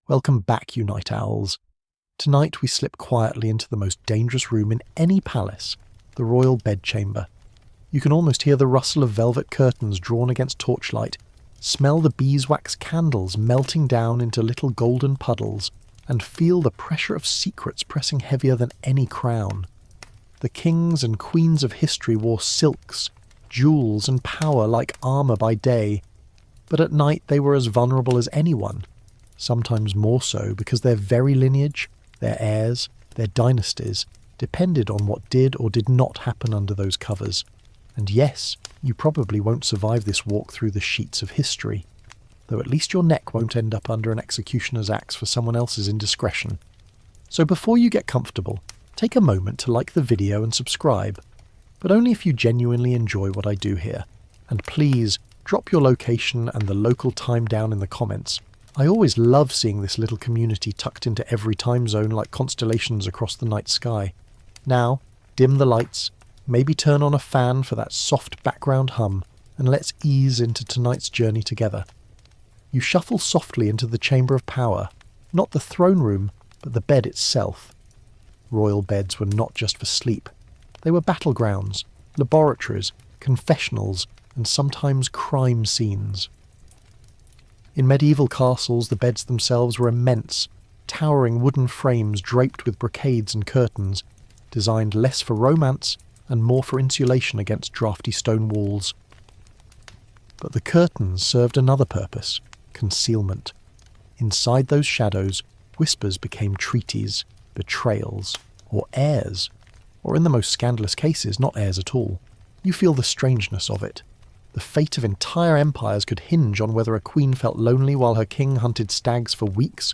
Welcome back, you night owls. Tonight we slip quietly into the most dangerous room in any palace, the royal bedchamber. You can almost hear the rustle of velvet curtains drawn against torchlight, smell the beeswax candles melting down into little golden puddles, and feel the pressure of secrets pressing heavier than any crown. The kings and queens of history wore silks, jewels and power like armour by day, but at night they were as vulnerable as anyone, sometimes more so because their very lineage, their heirs, their dynasties, depended on what did or did not happen under those covers. And yes, you probably won't survive this walk through the sheets of history, though at least your neck won't end up under an executioner's axe for someone else's indiscretion. So before you get comfortable, take a moment to like the video and subscribe, but only if you genuinely enjoy what I do here. And please, drop your location and the local time down in the comments. I always love seeing this little community tucked into every time zone like constellations across the night sky. Now, dim the lights, maybe turn on a fan for that soft background hum, and let's ease into tonight's journey together. You shuffle softly into the chamber of power, not the throne room, but the bed itself. Royal beds were not just for sleep. They were battlegrounds, laboratories, confessionals, and sometimes crime scenes. In medieval castles, the beds themselves were immense, towering wooden frames draped with brocades and curtains, designed less for romance and more for insulation against drafty stone walls. But the curtains served another purpose: concealment. Inside those shadows, whispers became treaties, betrayals, or heirs. Or in the most scandalous cases, not heirs at all. You feel the strangeness of it. The fate of entire empires could hinge on whether a queen felt lonely while her king hunted stags for weeks,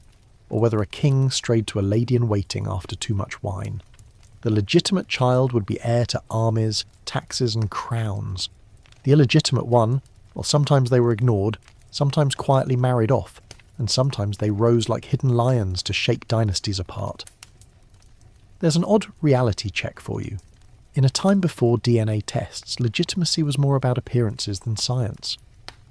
or whether a king strayed to a lady-in-waiting after too much wine. The legitimate child would be heir to armies, taxes, and crowns. The illegitimate one, well, sometimes they were ignored, sometimes quietly married off, and sometimes they rose like hidden lions to shake dynasties apart. There's an odd reality check for you. In a time before DNA tests, legitimacy was more about appearances than science.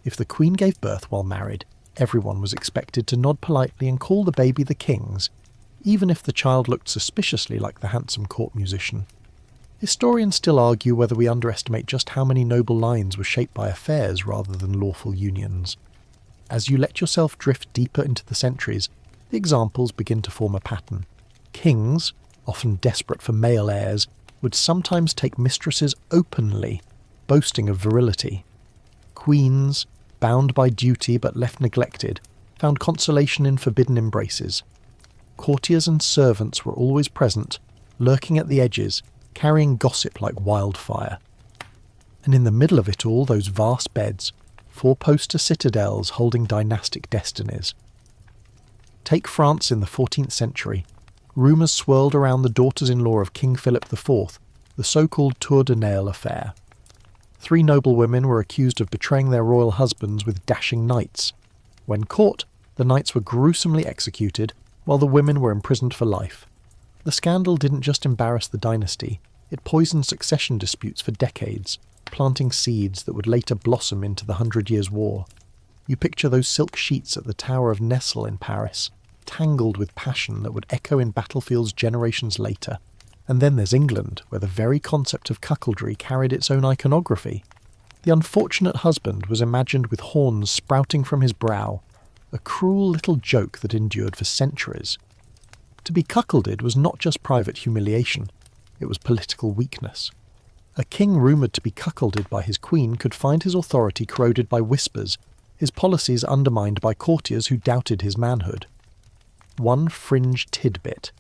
If the queen gave birth while married, everyone was expected to nod politely and call the baby the king's, even if the child looked suspiciously like the handsome court musician. Historians still argue whether we underestimate just how many noble lines were shaped by affairs rather than lawful unions. As you let yourself drift deeper into the centuries, the examples begin to form a pattern. Kings, often desperate for male heirs, would sometimes take mistresses openly, boasting of virility. Queens, bound by duty but left neglected, found consolation in forbidden embraces. Courtiers and servants were always present, lurking at the edges, carrying gossip like wildfire. And in the middle of it all, those vast beds, four-poster citadels holding dynastic destinies. Take France in the 14th century. Rumours swirled around the daughters-in-law of King Philip IV, the so-called Tour de Nesle affair. 3 noble women were accused of betraying their royal husbands with dashing knights. When caught, the knights were gruesomely executed, while the women were imprisoned for life. The scandal didn't just embarrass the dynasty, it poisoned succession disputes for decades, planting seeds that would later blossom into the 100 Years' War. You picture those silk sheets at the Tower of Nesle in Paris, tangled with passion that would echo in battlefields generations later. And then there's England, where the very concept of cuckoldry carried its own iconography. The unfortunate husband was imagined with horns sprouting from his brow, a cruel little joke that endured for centuries. To be cuckolded was not just private humiliation, it was political weakness. A king rumoured to be cuckolded by his queen could find his authority corroded by whispers, his policies undermined by courtiers who doubted his manhood. One fringe tidbit.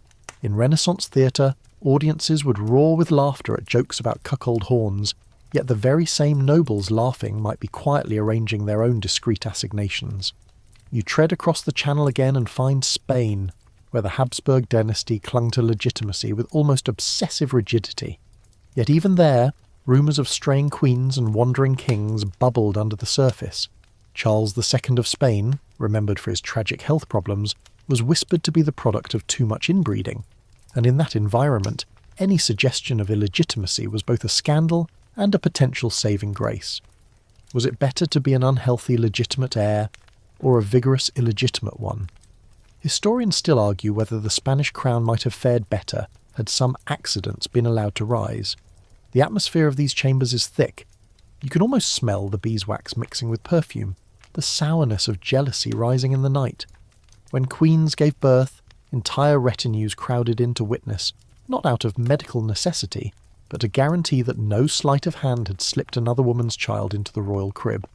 In Renaissance theatre, audiences would roar with laughter at jokes about cuckold horns, yet the very same nobles laughing might be quietly arranging their own discreet assignations. You tread across the channel again and find Spain, where the Habsburg dynasty clung to legitimacy with almost obsessive rigidity. Yet even there, rumours of straying queens and wandering kings bubbled under the surface. Charles II of Spain, remembered for his tragic health problems, was whispered to be the product of too much inbreeding, and in that environment, any suggestion of illegitimacy was both a scandal and a potential saving grace. Was it better to be an unhealthy legitimate heir, or a vigorous illegitimate one? Historians still argue whether the Spanish crown might have fared better had some accidents been allowed to rise. The atmosphere of these chambers is thick. You can almost smell the beeswax mixing with perfume, the sourness of jealousy rising in the night. When queens gave birth, entire retinues crowded in to witness, not out of medical necessity, but to guarantee that no sleight of hand had slipped another woman's child into the royal crib.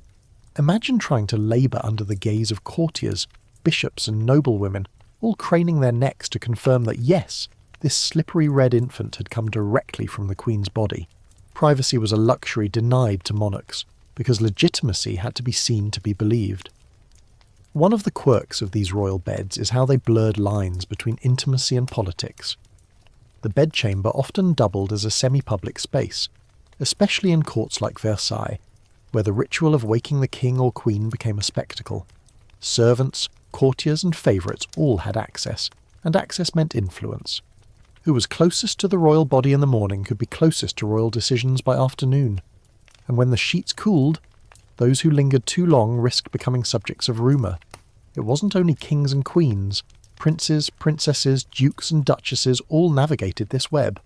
Imagine trying to labour under the gaze of courtiers, bishops and noblewomen, all craning their necks to confirm that yes, this slippery red infant had come directly from the Queen's body. Privacy was a luxury denied to monarchs, because legitimacy had to be seen to be believed. One of the quirks of these royal beds is how they blurred lines between intimacy and politics. The bedchamber often doubled as a semi-public space, especially in courts like Versailles, where the ritual of waking the king or queen became a spectacle. Servants, courtiers and favourites all had access, and access meant influence. Who was closest to the royal body in the morning could be closest to royal decisions by afternoon. And when the sheets cooled, those who lingered too long risked becoming subjects of rumour. It wasn't only kings and queens. Princes, princesses, dukes and duchesses all navigated this web.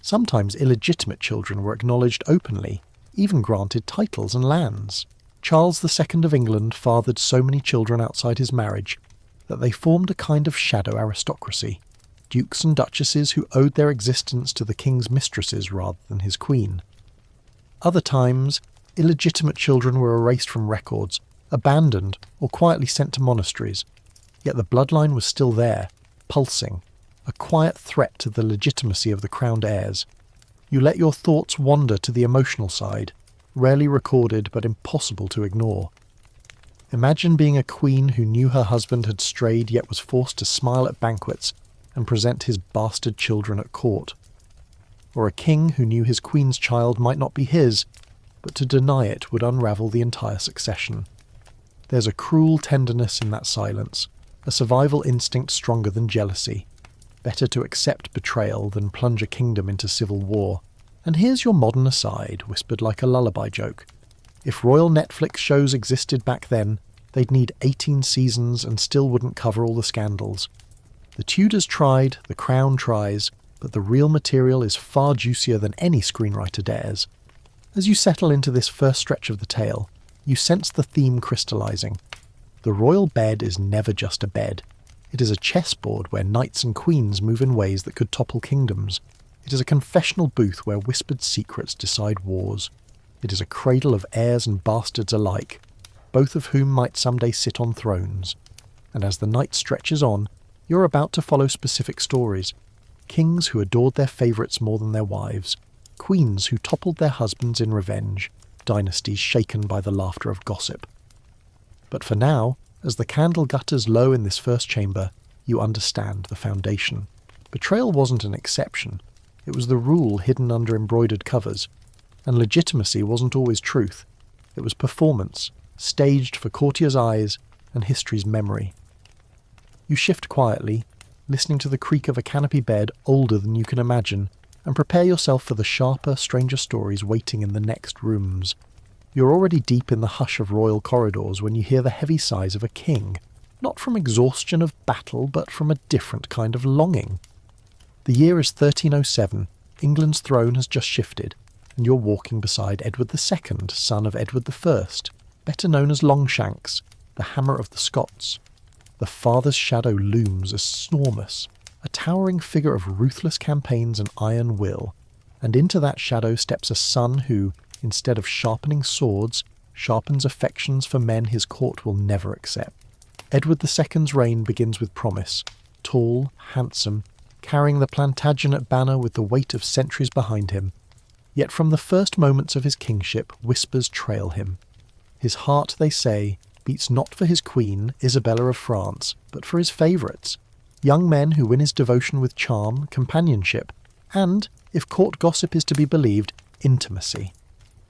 Sometimes illegitimate children were acknowledged openly, even granted titles and lands. Charles II of England fathered so many children outside his marriage that they formed a kind of shadow aristocracy. Dukes and duchesses who owed their existence to the king's mistresses rather than his queen. Other times, illegitimate children were erased from records, abandoned or quietly sent to monasteries, yet the bloodline was still there, pulsing, a quiet threat to the legitimacy of the crowned heirs. You let your thoughts wander to the emotional side, rarely recorded but impossible to ignore. Imagine being a queen who knew her husband had strayed yet was forced to smile at banquets and present his bastard children at court. Or a king who knew his queen's child might not be his, but to deny it would unravel the entire succession. There's a cruel tenderness in that silence, a survival instinct stronger than jealousy. Better to accept betrayal than plunge a kingdom into civil war. And here's your modern aside, whispered like a lullaby joke. If royal Netflix shows existed back then, they'd need 18 seasons and still wouldn't cover all the scandals. The Tudors tried, the Crown tries, but the real material is far juicier than any screenwriter dares. As you settle into this first stretch of the tale, you sense the theme crystallising. The royal bed is never just a bed. It is a chessboard where knights and queens move in ways that could topple kingdoms. It is a confessional booth where whispered secrets decide wars. It is a cradle of heirs and bastards alike, both of whom might someday sit on thrones. And as the night stretches on, you're about to follow specific stories. Kings who adored their favourites more than their wives. Queens who toppled their husbands in revenge. Dynasties shaken by the laughter of gossip. But for now, as the candle gutters low in this first chamber, you understand the foundation. Betrayal wasn't an exception. It was the rule hidden under embroidered covers. And legitimacy wasn't always truth. It was performance, staged for courtiers' eyes and history's memory. You shift quietly, listening to the creak of a canopy bed older than you can imagine, and prepare yourself for the sharper, stranger stories waiting in the next rooms. You're already deep in the hush of royal corridors when you hear the heavy sighs of a king, not from exhaustion of battle, but from a different kind of longing. The year is 1307, England's throne has just shifted, and you're walking beside Edward II, son of Edward I, better known as Longshanks, the Hammer of the Scots. The father's shadow looms enormous, a towering figure of ruthless campaigns and iron will, and into that shadow steps a son who, instead of sharpening swords, sharpens affections for men his court will never accept. Edward II's reign begins with promise, tall, handsome, carrying the Plantagenet banner with the weight of centuries behind him. Yet from the first moments of his kingship, whispers trail him. His heart, they say, beats not for his queen, Isabella of France, but for his favourites, young men who win his devotion with charm, companionship, and, if court gossip is to be believed, intimacy.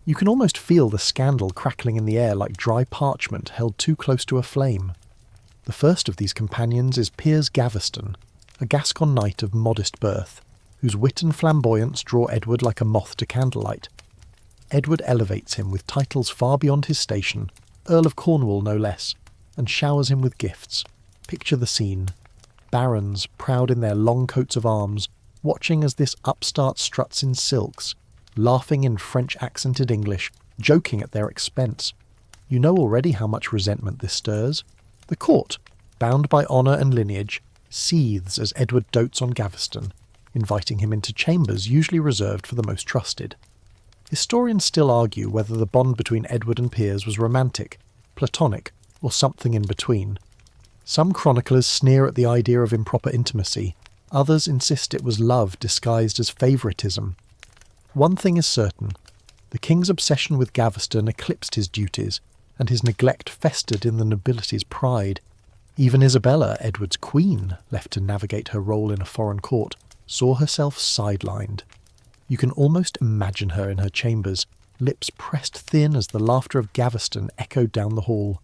You can almost feel the scandal crackling in the air like dry parchment held too close to a flame. The first of these companions is Piers Gaveston, a Gascon knight of modest birth, whose wit and flamboyance draw Edward like a moth to candlelight. Edward elevates him with titles far beyond his station, Earl of Cornwall no less, and showers him with gifts. Picture the scene. barons, proud in their long coats of arms, watching as this upstart struts in silks, laughing in French-accented English, joking at their expense. You know already how much resentment this stirs. The court, bound by honour and lineage, seethes as Edward dotes on Gaveston, inviting him into chambers usually reserved for the most trusted. Historians still argue whether the bond between Edward and Piers was romantic, platonic, or something in between. Some chroniclers sneer at the idea of improper intimacy, others insist it was love disguised as favouritism. One thing is certain, the king's obsession with Gaveston eclipsed his duties, and his neglect festered in the nobility's pride. Even Isabella, Edward's queen, left to navigate her role in a foreign court, saw herself sidelined. You can almost imagine her in her chambers, lips pressed thin as the laughter of Gaveston echoed down the hall.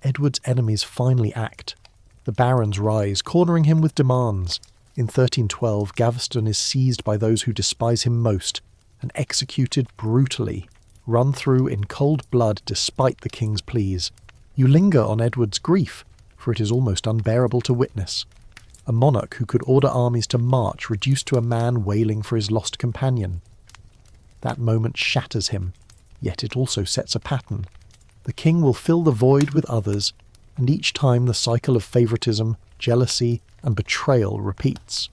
Edward's enemies finally act. The barons rise, cornering him with demands. In 1312, Gaveston is seized by those who despise him most, and executed brutally, run through in cold blood despite the king's pleas. You linger on Edward's grief, for it is almost unbearable to witness. A monarch who could order armies to march reduced to a man wailing for his lost companion. That moment shatters him, yet it also sets a pattern. The king will fill the void with others, and each time the cycle of favouritism, jealousy, and betrayal repeats.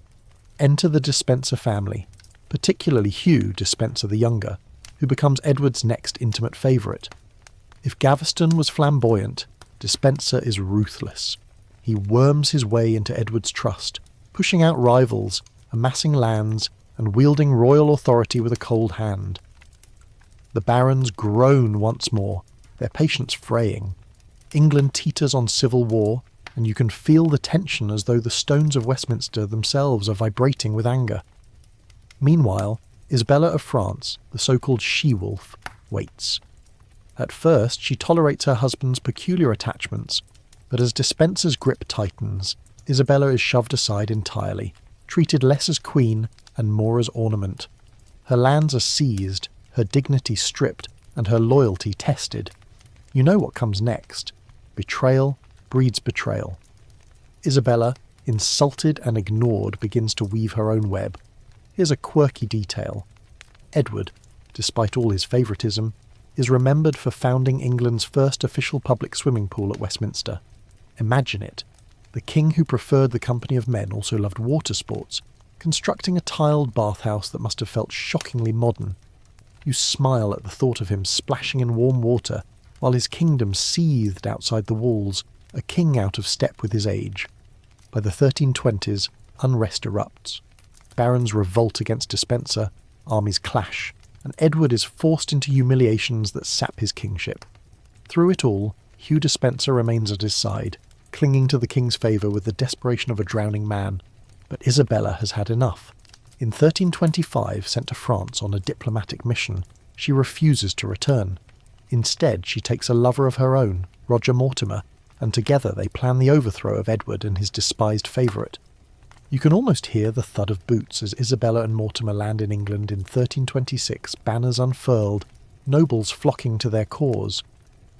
Enter the Despencer family, particularly Hugh Despencer the Younger, who becomes Edward's next intimate favourite. If Gaveston was flamboyant, Despencer is ruthless. He worms his way into Edward's trust, pushing out rivals, amassing lands, and wielding royal authority with a cold hand. The barons groan once more, their patience fraying. England teeters on civil war, and you can feel the tension as though the stones of Westminster themselves are vibrating with anger. Meanwhile, Isabella of France, the so-called she-wolf, waits. At first, she tolerates her husband's peculiar attachments, but as Despencer's grip tightens, Isabella is shoved aside entirely, treated less as queen and more as ornament. Her lands are seized, her dignity stripped, and her loyalty tested. You know what comes next. Betrayal breeds betrayal. Isabella, insulted and ignored, begins to weave her own web. Here's a quirky detail. Edward, despite all his favouritism, is remembered for founding England's first official public swimming pool at Westminster. Imagine it. The king who preferred the company of men also loved water sports, constructing a tiled bathhouse that must have felt shockingly modern. You smile at the thought of him splashing in warm water while his kingdom seethed outside the walls, a king out of step with his age. By the 1320s, unrest erupts. Barons revolt against Despencer, armies clash, and Edward is forced into humiliations that sap his kingship. Through it all, Hugh Despencer remains at his side, clinging to the king's favour with the desperation of a drowning man. But Isabella has had enough. In 1325, sent to France on a diplomatic mission, she refuses to return. Instead, she takes a lover of her own, Roger Mortimer, and together they plan the overthrow of Edward and his despised favourite. You can almost hear the thud of boots as Isabella and Mortimer land in England in 1326, banners unfurled, nobles flocking to their cause.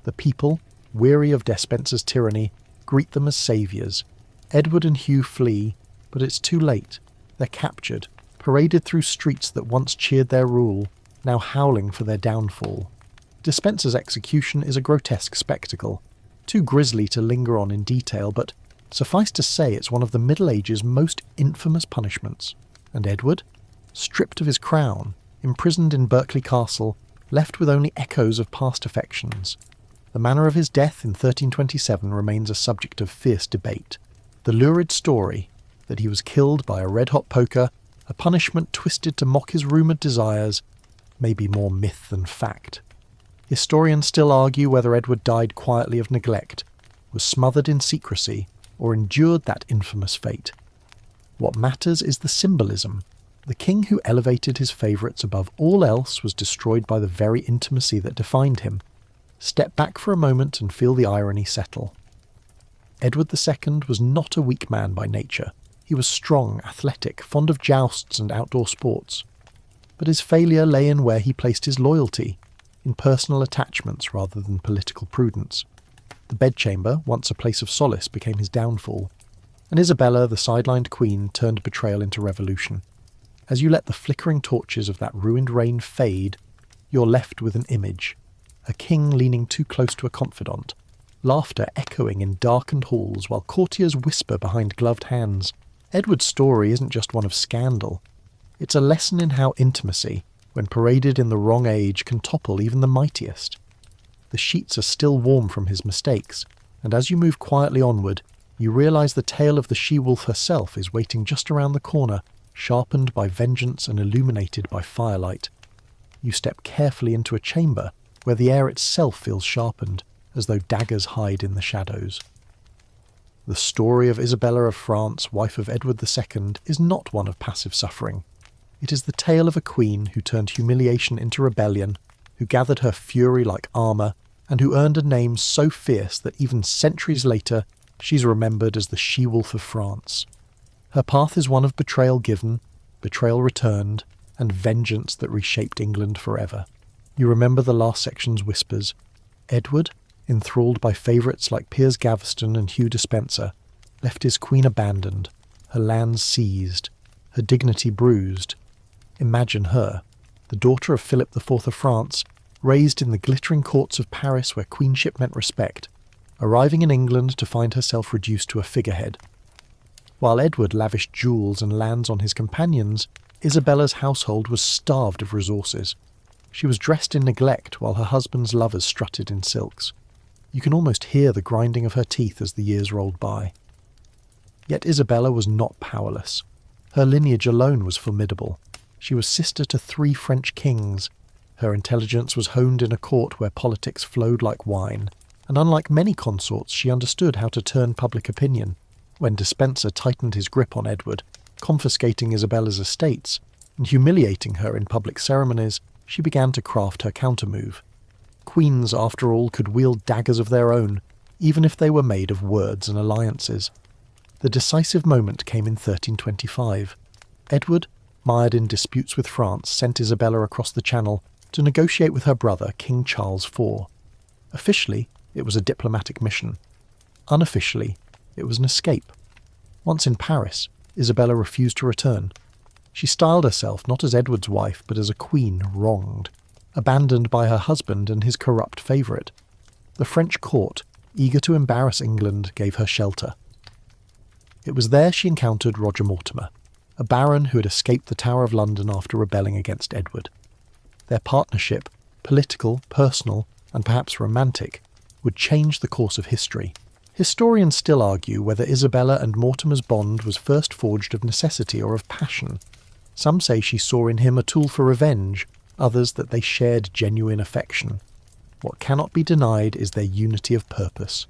The people, weary of Despencer's tyranny, greet them as saviours. Edward and Hugh flee, but it's too late. They're captured, paraded through streets that once cheered their rule, now howling for their downfall. Despencer's execution is a grotesque spectacle, too grisly to linger on in detail, but suffice to say it's one of the Middle Ages' most infamous punishments. And Edward, stripped of his crown, imprisoned in Berkeley Castle, left with only echoes of past affections. The manner of his death in 1327 remains a subject of fierce debate. The lurid story, that he was killed by a red-hot poker, a punishment twisted to mock his rumoured desires, may be more myth than fact. Historians still argue whether Edward died quietly of neglect, was smothered in secrecy, or endured that infamous fate. What matters is the symbolism. The king who elevated his favourites above all else was destroyed by the very intimacy that defined him. Step back for a moment and feel the irony settle. Edward II was not a weak man by nature. He was strong, athletic, fond of jousts and outdoor sports. But his failure lay in where he placed his loyalty, in personal attachments rather than political prudence. The bedchamber, once a place of solace, became his downfall. and Isabella, the sidelined queen, turned betrayal into revolution. As you let the flickering torches of that ruined reign fade, you're left with an image. A king leaning too close to a confidant, laughter echoing in darkened halls while courtiers whisper behind gloved hands. Edward's story isn't just one of scandal. It's a lesson in how intimacy, when paraded in the wrong age, can topple even the mightiest. The sheets are still warm from his mistakes, and as you move quietly onward, you realise the tale of the she-wolf herself is waiting just around the corner, sharpened by vengeance and illuminated by firelight. You step carefully into a chamber where the air itself feels sharpened, as though daggers hide in the shadows. The story of Isabella of France, wife of Edward II, is not one of passive suffering. It is the tale of a queen who turned humiliation into rebellion, who gathered her fury like armour, and who earned a name so fierce that even centuries later she's remembered as the she-wolf of France. Her path is one of betrayal given, betrayal returned, and vengeance that reshaped England forever. You remember the last section's whispers. Edward, enthralled by favourites like Piers Gaveston and Hugh Despencer, left his queen abandoned, her lands seized, her dignity bruised. Imagine her, the daughter of Philip IV of France, raised in the glittering courts of Paris where queenship meant respect, arriving in England to find herself reduced to a figurehead. While Edward lavished jewels and lands on his companions, Isabella's household was starved of resources. She was dressed in neglect while her husband's lovers strutted in silks. You can almost hear the grinding of her teeth as the years rolled by. Yet Isabella was not powerless. Her lineage alone was formidable. She was sister to 3 French kings. Her intelligence was honed in a court where politics flowed like wine, and unlike many consorts, she understood how to turn public opinion. When Despencer tightened his grip on Edward, confiscating Isabella's estates and humiliating her in public ceremonies, she began to craft her countermove. Queens, after all, could wield daggers of their own, even if they were made of words and alliances. The decisive moment came in 1325. Edward, mired in disputes with France, sent Isabella across the Channel to negotiate with her brother, King Charles IV. Officially, it was a diplomatic mission. Unofficially, it was an escape. Once in Paris, Isabella refused to return. She styled herself not as Edward's wife, but as a queen wronged, abandoned by her husband and his corrupt favourite. The French court, eager to embarrass England, gave her shelter. It was there she encountered Roger Mortimer, a baron who had escaped the Tower of London after rebelling against Edward. Their partnership, political, personal, and perhaps romantic, would change the course of history. Historians still argue whether Isabella and Mortimer's bond was first forged of necessity or of passion. Some say she saw in him a tool for revenge, others that they shared genuine affection. What cannot be denied is their unity of purpose.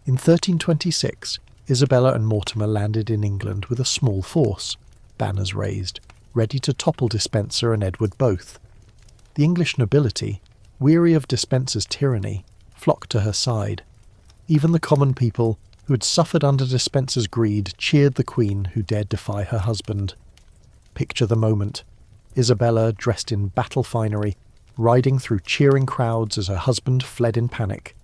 In 1326, Isabella and Mortimer landed in England with a small force, banners raised, ready to topple Despencer and Edward both. The English nobility, weary of Despencer's tyranny, flocked to her side. Even the common people, who had suffered under Despencer's greed, cheered the queen who dared defy her husband. Picture the moment. Isabella, dressed in battle finery, riding through cheering crowds as her husband fled in panic.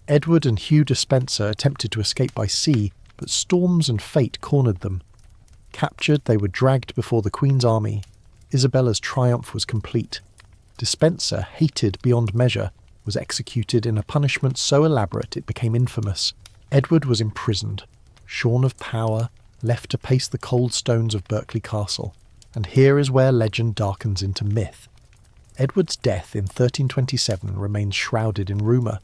Edward and Hugh Despencer attempted to escape by sea, but storms and fate cornered them. Captured, they were dragged before the Queen's army. Isabella's triumph was complete. Despencer, hated beyond measure, was executed in a punishment so elaborate it became infamous. Edward was imprisoned, shorn of power, left to pace the cold stones of Berkeley Castle. And here is where legend darkens into myth. Edward's death in 1327 remains shrouded in rumour.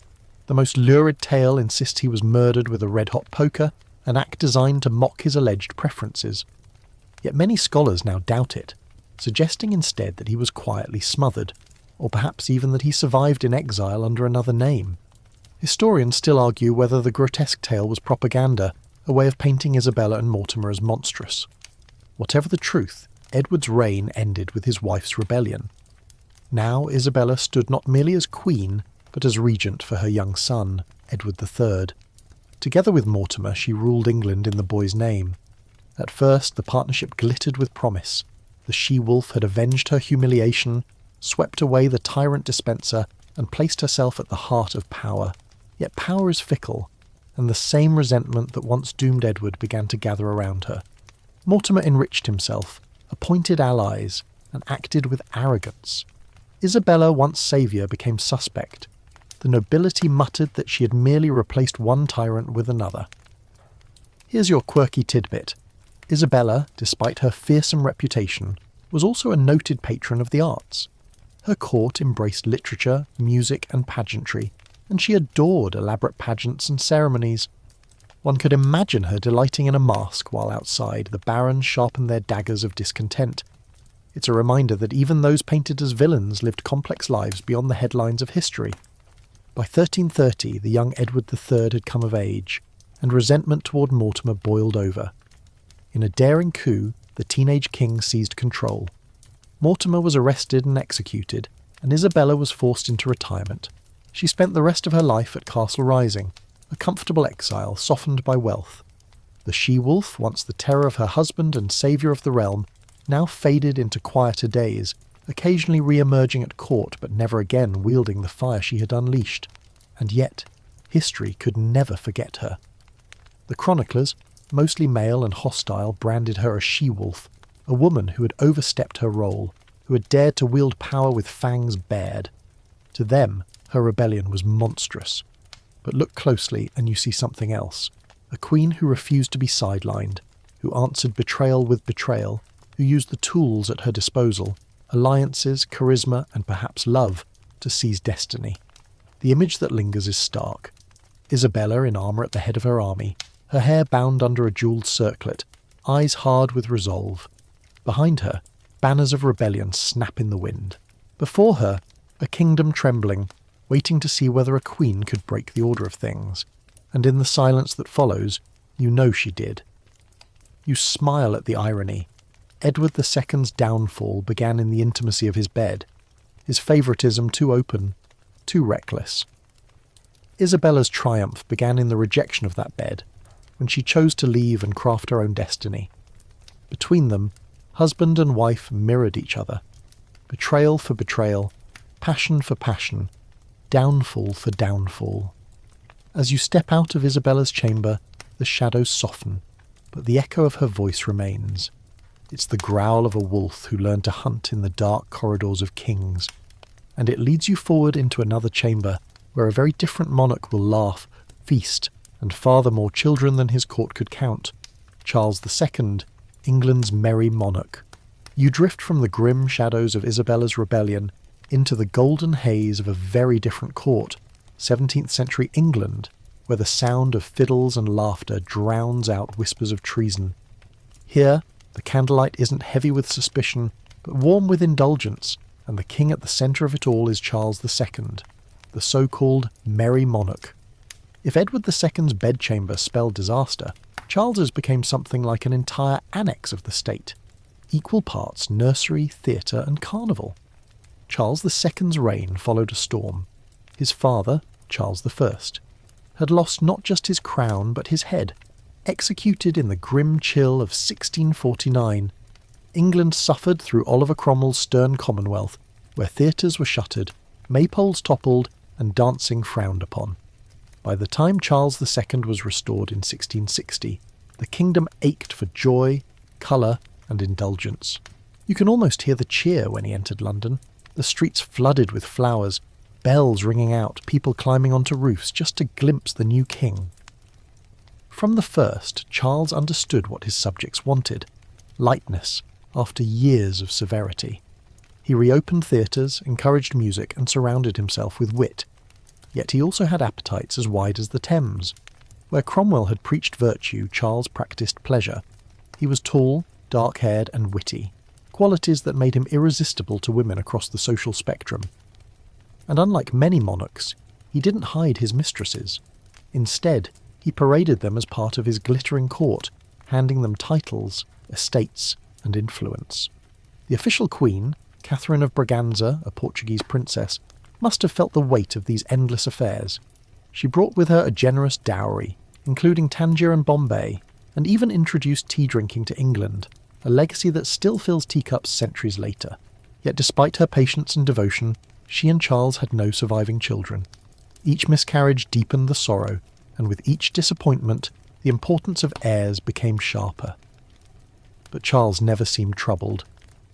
The most lurid tale insists he was murdered with a red-hot poker, an act designed to mock his alleged preferences. Yet many scholars now doubt it, suggesting instead that he was quietly smothered, or perhaps even that he survived in exile under another name. Historians still argue whether the grotesque tale was propaganda, a way of painting Isabella and Mortimer as monstrous. Whatever the truth, Edward's reign ended with his wife's rebellion. Now Isabella stood not merely as queen, but as regent for her young son, Edward III. Together with Mortimer, she ruled England in the boy's name. At first, the partnership glittered with promise. The she-wolf had avenged her humiliation, swept away the tyrant Despencer, and placed herself at the heart of power. Yet power is fickle, and the same resentment that once doomed Edward began to gather around her. Mortimer enriched himself, appointed allies, and acted with arrogance. Isabella, once saviour, became suspect. The nobility muttered that she had merely replaced one tyrant with another. Here's your quirky tidbit. Isabella, despite her fearsome reputation, was also a noted patron of the arts. Her court embraced literature, music, and pageantry, and she adored elaborate pageants and ceremonies. One could imagine her delighting in a masque while outside the barons sharpened their daggers of discontent. It's a reminder that even those painted as villains lived complex lives beyond the headlines of history. By 1330, the young Edward III had come of age, and resentment toward Mortimer boiled over. In a daring coup, the teenage king seized control. Mortimer was arrested and executed, and Isabella was forced into retirement. She spent the rest of her life at Castle Rising, a comfortable exile softened by wealth. The she-wolf, once the terror of her husband and saviour of the realm, now faded into quieter days, occasionally re-emerging at court but never again wielding the fire she had unleashed. And yet, history could never forget her. The chroniclers, mostly male and hostile, branded her a she-wolf, a woman who had overstepped her role, who had dared to wield power with fangs bared. To them, her rebellion was monstrous. But look closely and you see something else. A queen who refused to be sidelined, who answered betrayal with betrayal, who used the tools at her disposal, alliances, charisma, and perhaps love, to seize destiny. The image that lingers is stark. Isabella in armour at the head of her army, her hair bound under a jewelled circlet, eyes hard with resolve. Behind her, banners of rebellion snap in the wind. Before her, a kingdom trembling, waiting to see whether a queen could break the order of things. And in the silence that follows, you know she did. You smile at the irony. Edward II's downfall began in the intimacy of his bed, his favouritism too open, too reckless. Isabella's triumph began in the rejection of that bed, when she chose to leave and craft her own destiny. Between them, husband and wife mirrored each other. Betrayal for betrayal, passion for passion, downfall for downfall. As you step out of Isabella's chamber, the shadows soften, but the echo of her voice remains. It's the growl of a wolf who learned to hunt in the dark corridors of kings, and it leads you forward into another chamber where a very different monarch will laugh, feast, and father more children than his court could count. Charles II, England's merry monarch. You drift from the grim shadows of Isabella's rebellion into the golden haze of a very different court, 17th century England, where the sound of fiddles and laughter drowns out whispers of treason. Here, the candlelight isn't heavy with suspicion, but warm with indulgence, and the king at the centre of it all is Charles II, the so-called merry monarch. If Edward II's bedchamber spelled disaster, Charles's became something like an entire annex of the state, equal parts nursery, theatre, and carnival. Charles II's reign followed a storm. His father, Charles I, had lost not just his crown but his head. Executed in the grim chill of 1649, England suffered through Oliver Cromwell's stern Commonwealth, where theatres were shuttered, maypoles toppled, and dancing frowned upon. By the time Charles II was restored in 1660, the kingdom ached for joy, colour, and indulgence. You can almost hear the cheer when he entered London, the streets flooded with flowers, bells ringing out, people climbing onto roofs just to glimpse the new king. From the first, Charles understood what his subjects wanted: lightness, after years of severity. He reopened theatres, encouraged music, and surrounded himself with wit. Yet he also had appetites as wide as the Thames. Where Cromwell had preached virtue, Charles practised pleasure. He was tall, dark-haired, and witty, qualities that made him irresistible to women across the social spectrum. And unlike many monarchs, he didn't hide his mistresses. Instead, he paraded them as part of his glittering court, handing them titles, estates, and influence. The official queen, Catherine of Braganza, a Portuguese princess, must have felt the weight of these endless affairs. She brought with her a generous dowry, including Tangier and Bombay, and even introduced tea-drinking to England, a legacy that still fills teacups centuries later. Yet despite her patience and devotion, she and Charles had no surviving children. Each miscarriage deepened the sorrow, and with each disappointment, the importance of heirs became sharper. But Charles never seemed troubled.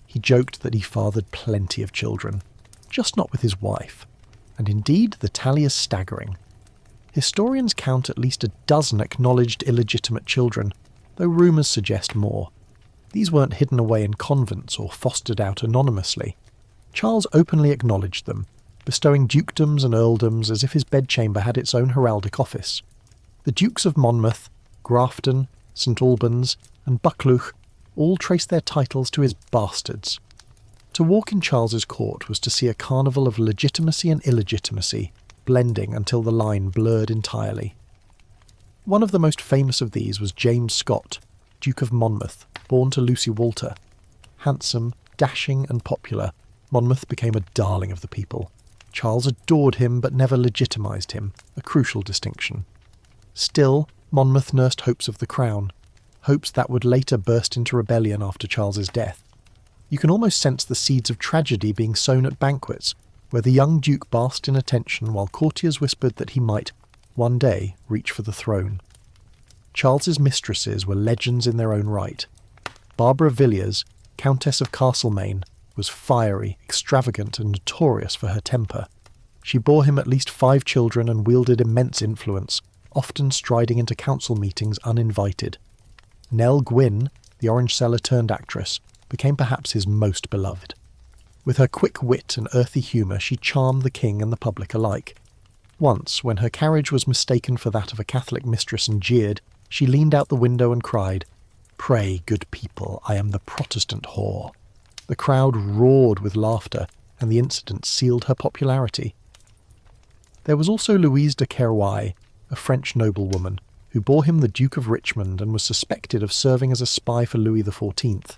He joked that he fathered plenty of children, just not with his wife. And indeed, the tally is staggering. Historians count at least a dozen acknowledged illegitimate children, though rumours suggest more. These weren't hidden away in convents or fostered out anonymously. Charles openly acknowledged them, bestowing dukedoms and earldoms as if his bedchamber had its own heraldic office. The Dukes of Monmouth, Grafton, St Albans, and Buccleuch all traced their titles to his bastards. To walk in Charles's court was to see a carnival of legitimacy and illegitimacy, blending until the line blurred entirely. One of the most famous of these was James Scott, Duke of Monmouth, born to Lucy Walter. Handsome, dashing and popular, Monmouth became a darling of the people. Charles adored him but never legitimised him, a crucial distinction. Still, Monmouth nursed hopes of the crown, hopes that would later burst into rebellion after Charles's death. You can almost sense the seeds of tragedy being sown at banquets, where the young duke basked in attention while courtiers whispered that he might, one day, reach for the throne. Charles's mistresses were legends in their own right. Barbara Villiers, Countess of Castlemaine, was fiery, extravagant, and notorious for her temper. She bore him at least 5 children and wielded immense influence, often striding into council meetings uninvited. Nell Gwynn, the orange seller-turned actress, became perhaps his most beloved. With her quick wit and earthy humour, she charmed the king and the public alike. Once, when her carriage was mistaken for that of a Catholic mistress and jeered, she leaned out the window and cried, "Pray, good people, I am the Protestant whore." The crowd roared with laughter, and the incident sealed her popularity. There was also Louise de Querouaille, a French noblewoman, who bore him the Duke of Richmond and was suspected of serving as a spy for Louis XIV,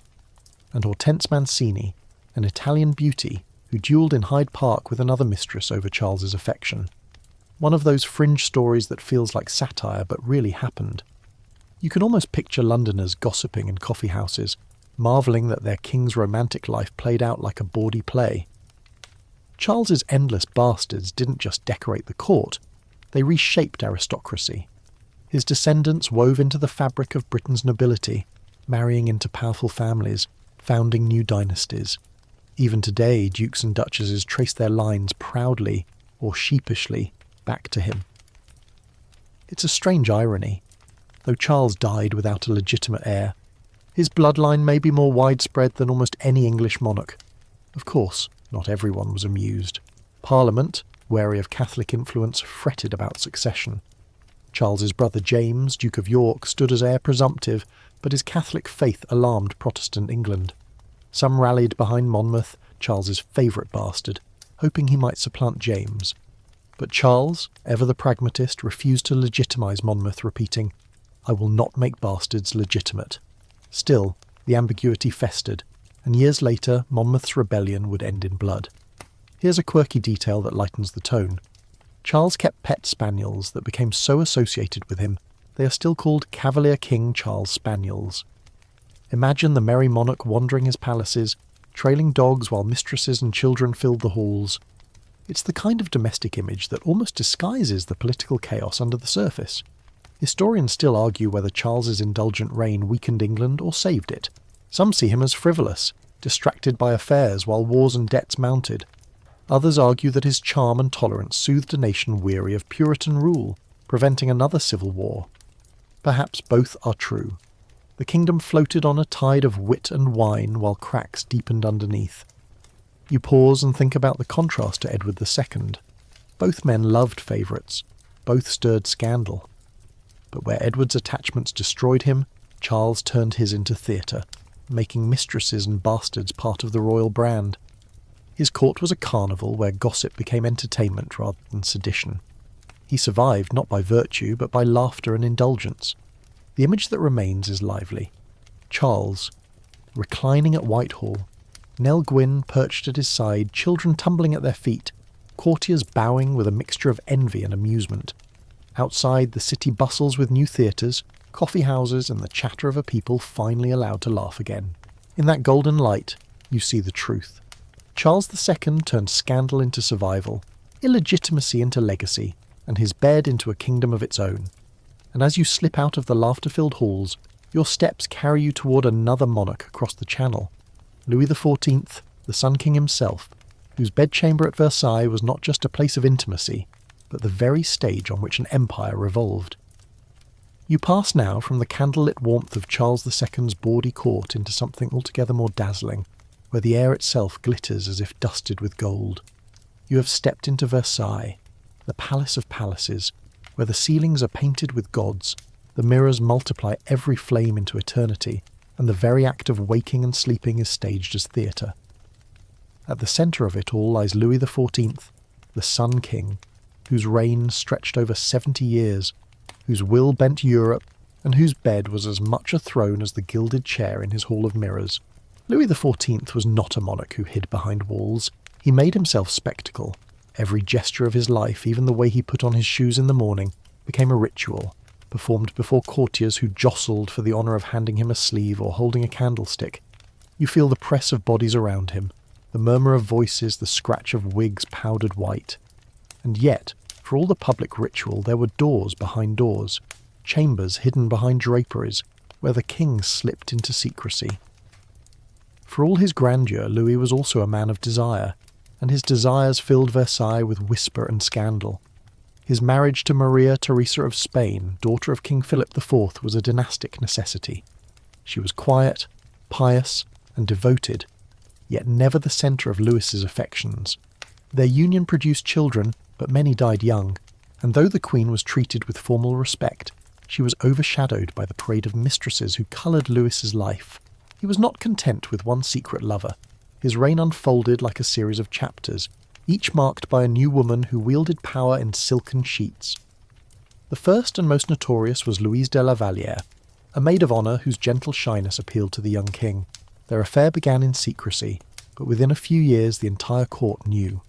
and Hortense Mancini, an Italian beauty who duelled in Hyde Park with another mistress over Charles's affection. One of those fringe stories that feels like satire but really happened. You can almost picture Londoners gossiping in coffee houses, marvelling that their king's romantic life played out like a bawdy play. Charles's endless bastards didn't just decorate the court, they reshaped aristocracy. His descendants wove into the fabric of Britain's nobility, marrying into powerful families, founding new dynasties. Even today, dukes and duchesses trace their lines proudly, or sheepishly, back to him. It's a strange irony. Though Charles died without a legitimate heir, his bloodline may be more widespread than almost any English monarch. Of course, not everyone was amused. Parliament, wary of Catholic influence, fretted about succession. Charles's brother James, Duke of York, stood as heir presumptive, but his Catholic faith alarmed Protestant England. Some rallied behind Monmouth, Charles's favourite bastard, hoping he might supplant James. But Charles, ever the pragmatist, refused to legitimise Monmouth, repeating, "I will not make bastards legitimate." Still, the ambiguity festered, and years later Monmouth's rebellion would end in blood. Here's a quirky detail that lightens the tone. Charles kept pet spaniels that became so associated with him, they are still called Cavalier King Charles Spaniels. Imagine the merry monarch wandering his palaces, trailing dogs while mistresses and children filled the halls. It's the kind of domestic image that almost disguises the political chaos under the surface. Historians still argue whether Charles's indulgent reign weakened England or saved it. Some see him as frivolous, distracted by affairs while wars and debts mounted. Others argue that his charm and tolerance soothed a nation weary of Puritan rule, preventing another civil war. Perhaps both are true. The kingdom floated on a tide of wit and wine while cracks deepened underneath. You pause and think about the contrast to Edward II. Both men loved favourites. Both stirred scandal. But where Edward's attachments destroyed him, Charles turned his into theatre, making mistresses and bastards part of the royal brand. His court was a carnival where gossip became entertainment rather than sedition. He survived not by virtue but by laughter and indulgence. The image that remains is lively. Charles, reclining at Whitehall, Nell Gwynn perched at his side, children tumbling at their feet, courtiers bowing with a mixture of envy and amusement. Outside, the city bustles with new theatres, coffee houses, and the chatter of a people finally allowed to laugh again. In that golden light, you see the truth. Charles II turned scandal into survival, illegitimacy into legacy, and his bed into a kingdom of its own. and as you slip out of the laughter-filled halls, your steps carry you toward another monarch across the Channel, Louis XIV, the Sun King himself, whose bedchamber at Versailles was not just a place of intimacy, but the very stage on which an empire revolved. You pass now from the candlelit warmth of Charles II's bawdy court into something altogether more dazzling, where the air itself glitters as if dusted with gold. You have stepped into Versailles, the palace of palaces, where the ceilings are painted with gods, the mirrors multiply every flame into eternity, and the very act of waking and sleeping is staged as theatre. At the centre of it all lies Louis XIV, the Sun King, whose reign stretched over 70 years, whose will bent Europe, and whose bed was as much a throne as the gilded chair in his hall of mirrors. Louis XIV was not a monarch who hid behind walls. He made himself spectacle. Every gesture of his life, even the way he put on his shoes in the morning, became a ritual, performed before courtiers who jostled for the honour of handing him a sleeve or holding a candlestick. You feel the press of bodies around him, the murmur of voices, the scratch of wigs powdered white. And yet, for all the public ritual, there were doors behind doors, chambers hidden behind draperies, where the king slipped into secrecy. For all his grandeur, Louis was also a man of desire, and his desires filled Versailles with whisper and scandal. His marriage to Maria Theresa of Spain, daughter of King Philip IV, was a dynastic necessity. She was quiet, pious, and devoted, yet never the centre of Louis's affections. Their union produced children, but many died young, and though the Queen was treated with formal respect, she was overshadowed by the parade of mistresses who coloured Louis's life. He was not content with one secret lover. His reign unfolded like a series of chapters, each marked by a new woman who wielded power in silken sheets. The first and most notorious was Louise de la Vallière, a maid of honour whose gentle shyness appealed to the young king. Their affair began in secrecy, but within a few years the entire court knew.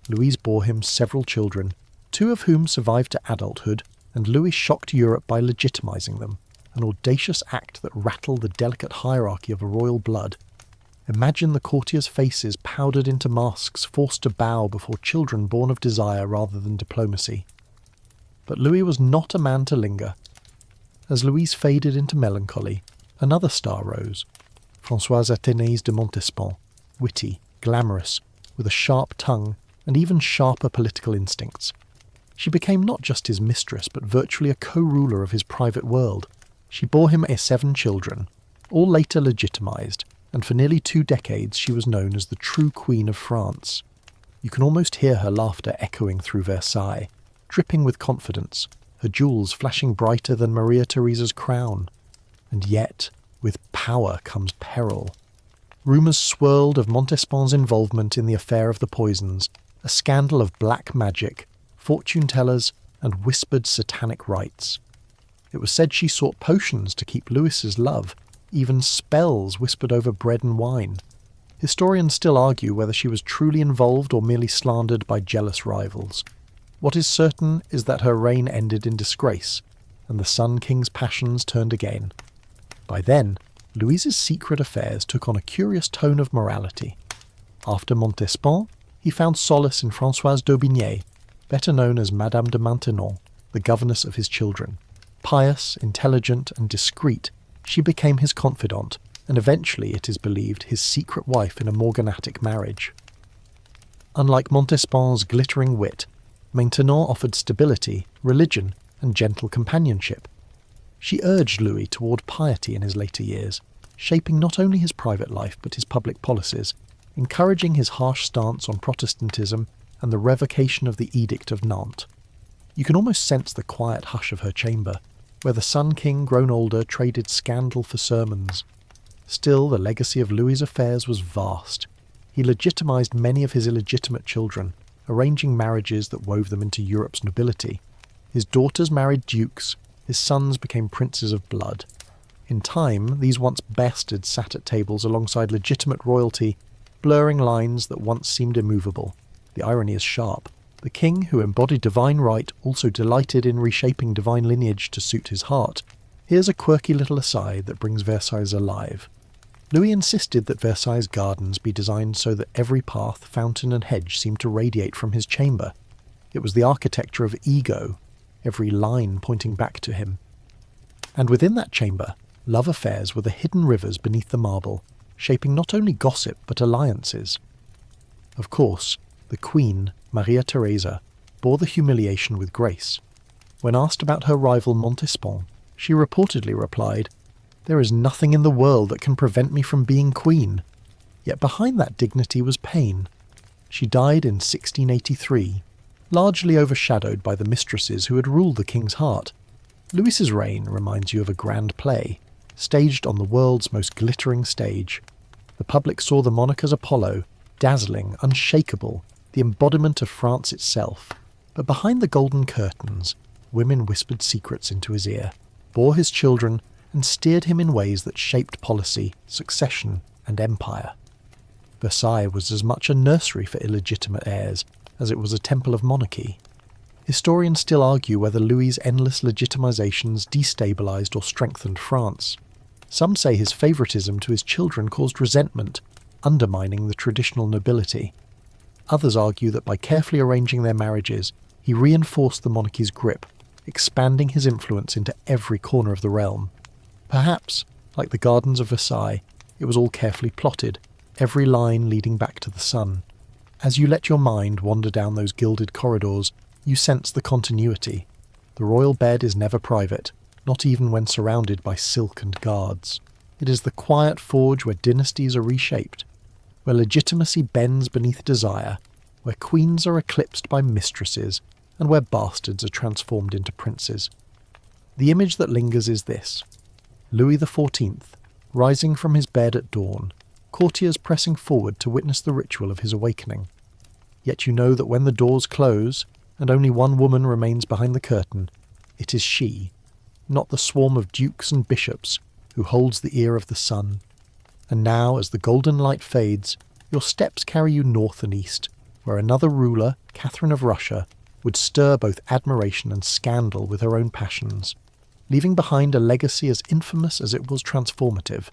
Louise bore him several children, 2 of whom survived to adulthood, and Louis shocked Europe by legitimizing them, an audacious act that rattled the delicate hierarchy of a royal blood. Imagine the courtiers' faces powdered into masks, forced to bow before children born of desire rather than diplomacy. But Louis was not a man to linger. As Louise faded into melancholy, another star rose, Françoise Athénée de Montespan, witty, glamorous, with a sharp tongue and even sharper political instincts. She became not just his mistress, but virtually a co-ruler of his private world. She bore him 7 children, all later legitimized, and for nearly 2 decades she was known as the true Queen of France. You can almost hear her laughter echoing through Versailles, dripping with confidence, her jewels flashing brighter than Maria Theresa's crown. And yet, with power comes peril. Rumours swirled of Montespan's involvement in the affair of the poisons, a scandal of black magic, fortune-tellers, and whispered satanic rites. It was said she sought potions to keep Louis's love, even spells whispered over bread and wine. Historians still argue whether she was truly involved or merely slandered by jealous rivals. What is certain is that her reign ended in disgrace, and the Sun King's passions turned again. By then, Louis's secret affairs took on a curious tone of morality. After Montespan, he found solace in Françoise d'Aubigné, better known as Madame de Maintenon, the governess of his children. Pious, intelligent, and discreet, she became his confidant, and eventually, it is believed, his secret wife in a morganatic marriage. Unlike Montespan's glittering wit, Maintenon offered stability, religion, and gentle companionship. She urged Louis toward piety in his later years, shaping not only his private life but his public policies, encouraging his harsh stance on Protestantism and the revocation of the Edict of Nantes. You can almost sense the quiet hush of her chamber, where the Sun King, grown older, traded scandal for sermons. Still, the legacy of Louis's affairs was vast. He legitimized many of his illegitimate children, arranging marriages that wove them into Europe's nobility. His daughters married dukes, his sons became princes of blood. In time, these once bastards sat at tables alongside legitimate royalty, blurring lines that once seemed immovable. The irony is sharp. The king, who embodied divine right, also delighted in reshaping divine lineage to suit his heart. Here's a quirky little aside that brings Versailles alive. Louis insisted that Versailles' gardens be designed so that every path, fountain and hedge seemed to radiate from his chamber. It was the architecture of ego. every line pointing back to him. And within that chamber, love affairs were the hidden rivers beneath the marble, shaping not only gossip but alliances. Of course, the Queen, Maria Theresa, bore the humiliation with grace. When asked about her rival Montespan, she reportedly replied, "There is nothing in the world that can prevent me from being queen." Yet behind that dignity was pain. She died in 1683, largely overshadowed by the mistresses who had ruled the king's heart. Louis's reign reminds you of a grand play, staged on the world's most glittering stage. The public saw the monarch as Apollo, dazzling, unshakable, the embodiment of France itself. But behind the golden curtains, women whispered secrets into his ear, bore his children, and steered him in ways that shaped policy, succession, and empire. Versailles was as much a nursery for illegitimate heirs as it was a temple of monarchy. Historians still argue whether Louis's endless legitimizations destabilized or strengthened France. Some say his favoritism to his children caused resentment, undermining the traditional nobility. Others argue that by carefully arranging their marriages, he reinforced the monarchy's grip, expanding his influence into every corner of the realm. Perhaps, like the gardens of Versailles, it was all carefully plotted, every line leading back to the sun. As you let your mind wander down those gilded corridors, you sense the continuity. The royal bed is never private, not even when surrounded by silk and guards. It is the quiet forge where dynasties are reshaped, where legitimacy bends beneath desire, where queens are eclipsed by mistresses, and where bastards are transformed into princes. The image that lingers is this: Louis XIV, rising from his bed at dawn, courtiers pressing forward to witness the ritual of his awakening. Yet you know that when the doors close, and only one woman remains behind the curtain, it is she, not the swarm of dukes and bishops, who holds the ear of the sun. And now, as the golden light fades, your steps carry you north and east, where another ruler, Catherine of Russia, would stir both admiration and scandal with her own passions, leaving behind a legacy as infamous as it was transformative.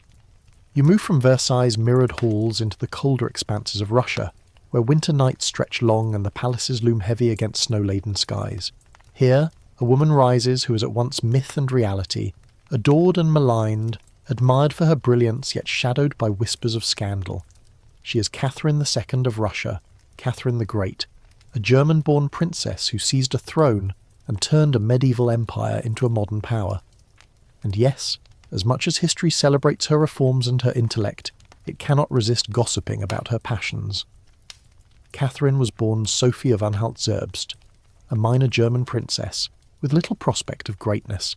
You move from Versailles' mirrored halls into the colder expanses of Russia, where winter nights stretch long and the palaces loom heavy against snow-laden skies. Here, a woman rises who is at once myth and reality, adored and maligned, admired for her brilliance yet shadowed by whispers of scandal. She is Catherine II of Russia, Catherine the Great, a German-born princess who seized a throne and turned a medieval empire into a modern power. And yes, as much as history celebrates her reforms and her intellect, it cannot resist gossiping about her passions. Catherine was born Sophie of Anhalt-Zerbst, a minor German princess with little prospect of greatness.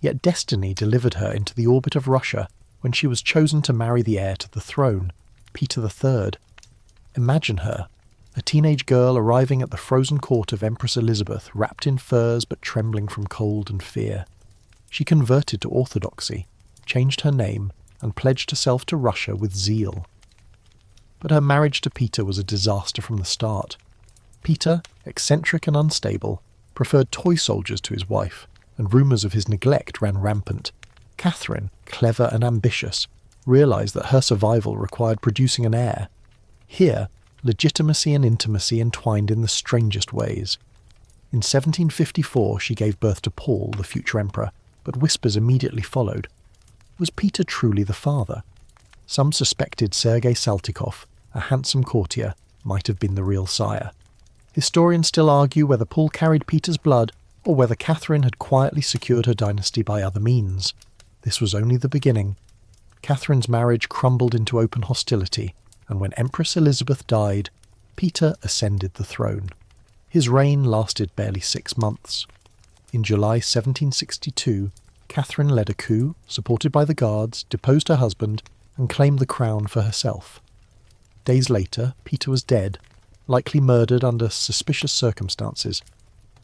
Yet destiny delivered her into the orbit of Russia when she was chosen to marry the heir to the throne, Peter III. Imagine her, a teenage girl arriving at the frozen court of Empress Elizabeth, wrapped in furs but trembling from cold and fear. She converted to orthodoxy, changed her name, and pledged herself to Russia with zeal. But her marriage to Peter was a disaster from the start. Peter, eccentric and unstable, preferred toy soldiers to his wife, and rumours of his neglect ran rampant. Catherine, clever and ambitious, realised that her survival required producing an heir. Here, legitimacy and intimacy entwined in the strangest ways. In 1754 she gave birth to Paul, the future emperor, but whispers immediately followed. Was Peter truly the father? Some suspected Sergei Saltykov, a handsome courtier, might have been the real sire. Historians still argue whether Paul carried Peter's blood, or whether Catherine had quietly secured her dynasty by other means. This was only the beginning. Catherine's marriage crumbled into open hostility, and when Empress Elizabeth died, Peter ascended the throne. His reign lasted barely 6 months. In July 1762, Catherine led a coup, supported by the guards, deposed her husband, and claimed the crown for herself. Days later, Peter was dead, likely murdered under suspicious circumstances.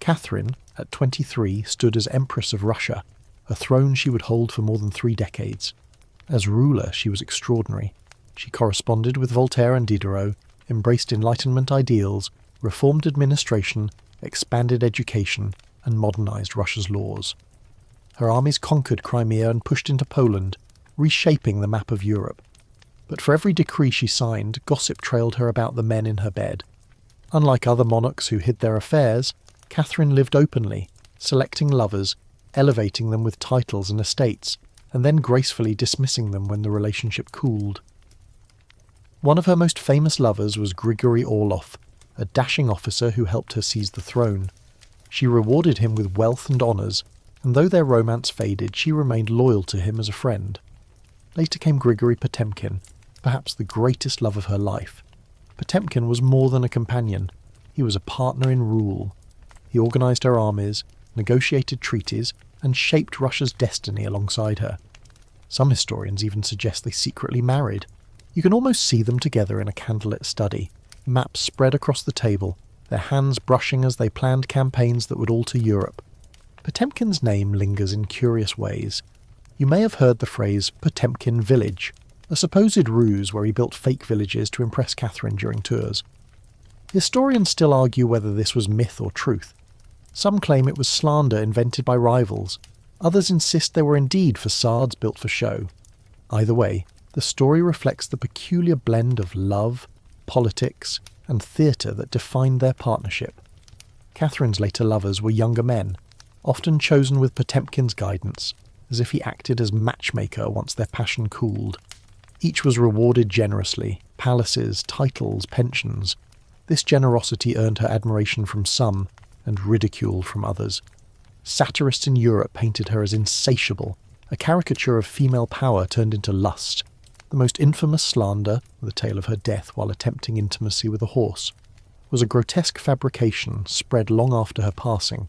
Catherine, at 23, stood as Empress of Russia, a throne she would hold for more than 3 decades. As ruler, she was extraordinary. She corresponded with Voltaire and Diderot, embraced Enlightenment ideals, reformed administration, expanded education, and modernized Russia's laws. Her armies conquered Crimea and pushed into Poland, reshaping the map of Europe. But for every decree she signed, gossip trailed her about the men in her bed. Unlike other monarchs who hid their affairs, Catherine lived openly, selecting lovers, elevating them with titles and estates, and then gracefully dismissing them when the relationship cooled. One of her most famous lovers was Grigory Orlov, a dashing officer who helped her seize the throne. She rewarded him with wealth and honours, and though their romance faded, she remained loyal to him as a friend. Later came Grigory Potemkin, perhaps the greatest love of her life. Potemkin was more than a companion. He was a partner in rule. He organised her armies, negotiated treaties, and shaped Russia's destiny alongside her. Some historians even suggest they secretly married. You can almost see them together in a candlelit study, maps spread across the table, their hands brushing as they planned campaigns that would alter Europe. Potemkin's name lingers in curious ways. You may have heard the phrase Potemkin Village, a supposed ruse where he built fake villages to impress Catherine during tours. Historians still argue whether this was myth or truth. Some claim it was slander invented by rivals. Others insist they were indeed facades built for show. Either way, the story reflects the peculiar blend of love, politics, and theatre that defined their partnership. Catherine's later lovers were younger men, often chosen with Potemkin's guidance, as if he acted as matchmaker once their passion cooled. Each was rewarded generously, palaces, titles, pensions. This generosity earned her admiration from some, and ridicule from others. Satirists in Europe painted her as insatiable, a caricature of female power turned into lust. The most infamous slander, the tale of her death while attempting intimacy with a horse, was a grotesque fabrication spread long after her passing.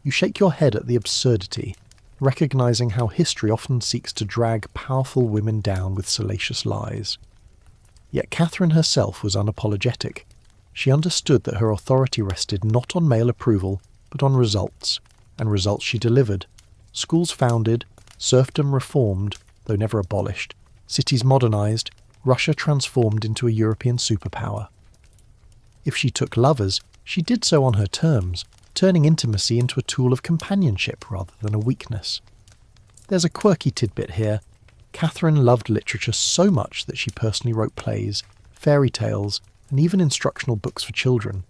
You shake your head at the absurdity, recognizing how history often seeks to drag powerful women down with salacious lies. Yet Catherine herself was unapologetic. She understood that her authority rested not on male approval, but on results, and results she delivered. Schools founded, serfdom reformed, though never abolished, cities modernized, Russia transformed into a European superpower. If she took lovers, she did so on her terms, turning intimacy into a tool of companionship rather than a weakness. There's a quirky tidbit here. Catherine loved literature so much that she personally wrote plays, fairy tales, and even instructional books for children.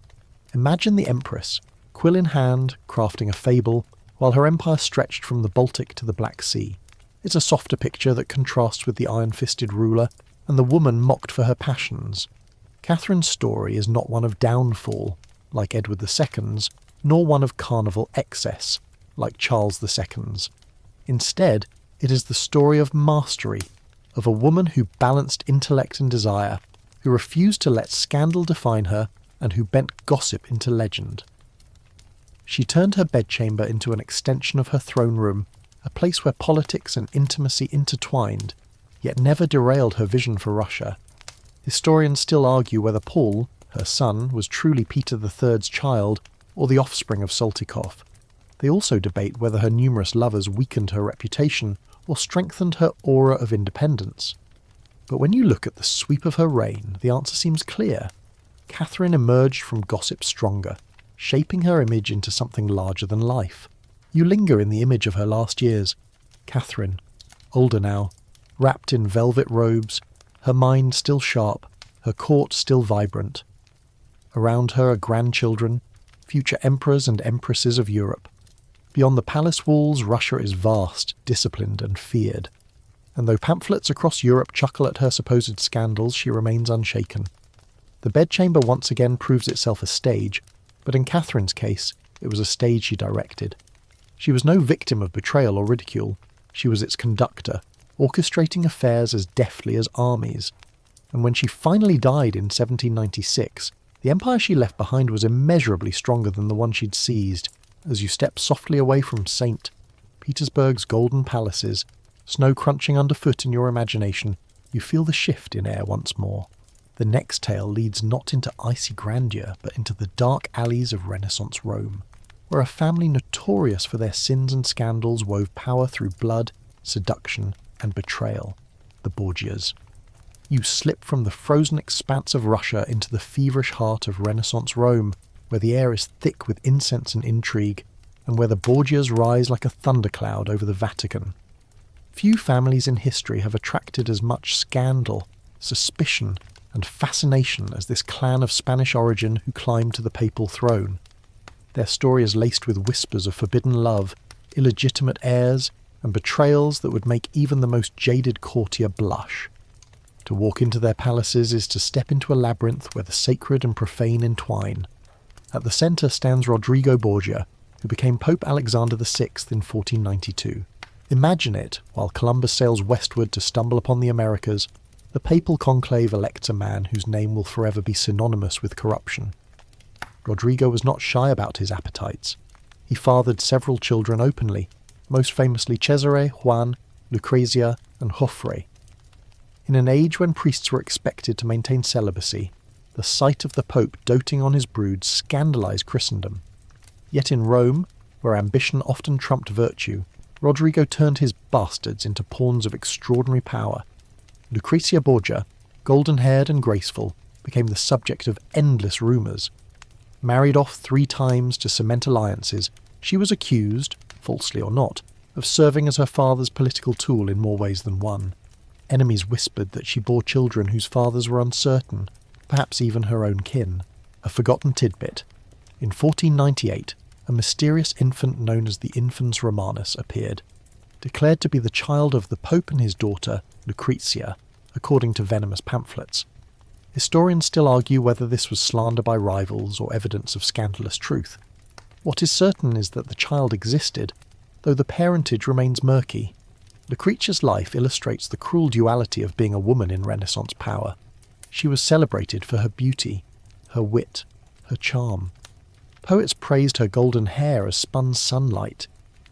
Imagine the Empress, quill in hand, crafting a fable, while her empire stretched from the Baltic to the Black Sea. It's a softer picture that contrasts with the iron-fisted ruler and the woman mocked for her passions. Catherine's story is not one of downfall, like Edward II's, nor one of carnival excess, like Charles II's. Instead, it is the story of mastery, of a woman who balanced intellect and desire, who refused to let scandal define her, and who bent gossip into legend. She turned her bedchamber into an extension of her throne room, a place where politics and intimacy intertwined, yet never derailed her vision for Russia. Historians still argue whether Paul, her son, was truly Peter III's child, or the offspring of Saltykov. They also debate whether her numerous lovers weakened her reputation or strengthened her aura of independence. But when you look at the sweep of her reign, the answer seems clear. Catherine emerged from gossip stronger, shaping her image into something larger than life. You linger in the image of her last years. Catherine, older now, wrapped in velvet robes, her mind still sharp, her court still vibrant. Around her are grandchildren, future emperors and empresses of Europe. Beyond the palace walls, Russia is vast, disciplined and feared. And though pamphlets across Europe chuckle at her supposed scandals, she remains unshaken. The bedchamber once again proves itself a stage, but in Catherine's case, it was a stage she directed. She was no victim of betrayal or ridicule. She was its conductor, orchestrating affairs as deftly as armies. And when she finally died in 1796, the empire she left behind was immeasurably stronger than the one she'd seized. As you step softly away from St. Petersburg's golden palaces, snow crunching underfoot in your imagination, you feel the shift in air once more. The next tale leads not into icy grandeur, but into the dark alleys of Renaissance Rome, where a family notorious for their sins and scandals wove power through blood, seduction, and betrayal, the Borgias. You slip from the frozen expanse of Russia into the feverish heart of Renaissance Rome, where the air is thick with incense and intrigue, and where the Borgias rise like a thundercloud over the Vatican. Few families in history have attracted as much scandal, suspicion, and fascination as this clan of Spanish origin who climbed to the papal throne. Their story is laced with whispers of forbidden love, illegitimate heirs, and betrayals that would make even the most jaded courtier blush. To walk into their palaces is to step into a labyrinth where the sacred and profane entwine. At the centre stands Rodrigo Borgia, who became Pope Alexander VI in 1492. Imagine it, while Columbus sails westward to stumble upon the Americas, the papal conclave elects a man whose name will forever be synonymous with corruption. Rodrigo was not shy about his appetites. He fathered several children openly, most famously Cesare, Juan, Lucrezia, and Joffre. In an age when priests were expected to maintain celibacy, the sight of the Pope doting on his brood scandalized Christendom. Yet in Rome, where ambition often trumped virtue, Rodrigo turned his bastards into pawns of extraordinary power. Lucrezia Borgia, golden-haired and graceful, became the subject of endless rumours. Married off 3 times to cement alliances, she was accused, falsely or not, of serving as her father's political tool in more ways than one. Enemies whispered that she bore children whose fathers were uncertain, perhaps even her own kin. A forgotten tidbit. In 1498, a mysterious infant known as the Infans Romanus appeared, declared to be the child of the Pope and his daughter, Lucrezia, according to venomous pamphlets. Historians still argue whether this was slander by rivals or evidence of scandalous truth. What is certain is that the child existed, though the parentage remains murky. Lucrezia's life illustrates the cruel duality of being a woman in Renaissance power. She was celebrated for her beauty, her wit, her charm. Poets praised her golden hair as spun sunlight,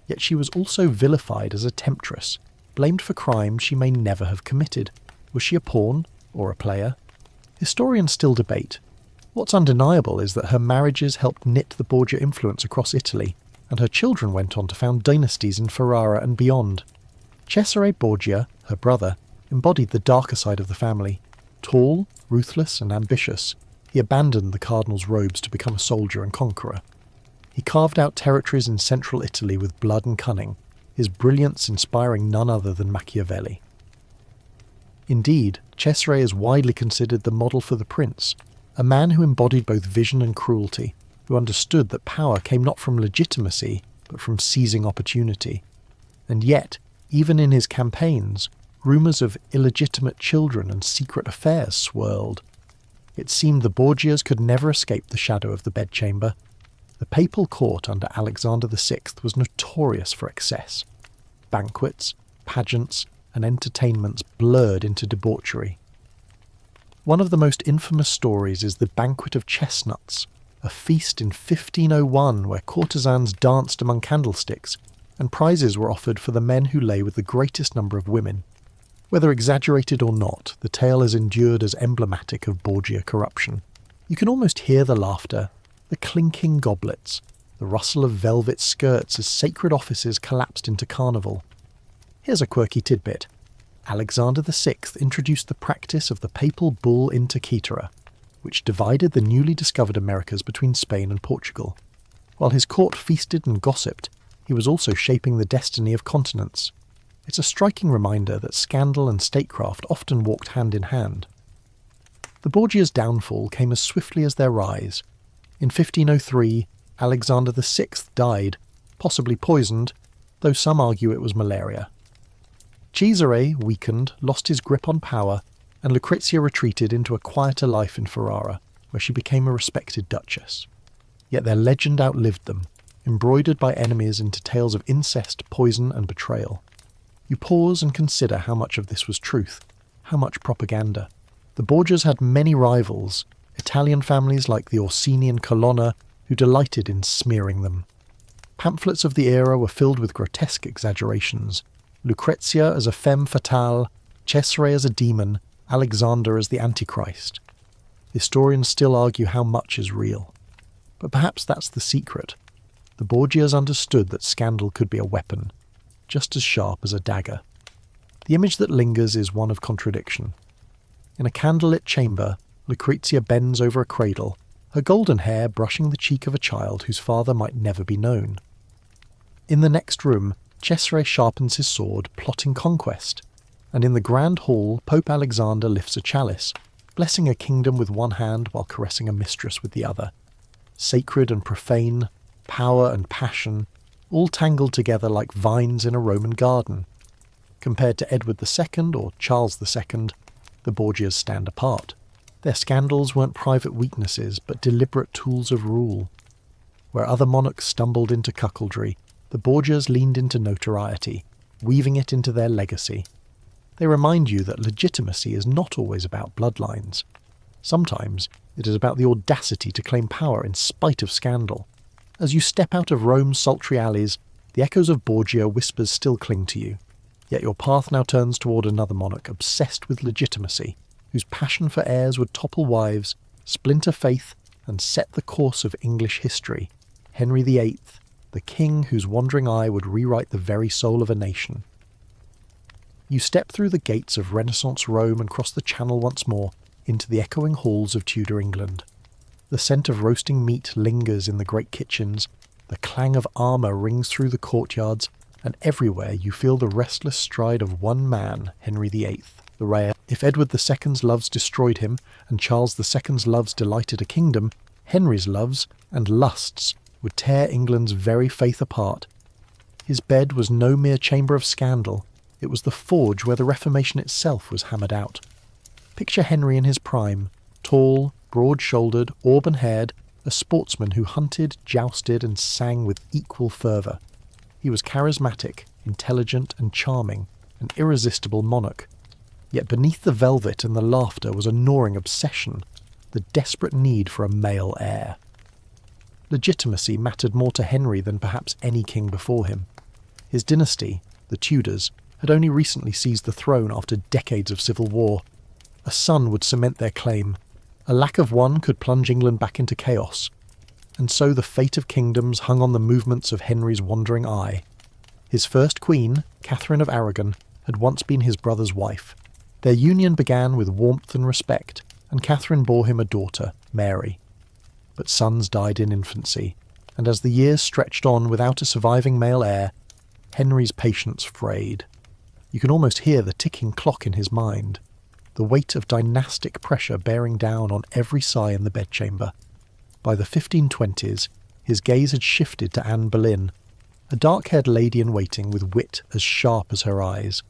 yet she was also vilified as a temptress, blamed for crimes she may never have committed. Was she a pawn or a player? Historians still debate. What's undeniable is that her marriages helped knit the Borgia influence across Italy, and her children went on to found dynasties in Ferrara and beyond. Cesare Borgia, her brother, embodied the darker side of the family. Tall, ruthless, and ambitious, he abandoned the cardinal's robes to become a soldier and conqueror. He carved out territories in central Italy with blood and cunning, his brilliance inspiring none other than Machiavelli. Indeed, Cesare is widely considered the model for the prince, a man who embodied both vision and cruelty, who understood that power came not from legitimacy, but from seizing opportunity. And yet, even in his campaigns, rumours of illegitimate children and secret affairs swirled. It seemed the Borgias could never escape the shadow of the bedchamber. The papal court under Alexander VI was notorious for excess. Banquets, pageants, and entertainments blurred into debauchery. One of the most infamous stories is the Banquet of Chestnuts, a feast in 1501 where courtesans danced among candlesticks, and prizes were offered for the men who lay with the greatest number of women. Whether exaggerated or not, the tale has endured as emblematic of Borgia corruption. You can almost hear the laughter, the clinking goblets, the rustle of velvet skirts as sacred offices collapsed into carnival. Here's a quirky tidbit. Alexander VI introduced the practice of the papal bull intercetera, which divided the newly discovered Americas between Spain and Portugal. While his court feasted and gossiped, he was also shaping the destiny of continents. It's a striking reminder that scandal and statecraft often walked hand in hand. The Borgias' downfall came as swiftly as their rise. In 1503, Alexander VI died, possibly poisoned, though some argue it was malaria. Cesare, weakened, lost his grip on power, and Lucrezia retreated into a quieter life in Ferrara, where she became a respected duchess. Yet their legend outlived them, embroidered by enemies into tales of incest, poison, and betrayal. You pause and consider how much of this was truth, how much propaganda. The Borgias had many rivals, Italian families like the Orsini and Colonna, who delighted in smearing them. Pamphlets of the era were filled with grotesque exaggerations. Lucrezia as a femme fatale, Cesare as a demon, Alexander as the Antichrist. Historians still argue how much is real. But perhaps that's the secret. The Borgias understood that scandal could be a weapon, just as sharp as a dagger. The image that lingers is one of contradiction. In a candlelit chamber, Lucrezia bends over a cradle, her golden hair brushing the cheek of a child whose father might never be known. In the next room, Cesare sharpens his sword, plotting conquest, and in the grand hall, Pope Alexander lifts a chalice, blessing a kingdom with one hand while caressing a mistress with the other. Sacred and profane, power and passion, all tangled together like vines in a Roman garden. Compared to Edward II or Charles II, the Borgias stand apart. Their scandals weren't private weaknesses, but deliberate tools of rule. Where other monarchs stumbled into cuckoldry, the Borgias leaned into notoriety, weaving it into their legacy. They remind you that legitimacy is not always about bloodlines. Sometimes it is about the audacity to claim power in spite of scandal. As you step out of Rome's sultry alleys, the echoes of Borgia whispers still cling to you. Yet your path now turns toward another monarch obsessed with legitimacy, whose passion for heirs would topple wives, splinter faith, and set the course of English history. Henry VIII, the king whose wandering eye would rewrite the very soul of a nation. You step through the gates of Renaissance Rome and cross the Channel once more into the echoing halls of Tudor England. The scent of roasting meat lingers in the great kitchens, the clang of armour rings through the courtyards, and everywhere you feel the restless stride of one man, Henry VIII, the rare. If Edward II's loves destroyed him, and Charles II's loves delighted a kingdom, Henry's loves and lusts would tear England's very faith apart. His bed was no mere chamber of scandal, it was the forge where the Reformation itself was hammered out. Picture Henry in his prime, tall, broad-shouldered, auburn-haired, a sportsman who hunted, jousted, and sang with equal fervour. He was charismatic, intelligent, and charming, an irresistible monarch. Yet beneath the velvet and the laughter was a gnawing obsession, the desperate need for a male heir. Legitimacy mattered more to Henry than perhaps any king before him. His dynasty, the Tudors, had only recently seized the throne after decades of civil war. A son would cement their claim. A lack of one could plunge England back into chaos. And so the fate of kingdoms hung on the movements of Henry's wandering eye. His first queen, Catherine of Aragon, had once been his brother's wife. Their union began with warmth and respect, and Catherine bore him a daughter, Mary. But sons died in infancy, and as the years stretched on without a surviving male heir, Henry's patience frayed. You can almost hear the ticking clock in his mind, the weight of dynastic pressure bearing down on every sigh in the bedchamber. By the 1520s, his gaze had shifted to Anne Boleyn, a dark-haired lady-in-waiting with wit as sharp as her eyes.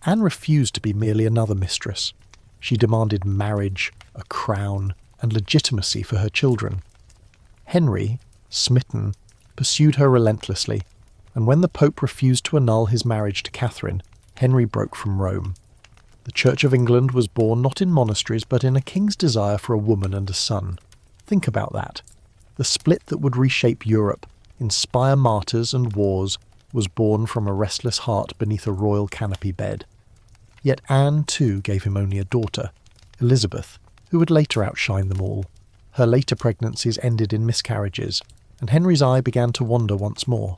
Anne refused to be merely another mistress. She demanded marriage, a crown, and legitimacy for her children. Henry, smitten, pursued her relentlessly, and when the Pope refused to annul his marriage to Catherine, Henry broke from Rome. The Church of England was born not in monasteries but in a king's desire for a woman and a son. Think about that. The split that would reshape Europe, inspire martyrs and wars, was born from a restless heart beneath a royal canopy bed. Yet Anne, too, gave him only a daughter, Elizabeth, who would later outshine them all. Her later pregnancies ended in miscarriages, and Henry's eye began to wander once more.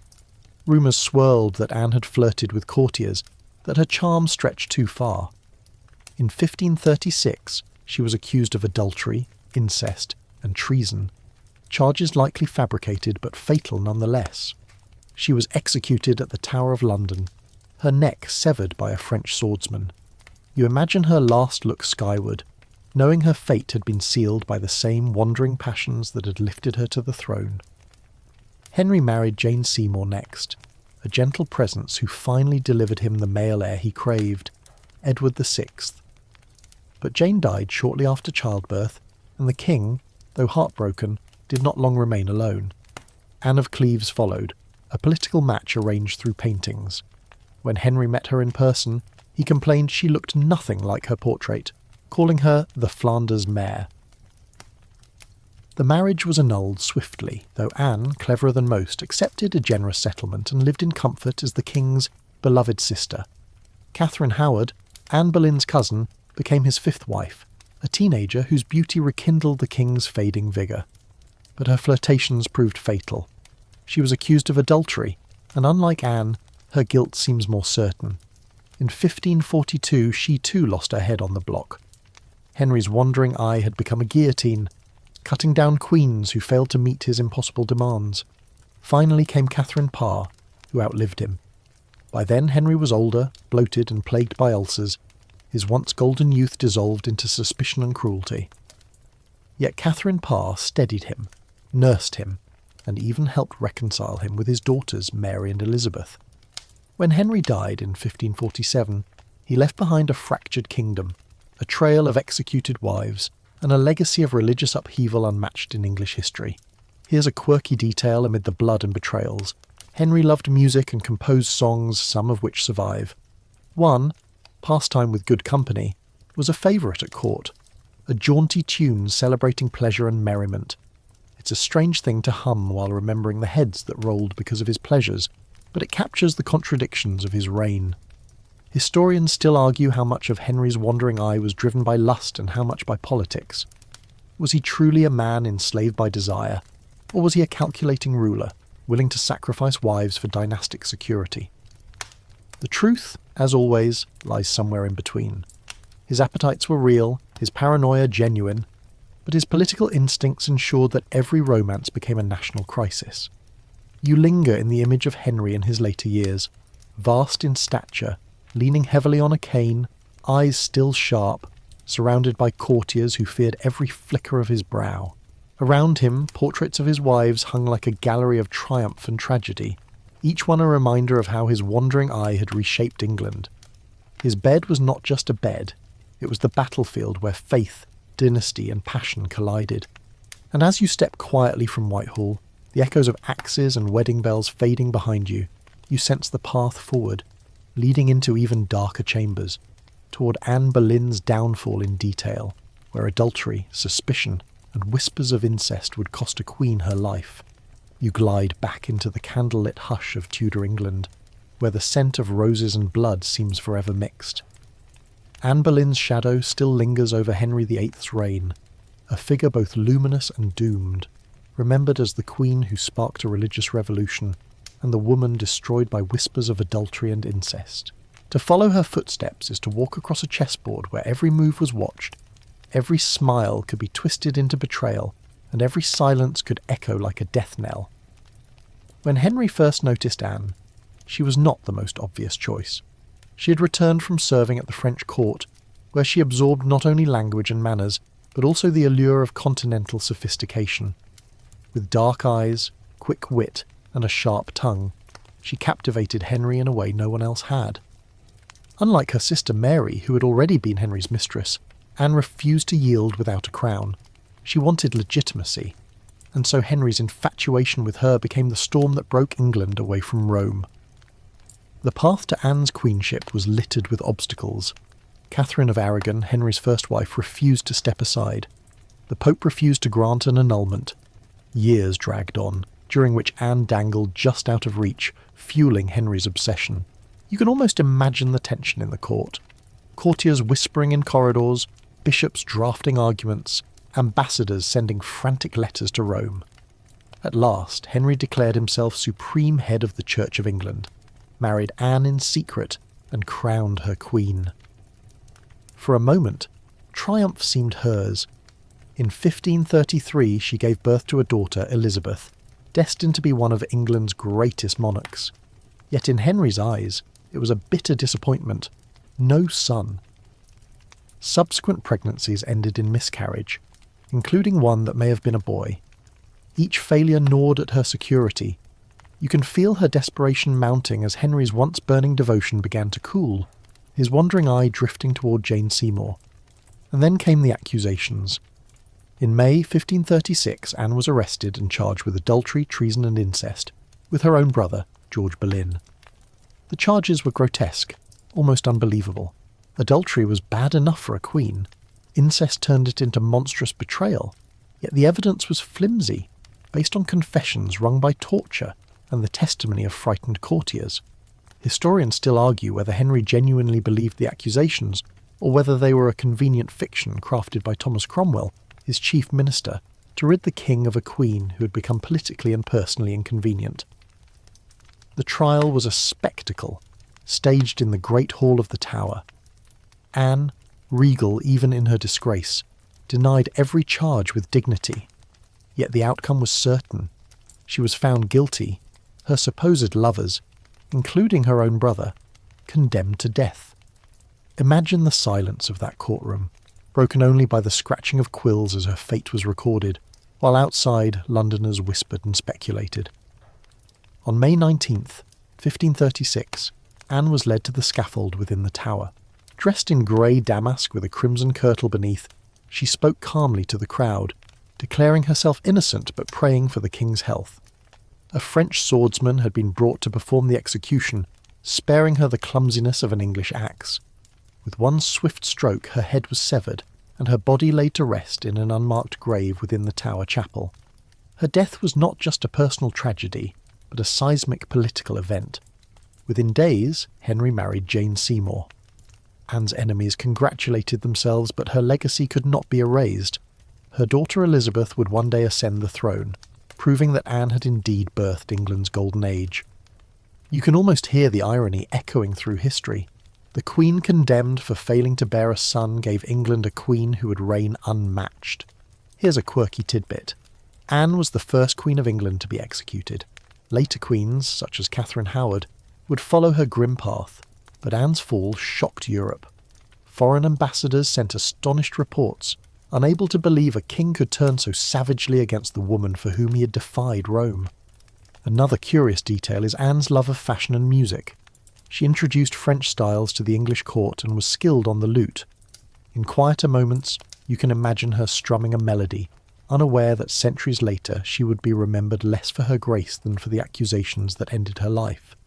Rumours swirled that Anne had flirted with courtiers, that her charm stretched too far. In 1536, she was accused of adultery, incest, and treason, charges likely fabricated but fatal nonetheless. She was executed at the Tower of London, her neck severed by a French swordsman. You imagine her last look skyward, knowing her fate had been sealed by the same wandering passions that had lifted her to the throne. Henry married Jane Seymour next, a gentle presence who finally delivered him the male heir he craved, Edward VI. But Jane died shortly after childbirth, and the king, though heartbroken, did not long remain alone. Anne of Cleves followed, a political match arranged through paintings. When Henry met her in person, he complained she looked nothing like her portrait, calling her the Flanders mare. The marriage was annulled swiftly, though Anne, cleverer than most, accepted a generous settlement and lived in comfort as the king's beloved sister. Catherine Howard, Anne Boleyn's cousin, became his fifth wife, a teenager whose beauty rekindled the king's fading vigour. But her flirtations proved fatal. She was accused of adultery, and unlike Anne, her guilt seems more certain. In 1542 she too lost her head on the block. Henry's wandering eye had become a guillotine, cutting down queens who failed to meet his impossible demands. Finally came Catherine Parr, who outlived him. By then Henry was older, bloated and plagued by ulcers, his once golden youth dissolved into suspicion and cruelty. Yet Catherine Parr steadied him, nursed him. and even helped reconcile him with his daughters Mary and Elizabeth. When Henry died in 1547, he left behind a fractured kingdom, a trail of executed wives, and a legacy of religious upheaval unmatched in English history. Here's a quirky detail amid the blood and betrayals. Henry loved music and composed songs, some of which survive. One, Pastime with Good Company, was a favourite at court, a jaunty tune celebrating pleasure and merriment. It's a strange thing to hum while remembering the heads that rolled because of his pleasures, but it captures the contradictions of his reign. Historians still argue how much of Henry's wandering eye was driven by lust and how much by politics. Was he truly a man enslaved by desire, or was he a calculating ruler, willing to sacrifice wives for dynastic security? The truth, as always, lies somewhere in between. His appetites were real, his paranoia genuine, but his political instincts ensured that every romance became a national crisis. You linger in the image of Henry in his later years, vast in stature, leaning heavily on a cane, eyes still sharp, surrounded by courtiers who feared every flicker of his brow. Around him, portraits of his wives hung like a gallery of triumph and tragedy, each one a reminder of how his wandering eye had reshaped England. His bed was not just a bed, it was the battlefield where faith, dynasty and passion collided. And as you step quietly from Whitehall, the echoes of axes and wedding bells fading behind you, you sense the path forward, leading into even darker chambers, toward Anne Boleyn's downfall in detail, where adultery, suspicion, and whispers of incest would cost a queen her life. You glide back into the candlelit hush of Tudor England, where the scent of roses and blood seems forever mixed. Anne Boleyn's shadow still lingers over Henry VIII's reign, a figure both luminous and doomed, remembered as the queen who sparked a religious revolution, and the woman destroyed by whispers of adultery and incest. To follow her footsteps is to walk across a chessboard where every move was watched, every smile could be twisted into betrayal, and every silence could echo like a death knell. When Henry first noticed Anne, she was not the most obvious choice. She had returned from serving at the French court, where she absorbed not only language and manners, but also the allure of continental sophistication. With dark eyes, quick wit, and a sharp tongue, she captivated Henry in a way no one else had. Unlike her sister Mary, who had already been Henry's mistress, Anne refused to yield without a crown. She wanted legitimacy, and so Henry's infatuation with her became the storm that broke England away from Rome. The path to Anne's queenship was littered with obstacles. Catherine of Aragon, Henry's first wife, refused to step aside. The Pope refused to grant an annulment. Years dragged on, during which Anne dangled just out of reach, fueling Henry's obsession. You can almost imagine the tension in the court. Courtiers whispering in corridors, bishops drafting arguments, ambassadors sending frantic letters to Rome. At last, Henry declared himself supreme head of the Church of England, married Anne in secret, and crowned her queen. For a moment, triumph seemed hers. In 1533 she gave birth to a daughter, Elizabeth, destined to be one of England's greatest monarchs. Yet in Henry's eyes, it was a bitter disappointment. No son. Subsequent pregnancies ended in miscarriage, including one that may have been a boy. Each failure gnawed at her security. You can feel her desperation mounting as Henry's once burning devotion began to cool, his wandering eye drifting toward Jane Seymour. And then came the accusations. In May 1536, Anne was arrested and charged with adultery, treason and incest, with her own brother, George Boleyn. The charges were grotesque, almost unbelievable. Adultery was bad enough for a queen. Incest turned it into monstrous betrayal. Yet the evidence was flimsy, based on confessions wrung by torture and the testimony of frightened courtiers. Historians still argue whether Henry genuinely believed the accusations, or whether they were a convenient fiction crafted by Thomas Cromwell, his chief minister, to rid the king of a queen who had become politically and personally inconvenient. The trial was a spectacle, staged in the Great Hall of the Tower. Anne, regal even in her disgrace, denied every charge with dignity. Yet the outcome was certain. She was found guilty, her supposed lovers, including her own brother, condemned to death. Imagine the silence of that courtroom, broken only by the scratching of quills as her fate was recorded, while outside Londoners whispered and speculated. On May 19th, 1536, Anne was led to the scaffold within the tower. Dressed in grey damask with a crimson kirtle beneath, she spoke calmly to the crowd, declaring herself innocent but praying for the king's health. A French swordsman had been brought to perform the execution, sparing her the clumsiness of an English axe. With one swift stroke her head was severed, and her body laid to rest in an unmarked grave within the Tower chapel. Her death was not just a personal tragedy, but a seismic political event. Within days, Henry married Jane Seymour. Anne's enemies congratulated themselves, but her legacy could not be erased. Her daughter Elizabeth would one day ascend the throne, proving that Anne had indeed birthed England's golden age. You can almost hear the irony echoing through history. The Queen condemned for failing to bear a son gave England a queen who would reign unmatched. Here's a quirky tidbit. Anne was the first Queen of England to be executed. Later queens, such as Catherine Howard, would follow her grim path, but Anne's fall shocked Europe. Foreign ambassadors sent astonished reports, unable to believe a king could turn so savagely against the woman for whom he had defied Rome. Another curious detail is Anne's love of fashion and music. She introduced French styles to the English court and was skilled on the lute. In quieter moments, you can imagine her strumming a melody, unaware that centuries later she would be remembered less for her grace than for the accusations that ended her life.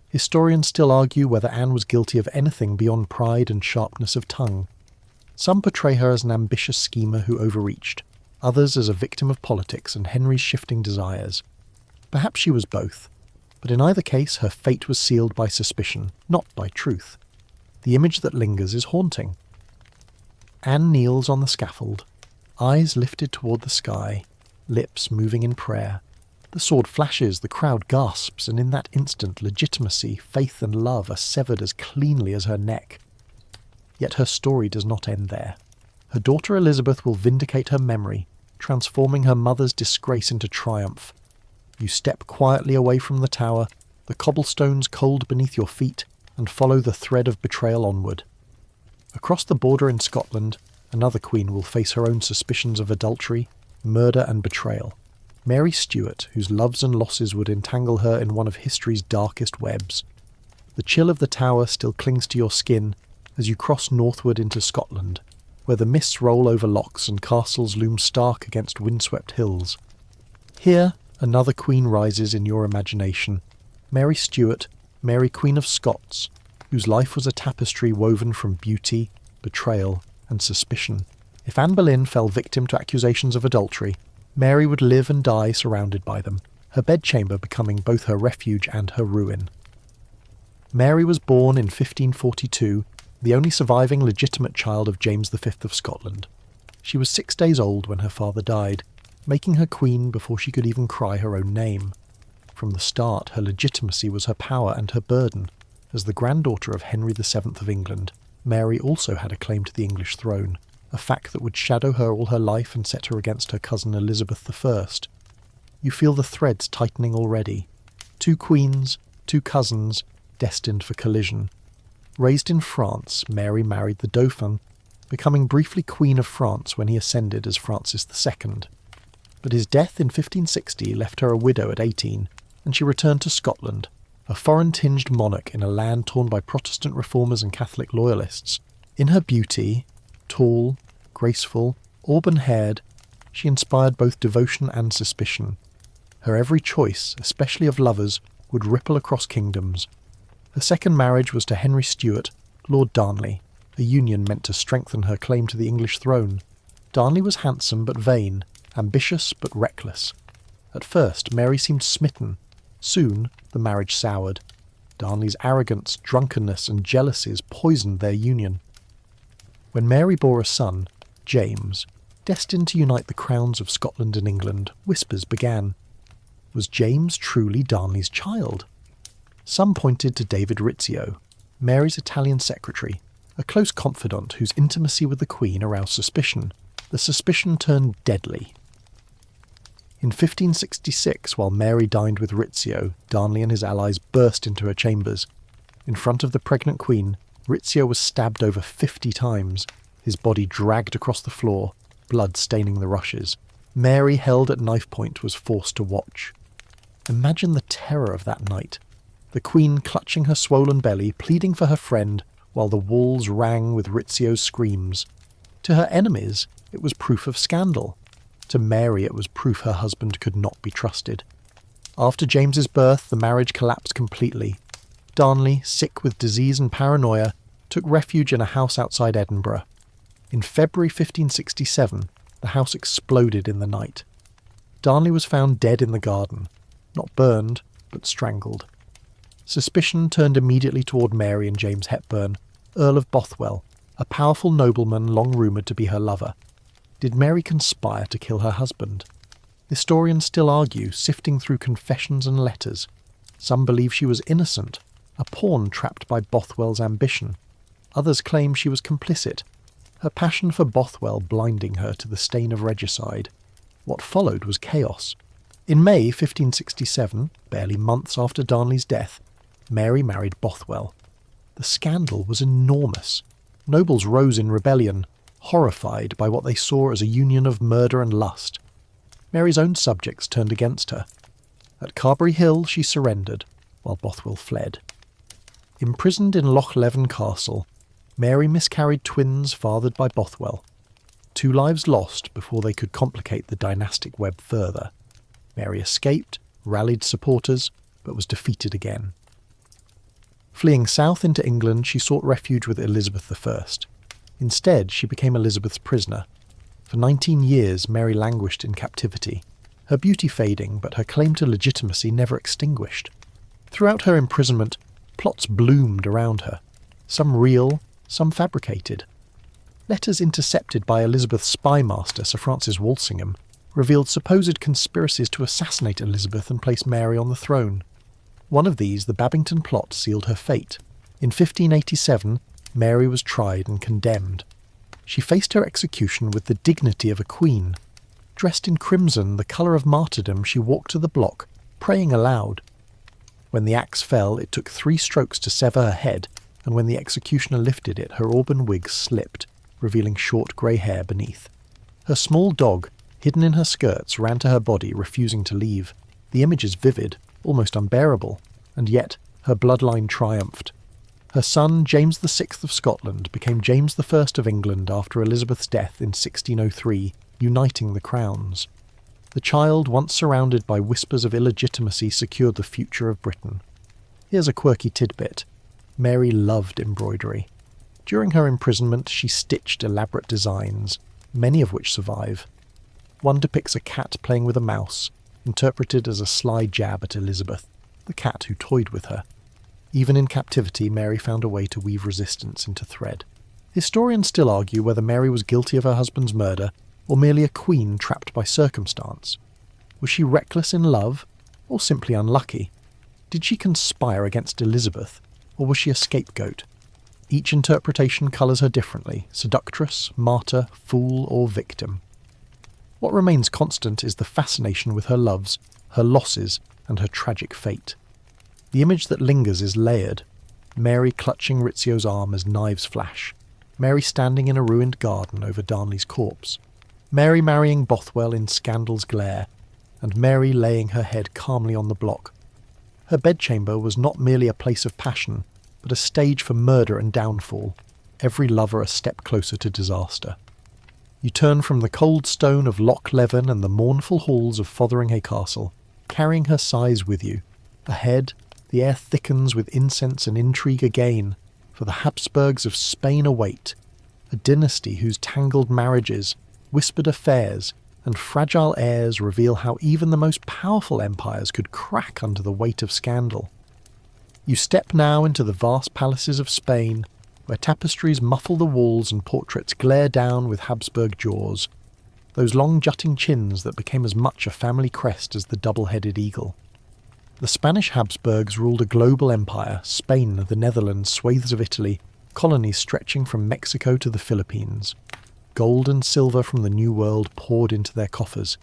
Historians still argue whether Anne was guilty of anything beyond pride and sharpness of tongue. Some portray her as an ambitious schemer who overreached, others as a victim of politics and Henry's shifting desires. Perhaps she was both, but in either case her fate was sealed by suspicion, not by truth. The image that lingers is haunting. Anne kneels on the scaffold, eyes lifted toward the sky, lips moving in prayer. The sword flashes, the crowd gasps, and in that instant legitimacy, faith and love are severed as cleanly as her neck. Yet her story does not end there. Her daughter Elizabeth will vindicate her memory, transforming her mother's disgrace into triumph. You step quietly away from the tower, the cobblestones cold beneath your feet, and follow the thread of betrayal onward. Across the border in Scotland, another queen will face her own suspicions of adultery, murder and betrayal. Mary Stuart, whose loves and losses would entangle her in one of history's darkest webs. The chill of the tower still clings to your skin as you cross northward into Scotland, where the mists roll over lochs and castles loom stark against windswept hills. Here, another queen rises in your imagination, Mary Stuart, Mary Queen of Scots, whose life was a tapestry woven from beauty, betrayal, and suspicion. If Anne Boleyn fell victim to accusations of adultery, Mary would live and die surrounded by them, her bedchamber becoming both her refuge and her ruin. Mary was born in 1542, the only surviving legitimate child of James V of Scotland. She was 6 days old when her father died, making her queen before she could even cry her own name. From the start, her legitimacy was her power and her burden. As the granddaughter of Henry VII of England, Mary also had a claim to the English throne, a fact that would shadow her all her life and set her against her cousin Elizabeth I. You feel the threads tightening already. 2 queens, 2 cousins, destined for collision. Raised in France, Mary married the Dauphin, becoming briefly Queen of France when he ascended as Francis II. But his death in 1560 left her a widow at 18, and she returned to Scotland, a foreign-tinged monarch in a land torn by Protestant reformers and Catholic loyalists. In her beauty, tall, graceful, auburn-haired, she inspired both devotion and suspicion. Her every choice, especially of lovers, would ripple across kingdoms. Her second marriage was to Henry Stuart, Lord Darnley, a union meant to strengthen her claim to the English throne. Darnley was handsome but vain, ambitious but reckless. At first, Mary seemed smitten. Soon, the marriage soured. Darnley's arrogance, drunkenness, and jealousies poisoned their union. When Mary bore a son, James, destined to unite the crowns of Scotland and England, whispers began. Was James truly Darnley's child? Some pointed to David Rizzio, Mary's Italian secretary, a close confidant whose intimacy with the Queen aroused suspicion. The suspicion turned deadly. In 1566, while Mary dined with Rizzio, Darnley and his allies burst into her chambers. In front of the pregnant Queen, Rizzio was stabbed over 50 times, his body dragged across the floor, blood staining the rushes. Mary, held at knife point, was forced to watch. Imagine the terror of that night. The Queen clutching her swollen belly, pleading for her friend, while the walls rang with Rizzio's screams. To her enemies, it was proof of scandal. To Mary, it was proof her husband could not be trusted. After James's birth, the marriage collapsed completely. Darnley, sick with disease and paranoia, took refuge in a house outside Edinburgh. In February 1567, the house exploded in the night. Darnley was found dead in the garden, not burned, but strangled. Suspicion turned immediately toward Mary and James Hepburn, Earl of Bothwell, a powerful nobleman long rumoured to be her lover. Did Mary conspire to kill her husband? Historians still argue, sifting through confessions and letters. Some believe she was innocent, a pawn trapped by Bothwell's ambition. Others claim she was complicit, her passion for Bothwell blinding her to the stain of regicide. What followed was chaos. In May 1567, barely months after Darnley's death, Mary married Bothwell. The scandal was enormous. Nobles rose in rebellion, horrified by what they saw as a union of murder and lust. Mary's own subjects turned against her. At Carberry Hill she surrendered, while Bothwell fled. Imprisoned in Loch Leven Castle, Mary miscarried twins fathered by Bothwell. 2 lives lost before they could complicate the dynastic web further. Mary escaped, rallied supporters, but was defeated again. Fleeing south into England, she sought refuge with Elizabeth I. Instead, she became Elizabeth's prisoner. For 19 years, Mary languished in captivity, her beauty fading, but her claim to legitimacy never extinguished. Throughout her imprisonment, plots bloomed around her, some real, some fabricated. Letters intercepted by Elizabeth's spy master, Sir Francis Walsingham, revealed supposed conspiracies to assassinate Elizabeth and place Mary on the throne. One of these, the Babington plot, sealed her fate. In 1587, Mary was tried and condemned. She faced her execution with the dignity of a queen. Dressed in crimson, the colour of martyrdom, she walked to the block, praying aloud. When the axe fell, it took 3 strokes to sever her head, and when the executioner lifted it, her auburn wig slipped, revealing short grey hair beneath. Her small dog, hidden in her skirts, ran to her body, refusing to leave. The image is vivid, almost unbearable, and yet her bloodline triumphed. Her son, James VI of Scotland, became James I of England after Elizabeth's death in 1603, uniting the crowns. The child, once surrounded by whispers of illegitimacy, secured the future of Britain. Here's a quirky tidbit. Mary loved embroidery. During her imprisonment, she stitched elaborate designs, many of which survive. One depicts a cat playing with a mouse, interpreted as a sly jab at Elizabeth, the cat who toyed with her. Even in captivity, Mary found a way to weave resistance into thread. Historians still argue whether Mary was guilty of her husband's murder or merely a queen trapped by circumstance. Was she reckless in love, or simply unlucky? Did she conspire against Elizabeth, or was she a scapegoat? Each interpretation colours her differently: seductress, martyr, fool, or victim. What remains constant is the fascination with her loves, her losses, and her tragic fate. The image that lingers is layered. Mary clutching Rizzio's arm as knives flash. Mary standing in a ruined garden over Darnley's corpse. Mary marrying Bothwell in scandal's glare, and Mary laying her head calmly on the block. Her bedchamber was not merely a place of passion, but a stage for murder and downfall, every lover a step closer to disaster. You turn from the cold stone of Loch Leven and the mournful halls of Fotheringhay Castle, carrying her sighs with you. Ahead, the air thickens with incense and intrigue again, for the Habsburgs of Spain await, a dynasty whose tangled marriages, whispered affairs, and fragile heirs reveal how even the most powerful empires could crack under the weight of scandal. You step now into the vast palaces of Spain, where tapestries muffle the walls and portraits glare down with Habsburg jaws, those long jutting chins that became as much a family crest as the double-headed eagle. The Spanish Habsburgs ruled a global empire: Spain, the Netherlands, swathes of Italy, colonies stretching from Mexico to the Philippines. Gold and silver from the New World poured into their coffers.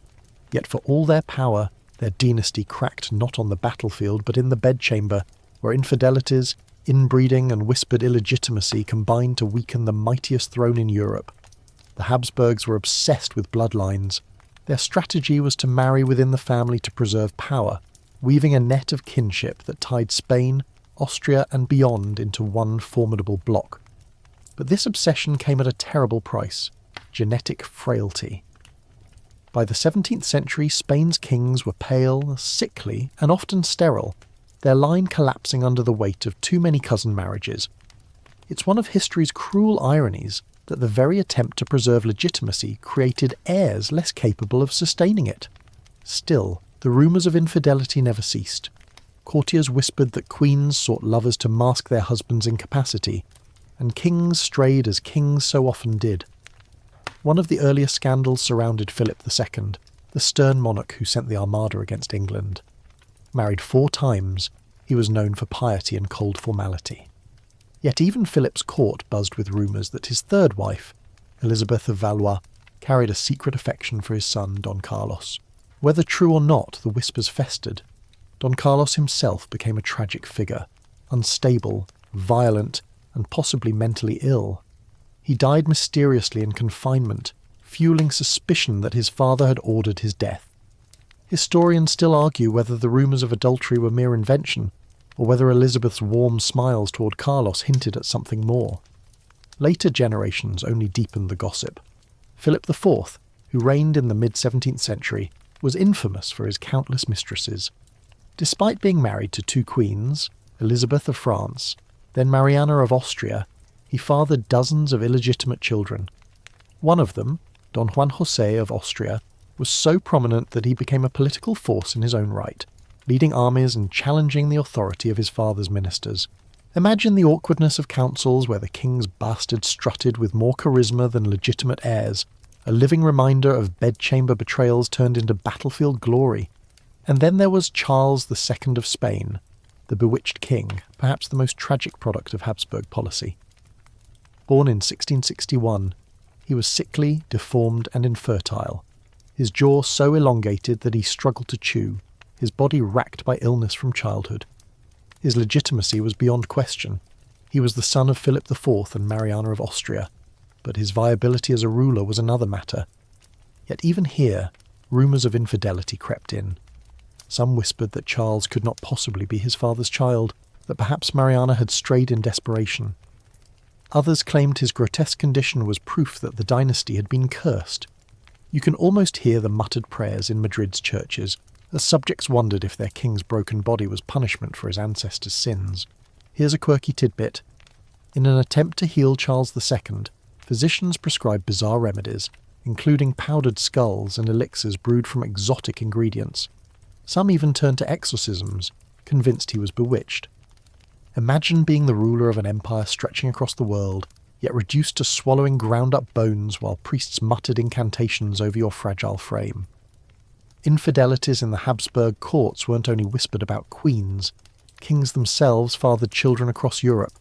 Yet for all their power, their dynasty cracked not on the battlefield but in the bedchamber, where infidelities, inbreeding and whispered illegitimacy combined to weaken the mightiest throne in Europe. The Habsburgs were obsessed with bloodlines. Their strategy was to marry within the family to preserve power, weaving a net of kinship that tied Spain, Austria and beyond into one formidable bloc. But this obsession came at a terrible price: genetic frailty. By the 17th century, Spain's kings were pale, sickly, and often sterile, their line collapsing under the weight of too many cousin marriages. It's one of history's cruel ironies that the very attempt to preserve legitimacy created heirs less capable of sustaining it. Still, the rumours of infidelity never ceased. Courtiers whispered that queens sought lovers to mask their husbands' incapacity, and kings strayed as kings so often did. One of the earliest scandals surrounded Philip II, the stern monarch who sent the Armada against England. Married 4 times, he was known for piety and cold formality. Yet even Philip's court buzzed with rumours that his third wife, Elizabeth of Valois, carried a secret affection for his son Don Carlos. Whether true or not, the whispers festered. Don Carlos himself became a tragic figure, unstable, violent, and possibly mentally ill. He died mysteriously in confinement, fueling suspicion that his father had ordered his death. Historians still argue whether the rumours of adultery were mere invention, or whether Elizabeth's warm smiles toward Carlos hinted at something more. Later generations only deepened the gossip. Philip IV, who reigned in the mid-17th century, was infamous for his countless mistresses. Despite being married to 2 queens, Elizabeth of France, then Mariana of Austria, he fathered dozens of illegitimate children. One of them, Don Juan José of Austria, was so prominent that he became a political force in his own right, leading armies and challenging the authority of his father's ministers. Imagine the awkwardness of councils where the king's bastard strutted with more charisma than legitimate heirs, a living reminder of bedchamber betrayals turned into battlefield glory. And then there was Charles II of Spain, the bewitched king, perhaps the most tragic product of Habsburg policy. Born in 1661, he was sickly, deformed and infertile, his jaw so elongated that he struggled to chew, his body racked by illness from childhood. His legitimacy was beyond question. He was the son of Philip IV and Mariana of Austria, but his viability as a ruler was another matter. Yet even here, rumours of infidelity crept in. Some whispered that Charles could not possibly be his father's child, that perhaps Mariana had strayed in desperation. Others claimed his grotesque condition was proof that the dynasty had been cursed. You can almost hear the muttered prayers in Madrid's churches, as subjects wondered if their king's broken body was punishment for his ancestors' sins. Here's a quirky tidbit. In an attempt to heal Charles II, physicians prescribed bizarre remedies, including powdered skulls and elixirs brewed from exotic ingredients. Some even turned to exorcisms, convinced he was bewitched. Imagine being the ruler of an empire stretching across the world, yet reduced to swallowing ground-up bones while priests muttered incantations over your fragile frame. Infidelities in the Habsburg courts weren't only whispered about queens. Kings themselves fathered children across Europe.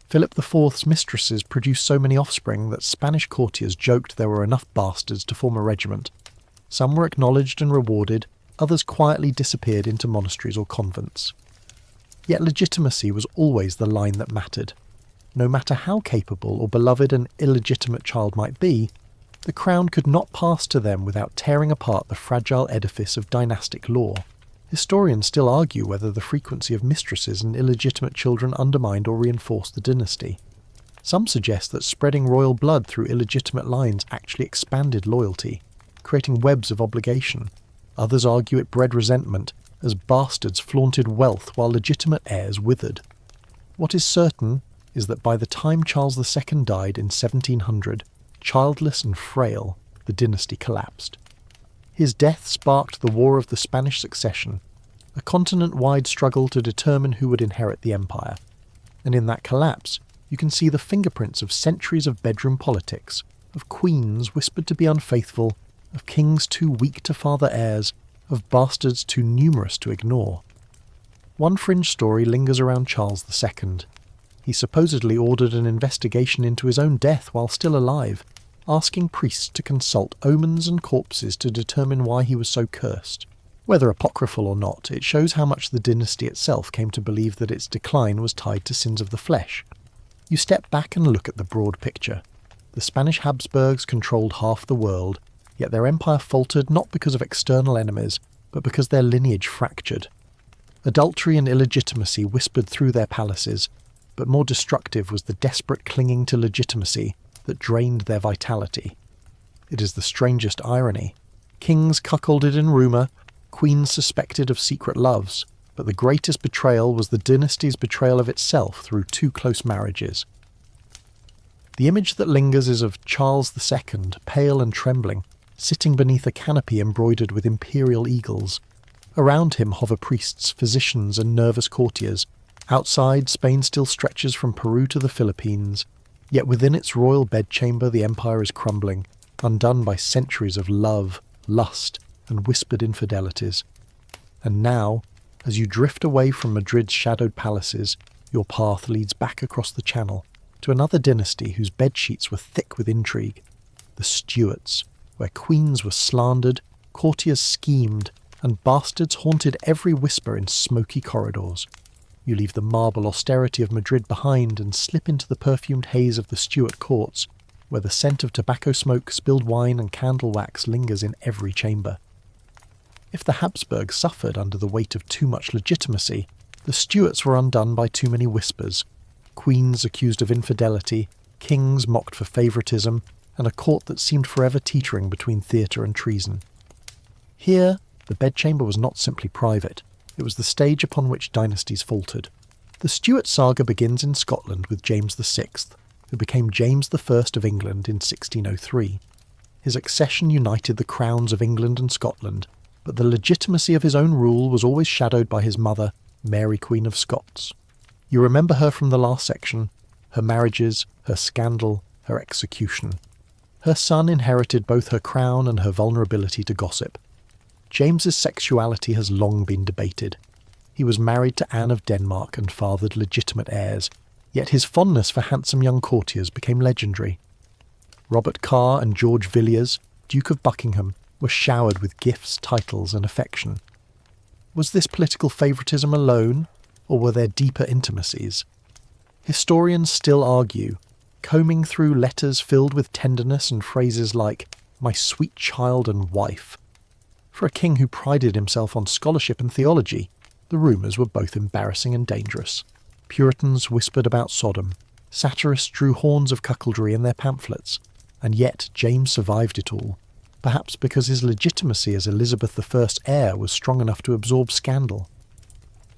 Philip IV's mistresses produced so many offspring that Spanish courtiers joked there were enough bastards to form a regiment. Some were acknowledged and rewarded, others quietly disappeared into monasteries or convents. Yet legitimacy was always the line that mattered. No matter how capable or beloved an illegitimate child might be, the crown could not pass to them without tearing apart the fragile edifice of dynastic law. Historians still argue whether the frequency of mistresses and illegitimate children undermined or reinforced the dynasty. Some suggest that spreading royal blood through illegitimate lines actually expanded loyalty, creating webs of obligation. Others argue it bred resentment, as bastards flaunted wealth while legitimate heirs withered. What is certain is that by the time Charles II died in 1700, childless and frail, the dynasty collapsed. His death sparked the War of the Spanish Succession, a continent-wide struggle to determine who would inherit the empire. And in that collapse, you can see the fingerprints of centuries of bedroom politics, of queens whispered to be unfaithful, of kings too weak to father heirs, of bastards too numerous to ignore. One fringe story lingers around Charles II. He supposedly ordered an investigation into his own death while still alive, asking priests to consult omens and corpses to determine why he was so cursed. Whether apocryphal or not, it shows how much the dynasty itself came to believe that its decline was tied to sins of the flesh. You step back and look at the broad picture. The Spanish Habsburgs controlled half the world, Yet their empire faltered not because of external enemies, but because their lineage fractured. Adultery and illegitimacy whispered through their palaces, but more destructive was the desperate clinging to legitimacy that drained their vitality. It is the strangest irony. Kings cuckolded in rumour, queens suspected of secret loves, but the greatest betrayal was the dynasty's betrayal of itself through too close marriages. The image that lingers is of Charles II, pale and trembling, sitting beneath a canopy embroidered with imperial eagles. Around him hover priests, physicians and nervous courtiers. Outside, Spain still stretches from Peru to the Philippines, yet within its royal bedchamber the empire is crumbling, undone by centuries of love, lust and whispered infidelities. And now, as you drift away from Madrid's shadowed palaces, your path leads back across the Channel, to another dynasty whose bedsheets were thick with intrigue, the Stuarts, where queens were slandered, courtiers schemed, and bastards haunted every whisper in smoky corridors. You leave the marble austerity of Madrid behind and slip into the perfumed haze of the Stuart courts, where the scent of tobacco smoke, spilled wine and candle wax lingers in every chamber. If the Habsburgs suffered under the weight of too much legitimacy, the Stuarts were undone by too many whispers. Queens accused of infidelity, kings mocked for favouritism, and a court that seemed forever teetering between theatre and treason. Here, the bedchamber was not simply private, it was the stage upon which dynasties faltered. The Stuart saga begins in Scotland with James VI, who became James I of England in 1603. His accession united the crowns of England and Scotland, but the legitimacy of his own rule was always shadowed by his mother, Mary Queen of Scots. You remember her from the last section, her marriages, her scandal, her execution. Her son inherited both her crown and her vulnerability to gossip. James's sexuality has long been debated. He was married to Anne of Denmark and fathered legitimate heirs, yet his fondness for handsome young courtiers became legendary. Robert Carr and George Villiers, Duke of Buckingham, were showered with gifts, titles and affection. Was this political favouritism alone, or were there deeper intimacies? Historians still argue, combing through letters filled with tenderness and phrases like, "my sweet child and wife." For a king who prided himself on scholarship and theology, the rumours were both embarrassing and dangerous. Puritans whispered about Sodom, satirists drew horns of cuckoldry in their pamphlets, and yet James survived it all, perhaps because his legitimacy as Elizabeth I's heir was strong enough to absorb scandal.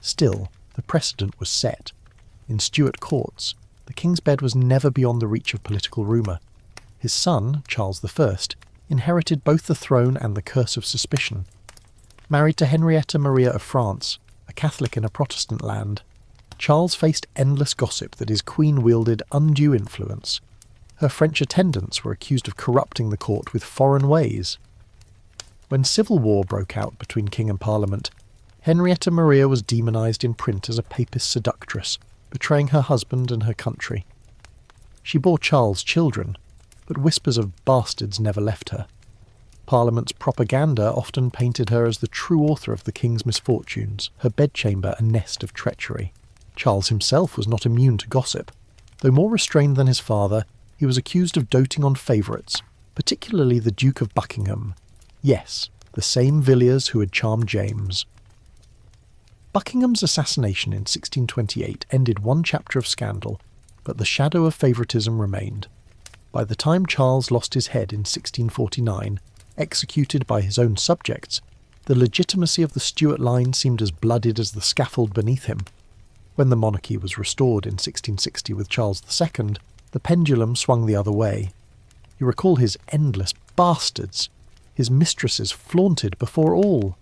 Still, the precedent was set. In Stuart courts, the king's bed was never beyond the reach of political rumour. His son, Charles I, inherited both the throne and the curse of suspicion. Married to Henrietta Maria of France, a Catholic in a Protestant land, Charles faced endless gossip that his queen wielded undue influence. Her French attendants were accused of corrupting the court with foreign ways. When civil war broke out between king and parliament, Henrietta Maria was demonised in print as a papist seductress, betraying her husband and her country. She bore Charles children, but whispers of bastards never left her. Parliament's propaganda often painted her as the true author of the king's misfortunes, her bedchamber a nest of treachery. Charles himself was not immune to gossip. Though more restrained than his father, he was accused of doting on favourites, particularly the Duke of Buckingham. Yes, the same Villiers who had charmed James. Buckingham's assassination in 1628 ended one chapter of scandal, but the shadow of favouritism remained. By the time Charles lost his head in 1649, executed by his own subjects, the legitimacy of the Stuart line seemed as blooded as the scaffold beneath him. When the monarchy was restored in 1660 with Charles II, the pendulum swung the other way. You recall his endless bastards, his mistresses flaunted before all.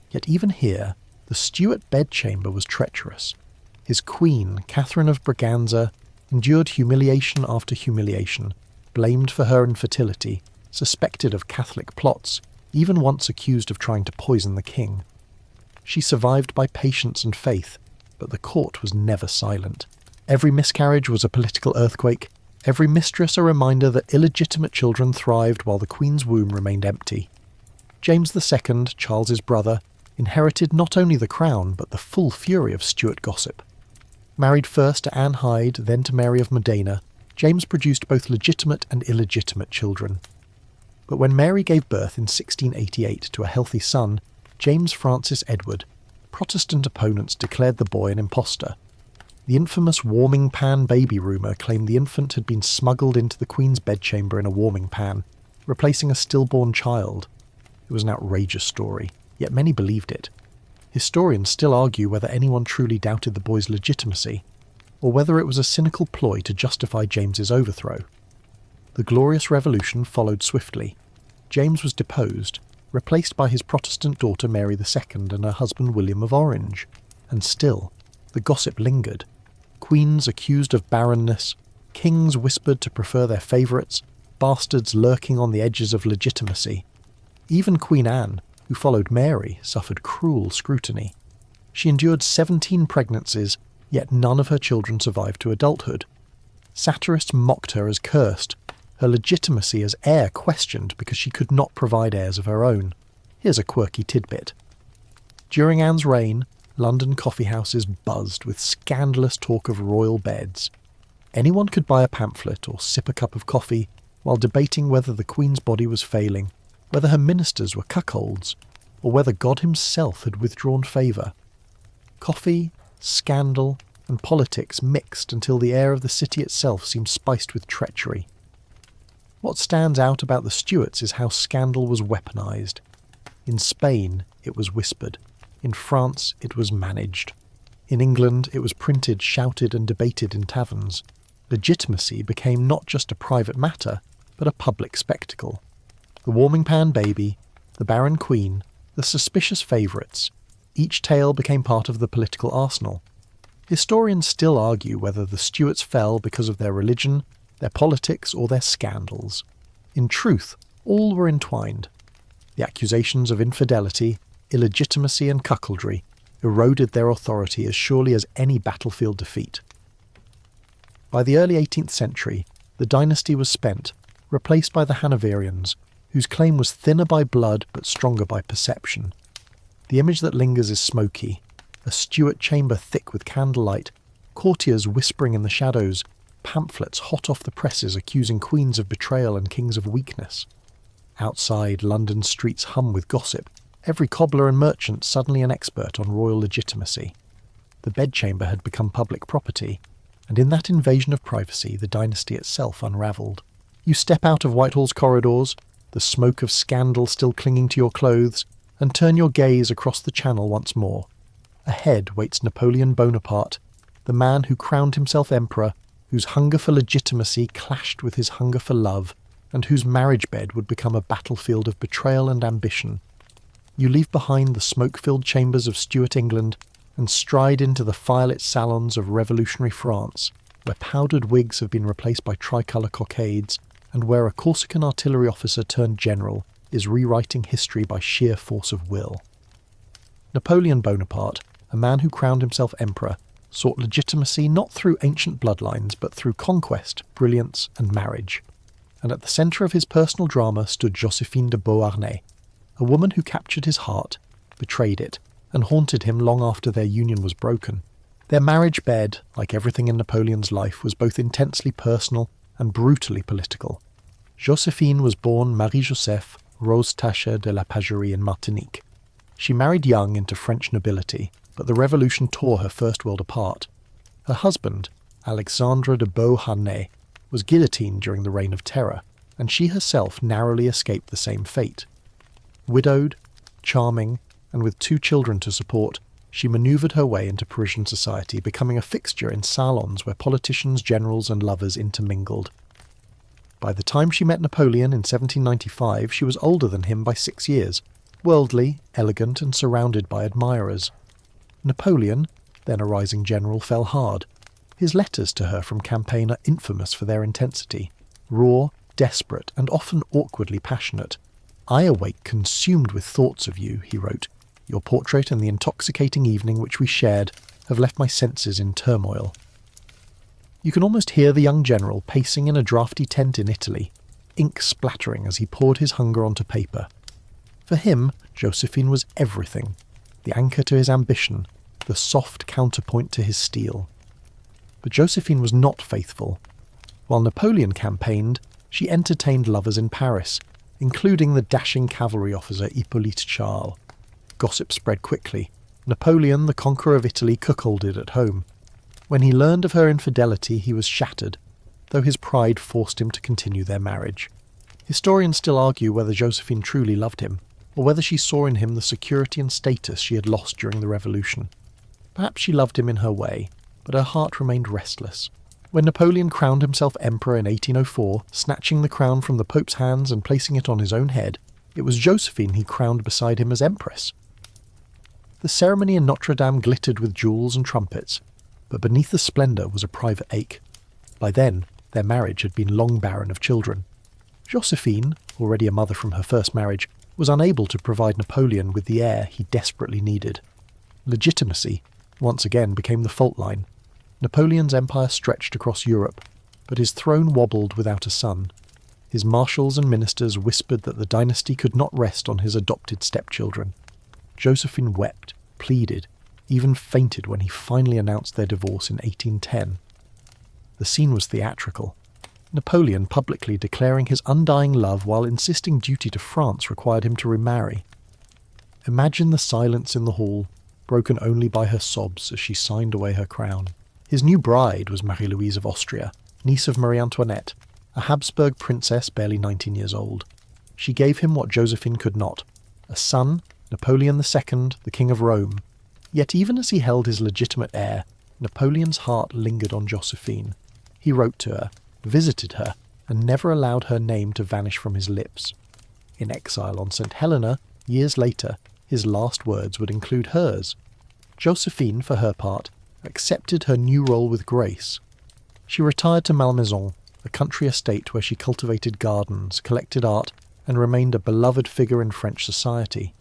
Yet even here, the Stuart bedchamber was treacherous. His queen, Catherine of Braganza, endured humiliation after humiliation, blamed for her infertility, suspected of Catholic plots, even once accused of trying to poison the king. She survived by patience and faith, but the court was never silent. Every miscarriage was a political earthquake, every mistress a reminder that illegitimate children thrived while the queen's womb remained empty. James II, Charles's brother, inherited not only the crown but the full fury of Stuart gossip. Married first to Anne Hyde, then to Mary of Modena, James produced both legitimate and illegitimate children. But when Mary gave birth in 1688 to a healthy son, James Francis Edward, Protestant opponents declared the boy an impostor. The infamous warming pan baby rumour claimed the infant had been smuggled into the Queen's bedchamber in a warming pan, replacing a stillborn child. It was an outrageous story, yet many believed it. Historians still argue whether anyone truly doubted the boy's legitimacy, or whether it was a cynical ploy to justify James's overthrow. The Glorious Revolution followed swiftly. James was deposed, replaced by his Protestant daughter Mary II and her husband William of Orange. And still, the gossip lingered. Queens accused of barrenness, kings whispered to prefer their favourites, bastards lurking on the edges of legitimacy. Even Queen Anne, who followed Mary, suffered cruel scrutiny. She endured 17 pregnancies, yet none of her children survived to adulthood. Satirists mocked her as cursed, her legitimacy as heir questioned because she could not provide heirs of her own. Here's a quirky tidbit. During Anne's reign, London coffeehouses buzzed with scandalous talk of royal beds. Anyone could buy a pamphlet or sip a cup of coffee while debating whether the Queen's body was failing, whether her ministers were cuckolds, or whether God himself had withdrawn favour. Coffee, scandal, and politics mixed until the air of the city itself seemed spiced with treachery. What stands out about the Stuarts is how scandal was weaponised. In Spain, it was whispered. In France, it was managed. In England, it was printed, shouted and debated in taverns. Legitimacy became not just a private matter, but a public spectacle. The warming pan baby, the barren queen, the suspicious favourites, each tale became part of the political arsenal. Historians still argue whether the Stuarts fell because of their religion, their politics, or their scandals. In truth, all were entwined. The accusations of infidelity, illegitimacy and cuckoldry eroded their authority as surely as any battlefield defeat. By the early 18th century, the dynasty was spent, replaced by the Hanoverians, whose claim was thinner by blood but stronger by perception. The image that lingers is smoky, a Stuart chamber thick with candlelight, courtiers whispering in the shadows, pamphlets hot off the presses accusing queens of betrayal and kings of weakness. Outside, London's streets hum with gossip, every cobbler and merchant suddenly an expert on royal legitimacy. The bedchamber had become public property, and in that invasion of privacy the dynasty itself unravelled. You step out of Whitehall's corridors, the smoke of scandal still clinging to your clothes, and turn your gaze across the Channel once more. Ahead waits Napoleon Bonaparte, the man who crowned himself emperor, whose hunger for legitimacy clashed with his hunger for love, and whose marriage bed would become a battlefield of betrayal and ambition. You leave behind the smoke-filled chambers of Stuart England and stride into the firelit salons of revolutionary France, where powdered wigs have been replaced by tricolour cockades, and where a Corsican artillery officer turned general is rewriting history by sheer force of will. Napoleon Bonaparte, a man who crowned himself emperor, sought legitimacy not through ancient bloodlines but through conquest, brilliance and marriage. And at the centre of his personal drama stood Joséphine de Beauharnais, a woman who captured his heart, betrayed it, and haunted him long after their union was broken. Their marriage bed, like everything in Napoleon's life, was both intensely personal and brutally political. Joséphine was born Marie-Joseph Rose Taché de la Pagerie in Martinique. She married young into French nobility, but the revolution tore her first world apart. Her husband, Alexandre de Beauharnais, was guillotined during the Reign of Terror, and she herself narrowly escaped the same fate. Widowed, charming, and with 2 children to support, she manoeuvred her way into Parisian society, becoming a fixture in salons where politicians, generals and lovers intermingled. By the time she met Napoleon in 1795, she was older than him by 6 years, worldly, elegant and surrounded by admirers. Napoleon, then a rising general, fell hard. His letters to her from campaign are infamous for their intensity, raw, desperate and often awkwardly passionate. "I awake consumed with thoughts of you," he wrote. "Your portrait and the intoxicating evening which we shared have left my senses in turmoil." You can almost hear the young general pacing in a draughty tent in Italy, ink splattering as he poured his hunger onto paper. For him, Joséphine was everything, the anchor to his ambition, the soft counterpoint to his steel. But Joséphine was not faithful. While Napoleon campaigned, she entertained lovers in Paris, including the dashing cavalry officer Hippolyte Charles. Gossip spread quickly. Napoleon, the conqueror of Italy, cuckolded at home. When he learned of her infidelity, he was shattered, though his pride forced him to continue their marriage. Historians still argue whether Josephine truly loved him, or whether she saw in him the security and status she had lost during the Revolution. Perhaps she loved him in her way, but her heart remained restless. When Napoleon crowned himself emperor in 1804, snatching the crown from the Pope's hands and placing it on his own head, it was Josephine he crowned beside him as empress. The ceremony in Notre Dame glittered with jewels and trumpets, but beneath the splendour was a private ache. By then, their marriage had been long barren of children. Josephine, already a mother from her first marriage, was unable to provide Napoleon with the heir he desperately needed. Legitimacy once again became the fault line. Napoleon's empire stretched across Europe, but his throne wobbled without a son. His marshals and ministers whispered that the dynasty could not rest on his adopted stepchildren. Josephine wept, pleaded, even fainted when he finally announced their divorce in 1810. The scene was theatrical. Napoleon publicly declaring his undying love while insisting duty to France required him to remarry. Imagine the silence in the hall, broken only by her sobs as she signed away her crown. His new bride was Marie-Louise of Austria, niece of Marie Antoinette, a Habsburg princess barely 19 years old. She gave him what Josephine could not, a son, Napoleon II, the King of Rome. Yet even as he held his legitimate heir, Napoleon's heart lingered on Josephine. He wrote to her, visited her, and never allowed her name to vanish from his lips. In exile on St. Helena, years later, his last words would include hers. Josephine, for her part, accepted her new role with grace. She retired to Malmaison, a country estate where she cultivated gardens, collected art, and remained a beloved figure in French society.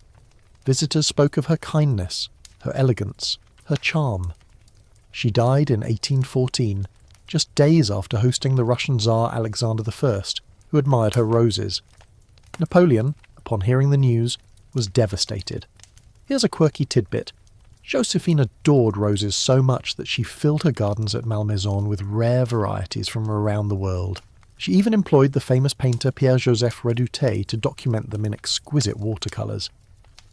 Visitors spoke of her kindness, her elegance, her charm. She died in 1814, just days after hosting the Russian Tsar Alexander I, who admired her roses. Napoleon, upon hearing the news, was devastated. Here's a quirky tidbit. Josephine adored roses so much that she filled her gardens at Malmaison with rare varieties from around the world. She even employed the famous painter Pierre-Joseph Redouté to document them in exquisite watercolours.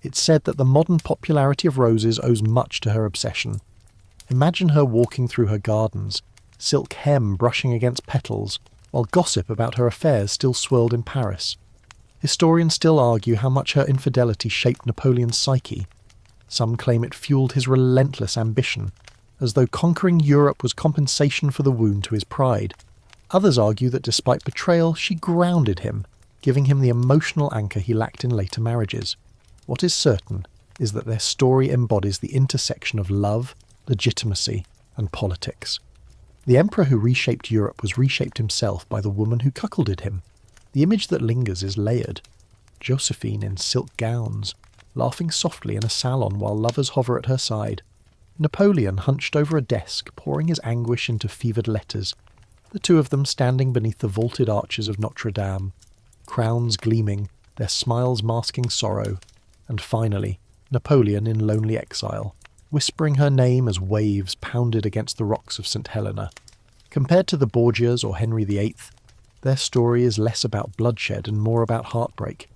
It's said that the modern popularity of roses owes much to her obsession. Imagine her walking through her gardens, silk hem brushing against petals, while gossip about her affairs still swirled in Paris. Historians still argue how much her infidelity shaped Napoleon's psyche. Some claim it fueled his relentless ambition, as though conquering Europe was compensation for the wound to his pride. Others argue that despite betrayal, she grounded him, giving him the emotional anchor he lacked in later marriages. What is certain is that their story embodies the intersection of love, legitimacy, and politics. The emperor who reshaped Europe was reshaped himself by the woman who cuckolded him. The image that lingers is layered. Josephine in silk gowns, laughing softly in a salon while lovers hover at her side. Napoleon hunched over a desk, pouring his anguish into fevered letters. The two of them standing beneath the vaulted arches of Notre Dame, crowns gleaming, their smiles masking sorrow. And finally, Napoleon in lonely exile, whispering her name as waves pounded against the rocks of St. Helena. Compared to the Borgias or Henry VIII, their story is less about bloodshed and more about heartbreak.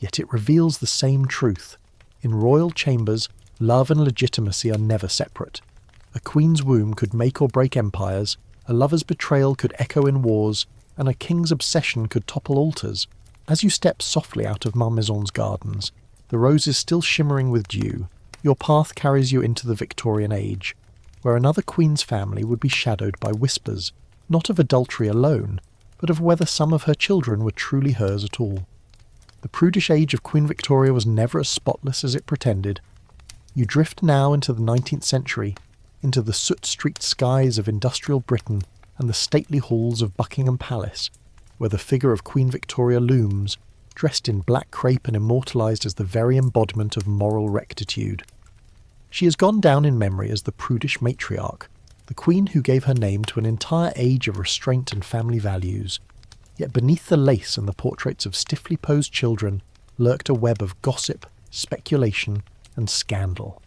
Yet it reveals the same truth. In royal chambers, love and legitimacy are never separate. A queen's womb could make or break empires, a lover's betrayal could echo in wars, and a king's obsession could topple altars. As you step softly out of Malmaison's gardens, the roses still shimmering with dew, your path carries you into the Victorian age, where another queen's family would be shadowed by whispers, not of adultery alone, but of whether some of her children were truly hers at all. The prudish age of Queen Victoria was never as spotless as it pretended. You drift now into the 19th century, into the soot-streaked skies of industrial Britain and the stately halls of Buckingham Palace, where the figure of Queen Victoria looms, dressed in black crape and immortalised as the very embodiment of moral rectitude. She has gone down in memory as the prudish matriarch, the queen who gave her name to an entire age of restraint and family values. Yet beneath the lace and the portraits of stiffly posed children lurked a web of gossip, speculation, and scandal.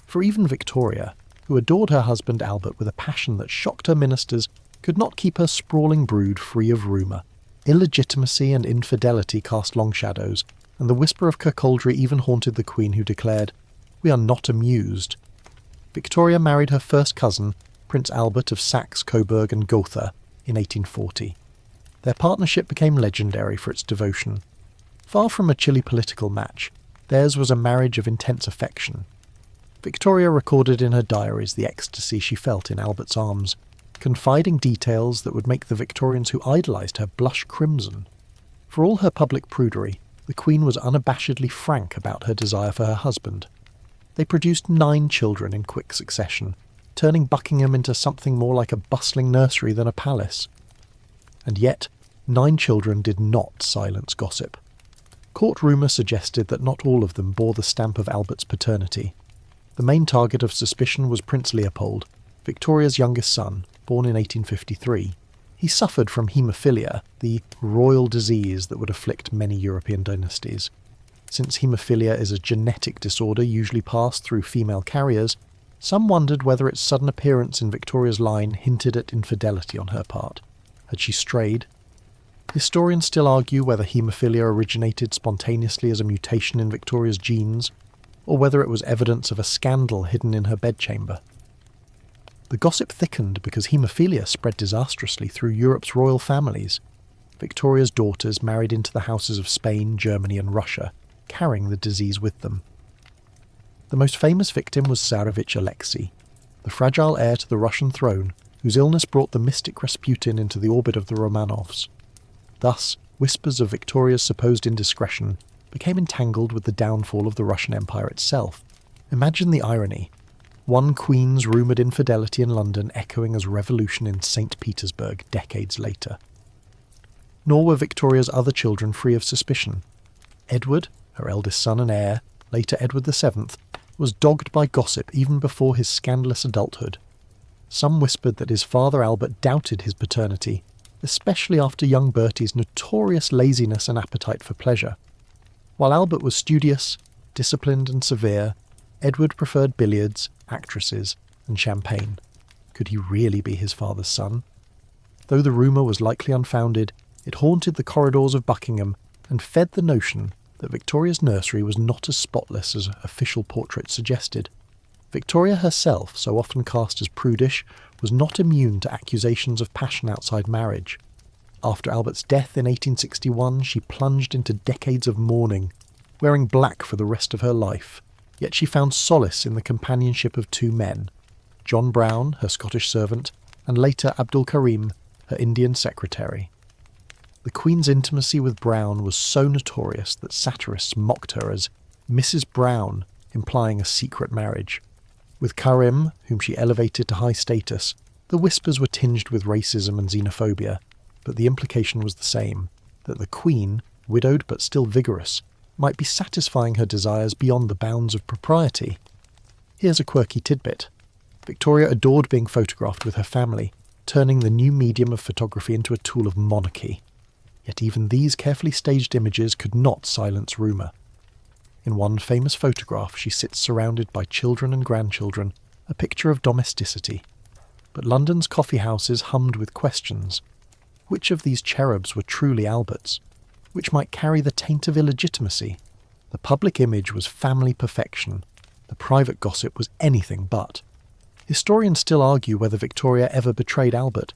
For even Victoria, who adored her husband Albert with a passion that shocked her ministers, could not keep her sprawling brood free of rumour. Illegitimacy and infidelity cast long shadows, and the whisper of cuckoldry even haunted the Queen, who declared, "We are not amused." Victoria married her first cousin, Prince Albert of Saxe, Coburg and Gotha, in 1840. Their partnership became legendary for its devotion. Far from a chilly political match, theirs was a marriage of intense affection. Victoria recorded in her diaries the ecstasy she felt in Albert's arms, confiding details that would make the Victorians who idolised her blush crimson. For all her public prudery, the Queen was unabashedly frank about her desire for her husband. They produced 9 children in quick succession, turning Buckingham into something more like a bustling nursery than a palace. And yet, 9 children did not silence gossip. Court rumour suggested that not all of them bore the stamp of Albert's paternity. The main target of suspicion was Prince Leopold, Victoria's youngest son, born in 1853. He suffered from haemophilia, the royal disease that would afflict many European dynasties. Since haemophilia is a genetic disorder usually passed through female carriers, some wondered whether its sudden appearance in Victoria's line hinted at infidelity on her part. Had she strayed? Historians still argue whether haemophilia originated spontaneously as a mutation in Victoria's genes, or whether it was evidence of a scandal hidden in her bedchamber. The gossip thickened because haemophilia spread disastrously through Europe's royal families. Victoria's daughters married into the houses of Spain, Germany and Russia, carrying the disease with them. The most famous victim was Tsarevich Alexei, the fragile heir to the Russian throne, whose illness brought the mystic Rasputin into the orbit of the Romanovs. Thus, whispers of Victoria's supposed indiscretion became entangled with the downfall of the Russian Empire itself. Imagine the irony. One queen's rumoured infidelity in London echoing as revolution in St. Petersburg decades later. Nor were Victoria's other children free of suspicion. Edward, her eldest son and heir, later Edward VII, was dogged by gossip even before his scandalous adulthood. Some whispered that his father Albert doubted his paternity, especially after young Bertie's notorious laziness and appetite for pleasure. While Albert was studious, disciplined and severe, Edward preferred billiards, actresses, and champagne. Could he really be his father's son? Though the rumour was likely unfounded, it haunted the corridors of Buckingham and fed the notion that Victoria's nursery was not as spotless as official portraits suggested. Victoria herself, so often cast as prudish, was not immune to accusations of passion outside marriage. After Albert's death in 1861, she plunged into decades of mourning, wearing black for the rest of her life. Yet she found solace in the companionship of 2 men, John Brown, her Scottish servant, and later Abdul Karim, her Indian secretary. The Queen's intimacy with Brown was so notorious that satirists mocked her as Mrs. Brown, implying a secret marriage. With Karim, whom she elevated to high status, the whispers were tinged with racism and xenophobia, but the implication was the same, that the Queen, widowed but still vigorous, might be satisfying her desires beyond the bounds of propriety. Here's a quirky tidbit. Victoria adored being photographed with her family, turning the new medium of photography into a tool of monarchy. Yet even these carefully staged images could not silence rumour. In one famous photograph, she sits surrounded by children and grandchildren, a picture of domesticity. But London's coffee houses hummed with questions. Which of these cherubs were truly Albert's? Which might carry the taint of illegitimacy? The public image was family perfection. The private gossip was anything but. Historians still argue whether Victoria ever betrayed Albert.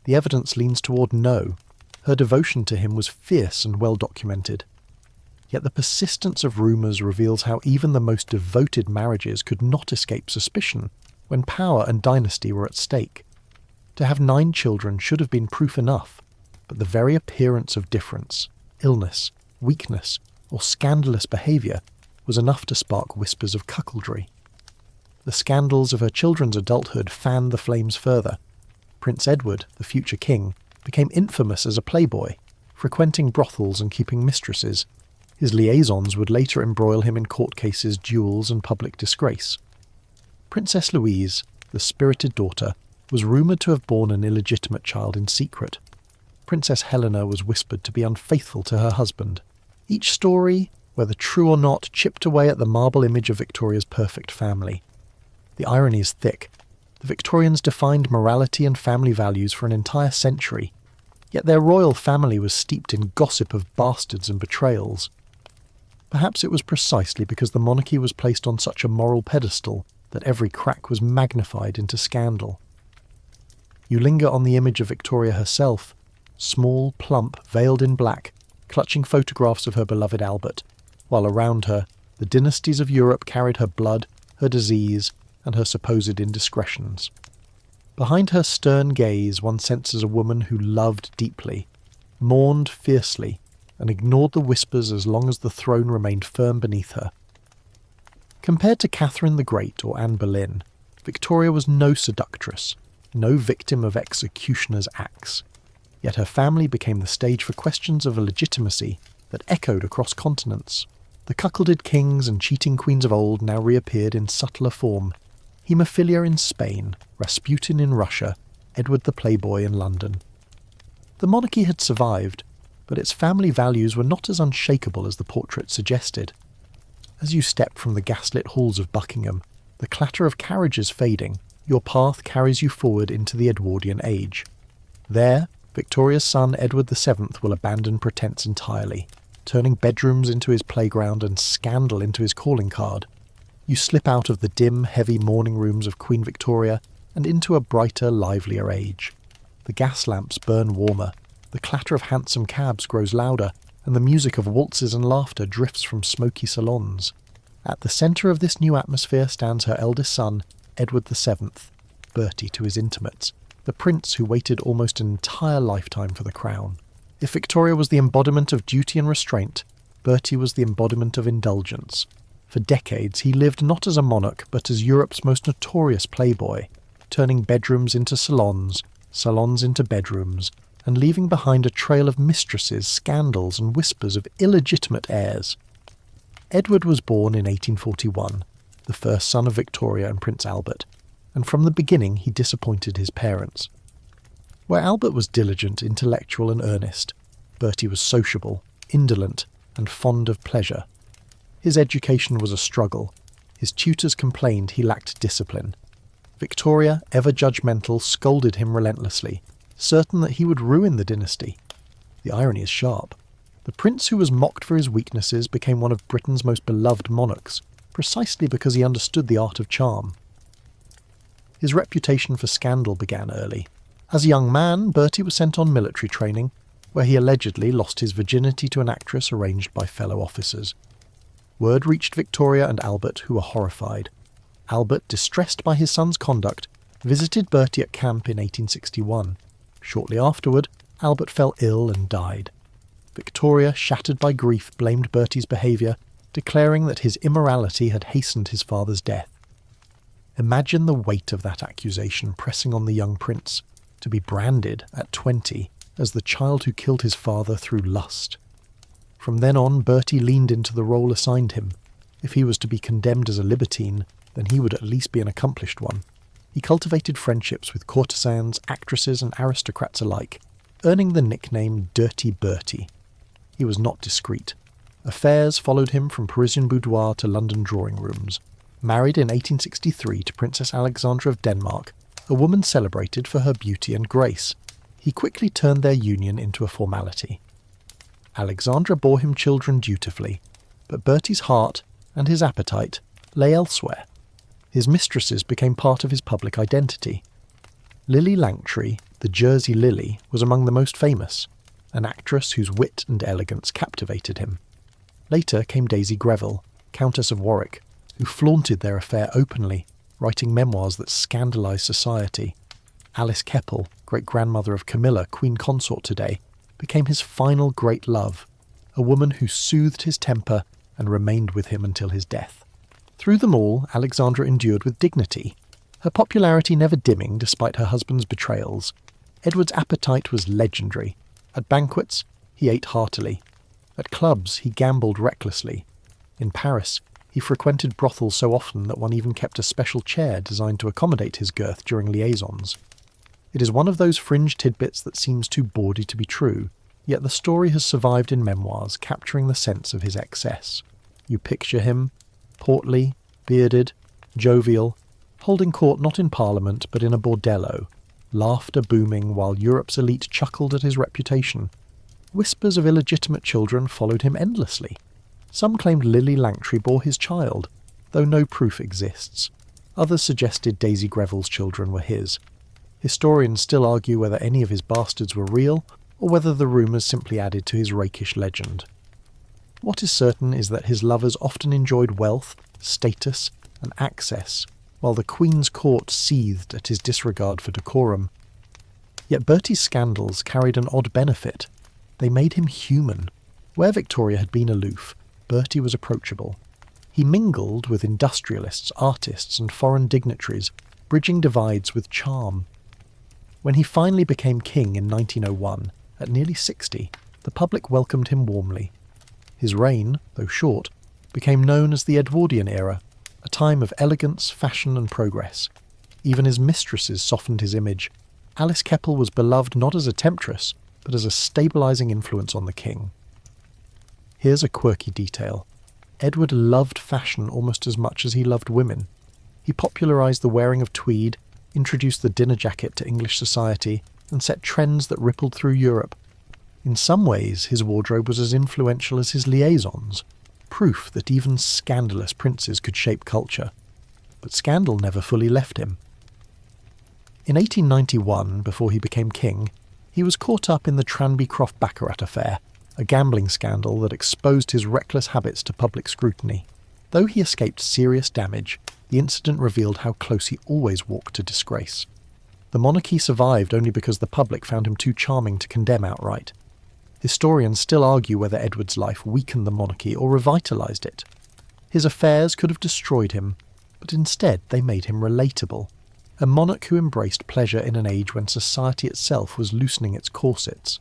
The evidence leans toward no. Her devotion to him was fierce and well documented. Yet the persistence of rumours reveals how even the most devoted marriages could not escape suspicion when power and dynasty were at stake. To have 9 children should have been proof enough, but the very appearance of difference, illness, weakness, or scandalous behaviour was enough to spark whispers of cuckoldry. The scandals of her children's adulthood fanned the flames further. Prince Edward, the future king, became infamous as a playboy, frequenting brothels and keeping mistresses. His liaisons would later embroil him in court cases, duels, and public disgrace. Princess Louise, the spirited daughter, was rumoured to have borne an illegitimate child in secret. Princess Helena was whispered to be unfaithful to her husband. Each story, whether true or not, chipped away at the marble image of Victoria's perfect family. The irony is thick. The Victorians defined morality and family values for an entire century. Yet their royal family was steeped in gossip of bastards and betrayals. Perhaps it was precisely because the monarchy was placed on such a moral pedestal that every crack was magnified into scandal. You linger on the image of Victoria herself, small, plump, veiled in black, clutching photographs of her beloved Albert, while around her, the dynasties of Europe carried her blood, her disease, and her supposed indiscretions. Behind her stern gaze one senses a woman who loved deeply, mourned fiercely, and ignored the whispers as long as the throne remained firm beneath her. Compared to Catherine the Great or Anne Boleyn, Victoria was no seductress, no victim of executioner's axe. Yet her family became the stage for questions of legitimacy that echoed across continents. The cuckolded kings and cheating queens of old now reappeared in subtler form. Haemophilia in Spain, Rasputin in Russia, Edward the Playboy in London. The monarchy had survived, but its family values were not as unshakable as the portrait suggested. As you step from the gaslit halls of Buckingham, the clatter of carriages fading, your path carries you forward into the Edwardian age. There, Victoria's son Edward VII will abandon pretense entirely, turning bedrooms into his playground and scandal into his calling card. You slip out of the dim, heavy morning rooms of Queen Victoria and into a brighter, livelier age. The gas lamps burn warmer, the clatter of hansom cabs grows louder, and the music of waltzes and laughter drifts from smoky salons. At the centre of this new atmosphere stands her eldest son, Edward VII, Bertie to his intimates, the prince who waited almost an entire lifetime for the crown. If Victoria was the embodiment of duty and restraint, Bertie was the embodiment of indulgence. For decades he lived not as a monarch but as Europe's most notorious playboy, turning bedrooms into salons, salons into bedrooms, and leaving behind a trail of mistresses, scandals, and whispers of illegitimate heirs. Edward was born in 1841, the first son of Victoria and Prince Albert, and from the beginning he disappointed his parents. Where Albert was diligent, intellectual, and earnest, Bertie was sociable, indolent, and fond of pleasure. His education was a struggle. His tutors complained he lacked discipline. Victoria, ever judgmental, scolded him relentlessly, certain that he would ruin the dynasty. The irony is sharp. The prince who was mocked for his weaknesses became one of Britain's most beloved monarchs, precisely because he understood the art of charm. His reputation for scandal began early. As a young man, Bertie was sent on military training, where he allegedly lost his virginity to an actress arranged by fellow officers. Word reached Victoria and Albert, who were horrified. Albert, distressed by his son's conduct, visited Bertie at camp in 1861. Shortly afterward, Albert fell ill and died. Victoria, shattered by grief, blamed Bertie's behaviour, declaring that his immorality had hastened his father's death. Imagine the weight of that accusation pressing on the young prince, to be branded, at 20, as the child who killed his father through lust. From then on, Bertie leaned into the role assigned him. If he was to be condemned as a libertine, then he would at least be an accomplished one. He cultivated friendships with courtesans, actresses, and aristocrats alike, earning the nickname Dirty Bertie. He was not discreet. Affairs followed him from Parisian boudoir to London drawing rooms. Married in 1863 to Princess Alexandra of Denmark, a woman celebrated for her beauty and grace, he quickly turned their union into a formality. Alexandra bore him children dutifully, but Bertie's heart and his appetite lay elsewhere. His mistresses became part of his public identity. Lily Langtry, the Jersey Lily, was among the most famous, an actress whose wit and elegance captivated him. Later came Daisy Greville, Countess of Warwick, who flaunted their affair openly, writing memoirs that scandalised society. Alice Keppel, great-grandmother of Camilla, Queen Consort today, became his final great love, a woman who soothed his temper and remained with him until his death. Through them all, Alexandra endured with dignity, her popularity never dimming despite her husband's betrayals. Edward's appetite was legendary. At banquets, he ate heartily. At clubs, he gambled recklessly. In Paris, he frequented brothels so often that one even kept a special chair designed to accommodate his girth during liaisons. It is one of those fringe tidbits that seems too bawdy to be true, yet the story has survived in memoirs, capturing the sense of his excess. You picture him, portly, bearded, jovial, holding court not in Parliament but in a bordello, laughter booming while Europe's elite chuckled at his reputation. Whispers of illegitimate children followed him endlessly. Some claimed Lily Langtry bore his child, though no proof exists. Others suggested Daisy Greville's children were his. Historians still argue whether any of his bastards were real, or whether the rumours simply added to his rakish legend. What is certain is that his lovers often enjoyed wealth, status, and access, while the Queen's court seethed at his disregard for decorum. Yet Bertie's scandals carried an odd benefit. They made him human. Where Victoria had been aloof, Bertie was approachable. He mingled with industrialists, artists, and foreign dignitaries, bridging divides with charm. When he finally became king in 1901, at nearly 60, the public welcomed him warmly. His reign, though short, became known as the Edwardian era, a time of elegance, fashion, and progress. Even his mistresses softened his image. Alice Keppel was beloved not as a temptress, but as a stabilising influence on the king. Here's a quirky detail. Edward loved fashion almost as much as he loved women. He popularised the wearing of tweed, introduced the dinner jacket to English society, and set trends that rippled through Europe. In some ways, his wardrobe was as influential as his liaisons, proof that even scandalous princes could shape culture. But scandal never fully left him. In 1891, before he became king, he was caught up in the Tranby Croft Baccarat affair, a gambling scandal that exposed his reckless habits to public scrutiny. Though he escaped serious damage, the incident revealed how close he always walked to disgrace. The monarchy survived only because the public found him too charming to condemn outright. Historians still argue whether Edward's life weakened the monarchy or revitalised it. His affairs could have destroyed him, but instead they made him relatable, a monarch who embraced pleasure in an age when society itself was loosening its corsets.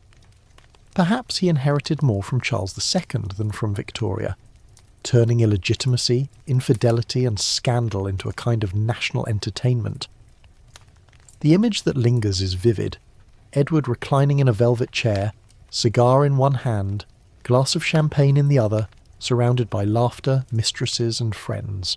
Perhaps he inherited more from Charles II than from Victoria, turning illegitimacy, infidelity, and scandal into a kind of national entertainment. The image that lingers is vivid. Edward reclining in a velvet chair, cigar in one hand, glass of champagne in the other, surrounded by laughter, mistresses, and friends.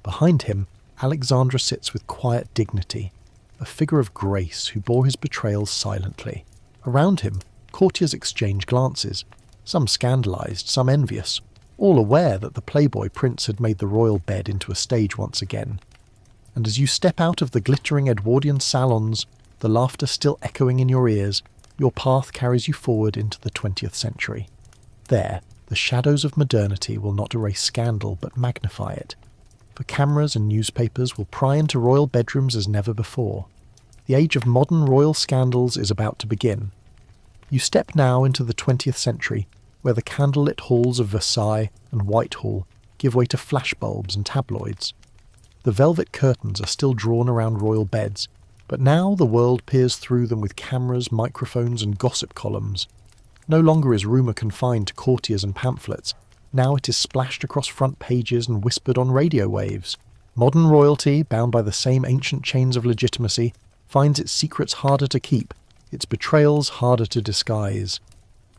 Behind him, Alexandra sits with quiet dignity, a figure of grace who bore his betrayals silently. Around him, courtiers exchange glances, some scandalised, some envious, all aware that the playboy prince had made the royal bed into a stage once again. And as you step out of the glittering Edwardian salons, the laughter still echoing in your ears, your path carries you forward into the 20th century. There, the shadows of modernity will not erase scandal but magnify it. For cameras and newspapers will pry into royal bedrooms as never before. The age of modern royal scandals is about to begin. You step now into the 20th century, where the candlelit halls of Versailles and Whitehall give way to flashbulbs and tabloids. The velvet curtains are still drawn around royal beds, but now the world peers through them with cameras, microphones, and gossip columns. No longer is rumour confined to courtiers and pamphlets. Now it is splashed across front pages and whispered on radio waves. Modern royalty, bound by the same ancient chains of legitimacy, finds its secrets harder to keep, its betrayals harder to disguise.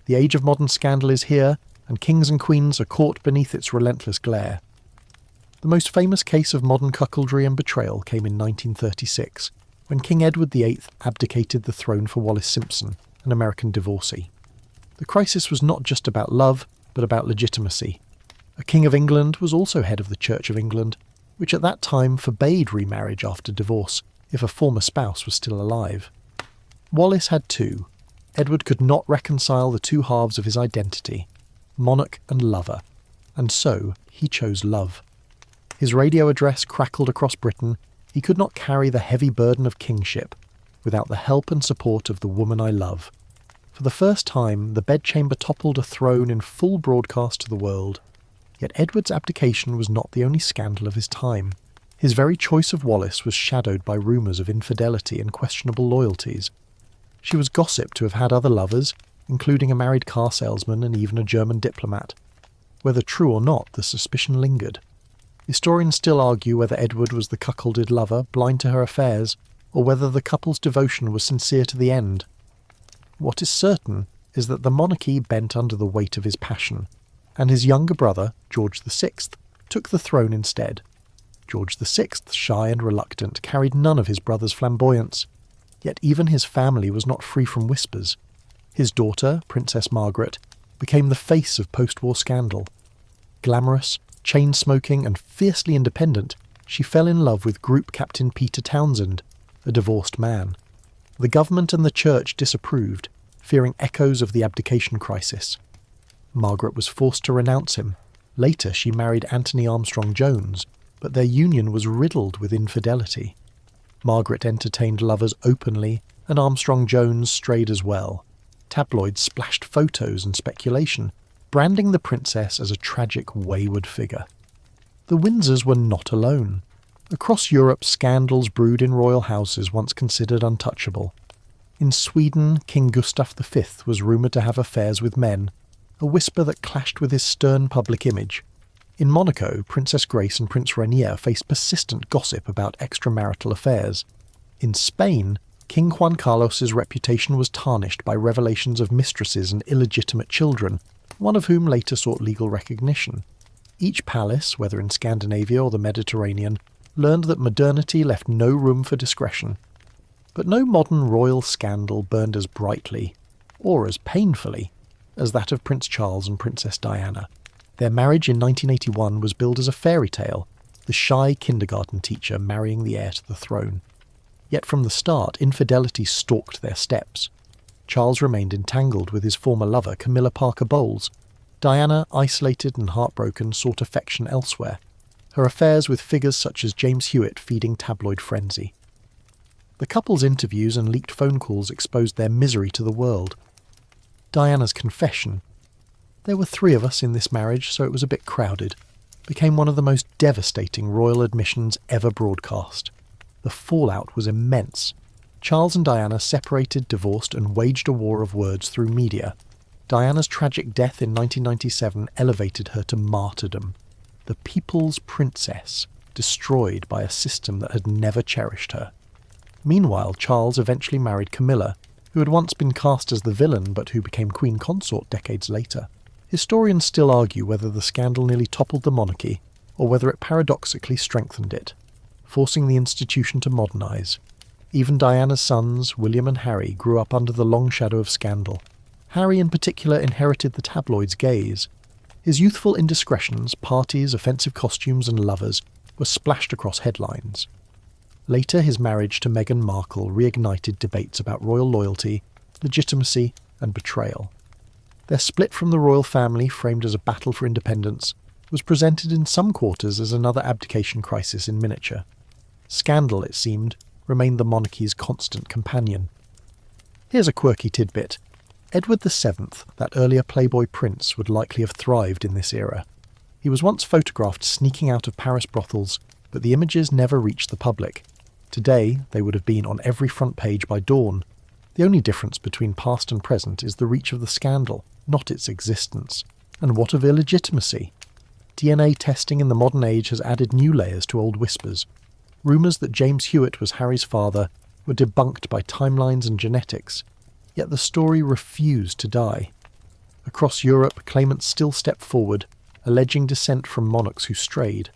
The age of modern scandal is here, and kings and queens are caught beneath its relentless glare. The most famous case of modern cuckoldry and betrayal came in 1936, when King Edward VIII abdicated the throne for Wallis Simpson, an American divorcee. The crisis was not just about love, but about legitimacy. A King of England was also head of the Church of England, which at that time forbade remarriage after divorce if a former spouse was still alive. Wallis had two. Edward could not reconcile the two halves of his identity, monarch and lover, and so he chose love. His radio address crackled across Britain. He could not carry the heavy burden of kingship without the help and support of the woman I love. For the first time, the bedchamber toppled a throne in full broadcast to the world. Yet Edward's abdication was not the only scandal of his time. His very choice of Wallis was shadowed by rumours of infidelity and questionable loyalties. She was gossiped to have had other lovers, including a married car salesman and even a German diplomat. Whether true or not, the suspicion lingered. Historians still argue whether Edward was the cuckolded lover, blind to her affairs, or whether the couple's devotion was sincere to the end. What is certain is that the monarchy bent under the weight of his passion, and his younger brother, George VI, took the throne instead. George VI, shy and reluctant, carried none of his brother's flamboyance. Yet even his family was not free from whispers. His daughter, Princess Margaret, became the face of post-war scandal. Glamorous, chain-smoking and fiercely independent, she fell in love with Group Captain Peter Townsend, a divorced man. The government and the church disapproved, fearing echoes of the abdication crisis. Margaret was forced to renounce him. Later she married Anthony Armstrong Jones, but their union was riddled with infidelity. Margaret entertained lovers openly, and Armstrong Jones strayed as well. Tabloids splashed photos and speculation, branding the princess as a tragic, wayward figure. The Windsors were not alone. Across Europe, scandals brewed in royal houses once considered untouchable. In Sweden, King Gustav V was rumoured to have affairs with men, a whisper that clashed with his stern public image. In Monaco, Princess Grace and Prince Rainier faced persistent gossip about extramarital affairs. In Spain, King Juan Carlos's reputation was tarnished by revelations of mistresses and illegitimate children, one of whom later sought legal recognition. Each palace, whether in Scandinavia or the Mediterranean, learned that modernity left no room for discretion. But no modern royal scandal burned as brightly, or as painfully, as that of Prince Charles and Princess Diana. Their marriage in 1981 was billed as a fairy tale, the shy kindergarten teacher marrying the heir to the throne. Yet from the start, infidelity stalked their steps. Charles remained entangled with his former lover, Camilla Parker Bowles. Diana, isolated and heartbroken, sought affection elsewhere, her affairs with figures such as James Hewitt feeding tabloid frenzy. The couple's interviews and leaked phone calls exposed their misery to the world. Diana's confession, "There were 3 of us in this marriage, so it was a bit crowded," became one of the most devastating royal admissions ever broadcast. The fallout was immense. Charles and Diana separated, divorced, and waged a war of words through media. Diana's tragic death in 1997 elevated her to martyrdom. The people's princess, destroyed by a system that had never cherished her. Meanwhile, Charles eventually married Camilla, who had once been cast as the villain but who became queen consort decades later. Historians still argue whether the scandal nearly toppled the monarchy, or whether it paradoxically strengthened it, forcing the institution to modernise. Even Diana's sons, William and Harry, grew up under the long shadow of scandal. Harry in particular inherited the tabloids' gaze. His youthful indiscretions, parties, offensive costumes and lovers were splashed across headlines. Later, his marriage to Meghan Markle reignited debates about royal loyalty, legitimacy and betrayal. Their split from the royal family, framed as a battle for independence, was presented in some quarters as another abdication crisis in miniature. Scandal, it seemed, remained the monarchy's constant companion. Here's a quirky tidbit. Edward VII, that earlier playboy prince, would likely have thrived in this era. He was once photographed sneaking out of Paris brothels, but the images never reached the public. Today, they would have been on every front page by dawn. The only difference between past and present is the reach of the scandal, not its existence. And what of illegitimacy? DNA testing in the modern age has added new layers to old whispers. Rumours that James Hewitt was Harry's father were debunked by timelines and genetics, yet the story refused to die. Across Europe, claimants still stepped forward, alleging descent from monarchs who strayed.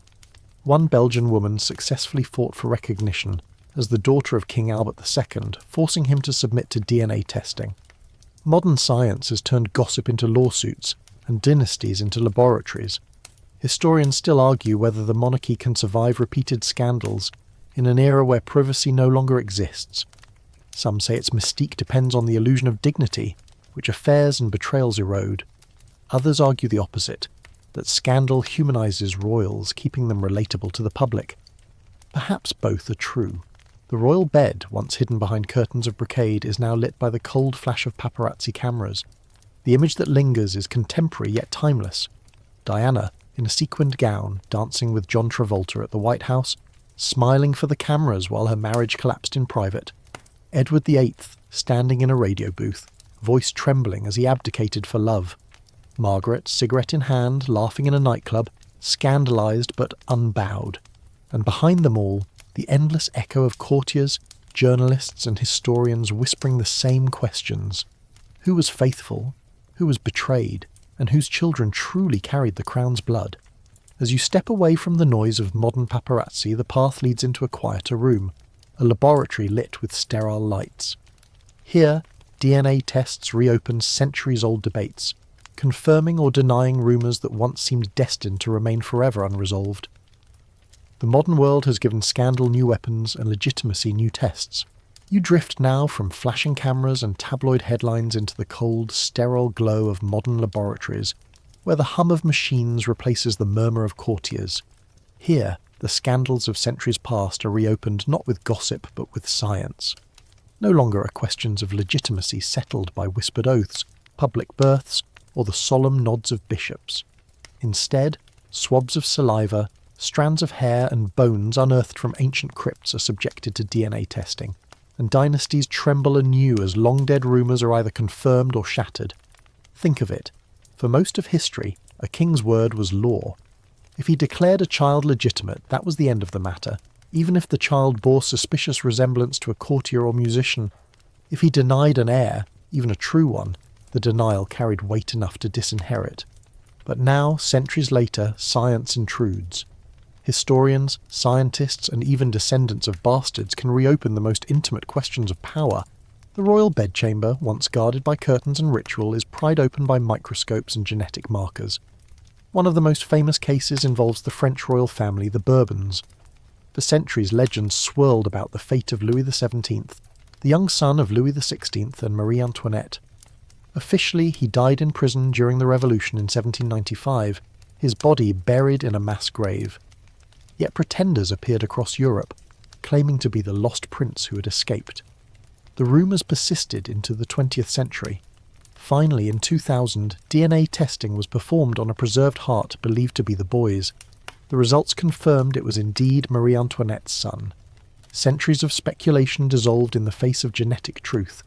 One Belgian woman successfully fought for recognition as the daughter of King Albert II, forcing him to submit to DNA testing. Modern science has turned gossip into lawsuits and dynasties into laboratories. Historians still argue whether the monarchy can survive repeated scandals in an era where privacy no longer exists. Some say its mystique depends on the illusion of dignity, which affairs and betrayals erode. Others argue the opposite, that scandal humanises royals, keeping them relatable to the public. Perhaps both are true. The royal bed, once hidden behind curtains of brocade, is now lit by the cold flash of paparazzi cameras. The image that lingers is contemporary yet timeless. Diana, in a sequined gown, dancing with John Travolta at the White House, smiling for the cameras while her marriage collapsed in private. Edward VIII, standing in a radio booth, voice trembling as he abdicated for love. Margaret, cigarette in hand, laughing in a nightclub, scandalised but unbowed. And behind them all, the endless echo of courtiers, journalists and historians whispering the same questions. Who was faithful? Who was betrayed? And whose children truly carried the crown's blood? As you step away from the noise of modern paparazzi, the path leads into a quieter room. a laboratory lit with sterile lights. Here, DNA tests reopened centuries-old debates, confirming or denying rumours that once seemed destined to remain forever unresolved. The modern world has given scandal new weapons and legitimacy new tests. You drift now from flashing cameras and tabloid headlines into the cold, sterile glow of modern laboratories, where the hum of machines replaces the murmur of courtiers. Here, the scandals of centuries past are reopened not with gossip but with science. No longer are questions of legitimacy settled by whispered oaths, public births, or the solemn nods of bishops. Instead, swabs of saliva, strands of hair and bones unearthed from ancient crypts are subjected to DNA testing, and dynasties tremble anew as long-dead rumours are either confirmed or shattered. Think of it. For most of history, a king's word was law. If he declared a child legitimate, that was the end of the matter, even if the child bore suspicious resemblance to a courtier or musician. If he denied an heir, even a true one, the denial carried weight enough to disinherit. But now, centuries later, science intrudes. Historians, scientists, and even descendants of bastards can reopen the most intimate questions of power. The royal bedchamber, once guarded by curtains and ritual, is pried open by microscopes and genetic markers. One of the most famous cases involves the French royal family, the Bourbons. For centuries, legends swirled about the fate of Louis XVII, the young son of Louis XVI and Marie Antoinette. Officially, he died in prison during the Revolution in 1795, his body buried in a mass grave. Yet pretenders appeared across Europe, claiming to be the lost prince who had escaped. The rumours persisted into the 20th century. Finally, in 2000, DNA testing was performed on a preserved heart believed to be the boy's. The results confirmed it was indeed Marie Antoinette's son. Centuries of speculation dissolved in the face of genetic truth.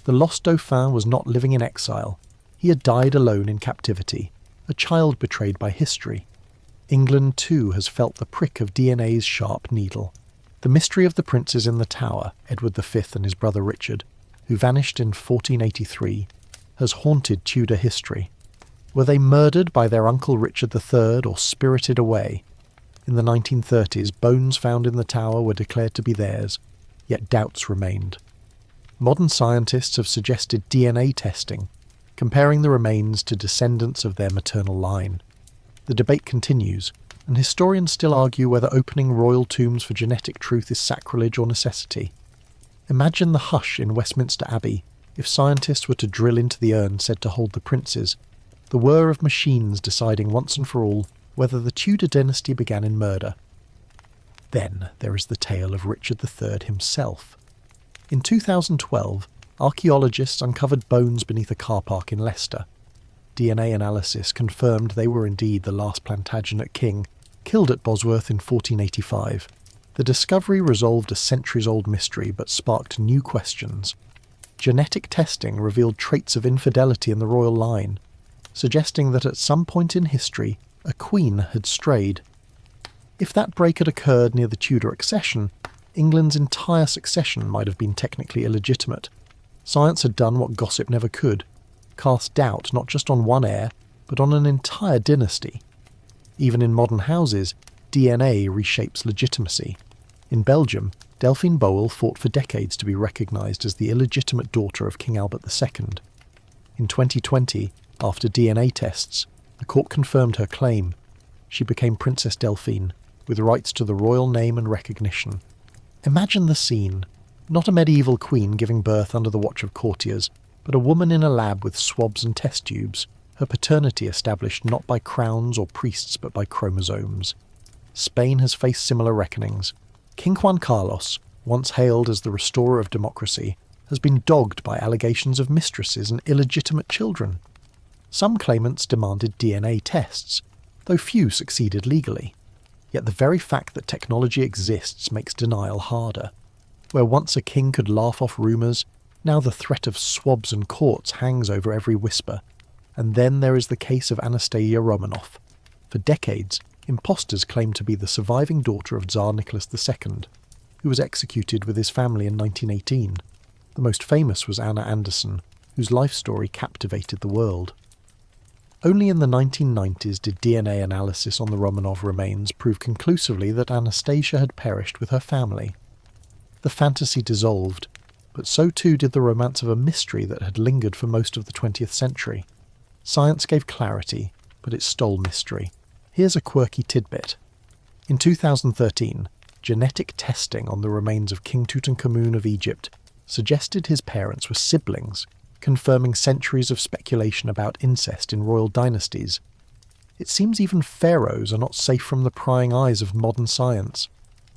The lost Dauphin was not living in exile. He had died alone in captivity, a child betrayed by history. England, too, has felt the prick of DNA's sharp needle. The mystery of the princes in the Tower, Edward V and his brother Richard, who vanished in 1483, has haunted Tudor history. Were they murdered by their uncle Richard III or spirited away? In the 1930s, bones found in the Tower were declared to be theirs, yet doubts remained. Modern scientists have suggested DNA testing, comparing the remains to descendants of their maternal line. The debate continues, and historians still argue whether opening royal tombs for genetic truth is sacrilege or necessity. Imagine the hush in Westminster Abbey if scientists were to drill into the urn said to hold the princes, the whir of machines deciding once and for all whether the Tudor dynasty began in murder. Then there is the tale of Richard III himself. In 2012, archaeologists uncovered bones beneath a car park in Leicester. DNA analysis confirmed they were indeed the last Plantagenet king, killed at Bosworth in 1485. The discovery resolved a centuries-old mystery but sparked new questions. Genetic testing revealed traits of infidelity in the royal line, suggesting that at some point in history, a queen had strayed. If that break had occurred near the Tudor accession, England's entire succession might have been technically illegitimate. Science had done what gossip never could, cast doubt not just on one heir, but on an entire dynasty. Even in modern houses, DNA reshapes legitimacy. In Belgium, Delphine Boel fought for decades to be recognised as the illegitimate daughter of King Albert II. In 2020, after DNA tests, the court confirmed her claim. She became Princess Delphine, with rights to the royal name and recognition. Imagine the scene. Not a medieval queen giving birth under the watch of courtiers, but a woman in a lab with swabs and test tubes, her paternity established not by crowns or priests but by chromosomes. Spain has faced similar reckonings. King Juan Carlos, once hailed as the restorer of democracy, has been dogged by allegations of mistresses and illegitimate children. Some claimants demanded DNA tests, though few succeeded legally. Yet the very fact that technology exists makes denial harder. Where once a king could laugh off rumours, now the threat of swabs and courts hangs over every whisper. And then there is the case of Anastasia Romanov. For decades, imposters claimed to be the surviving daughter of Tsar Nicholas II, who was executed with his family in 1918. The most famous was Anna Anderson, whose life story captivated the world. Only in the 1990s did DNA analysis on the Romanov remains prove conclusively that Anastasia had perished with her family. The fantasy dissolved, but so too did the romance of a mystery that had lingered for most of the 20th century. Science gave clarity, but it stole mystery. Here's a quirky tidbit. In 2013, genetic testing on the remains of King Tutankhamun of Egypt suggested his parents were siblings, confirming centuries of speculation about incest in royal dynasties. It seems even pharaohs are not safe from the prying eyes of modern science.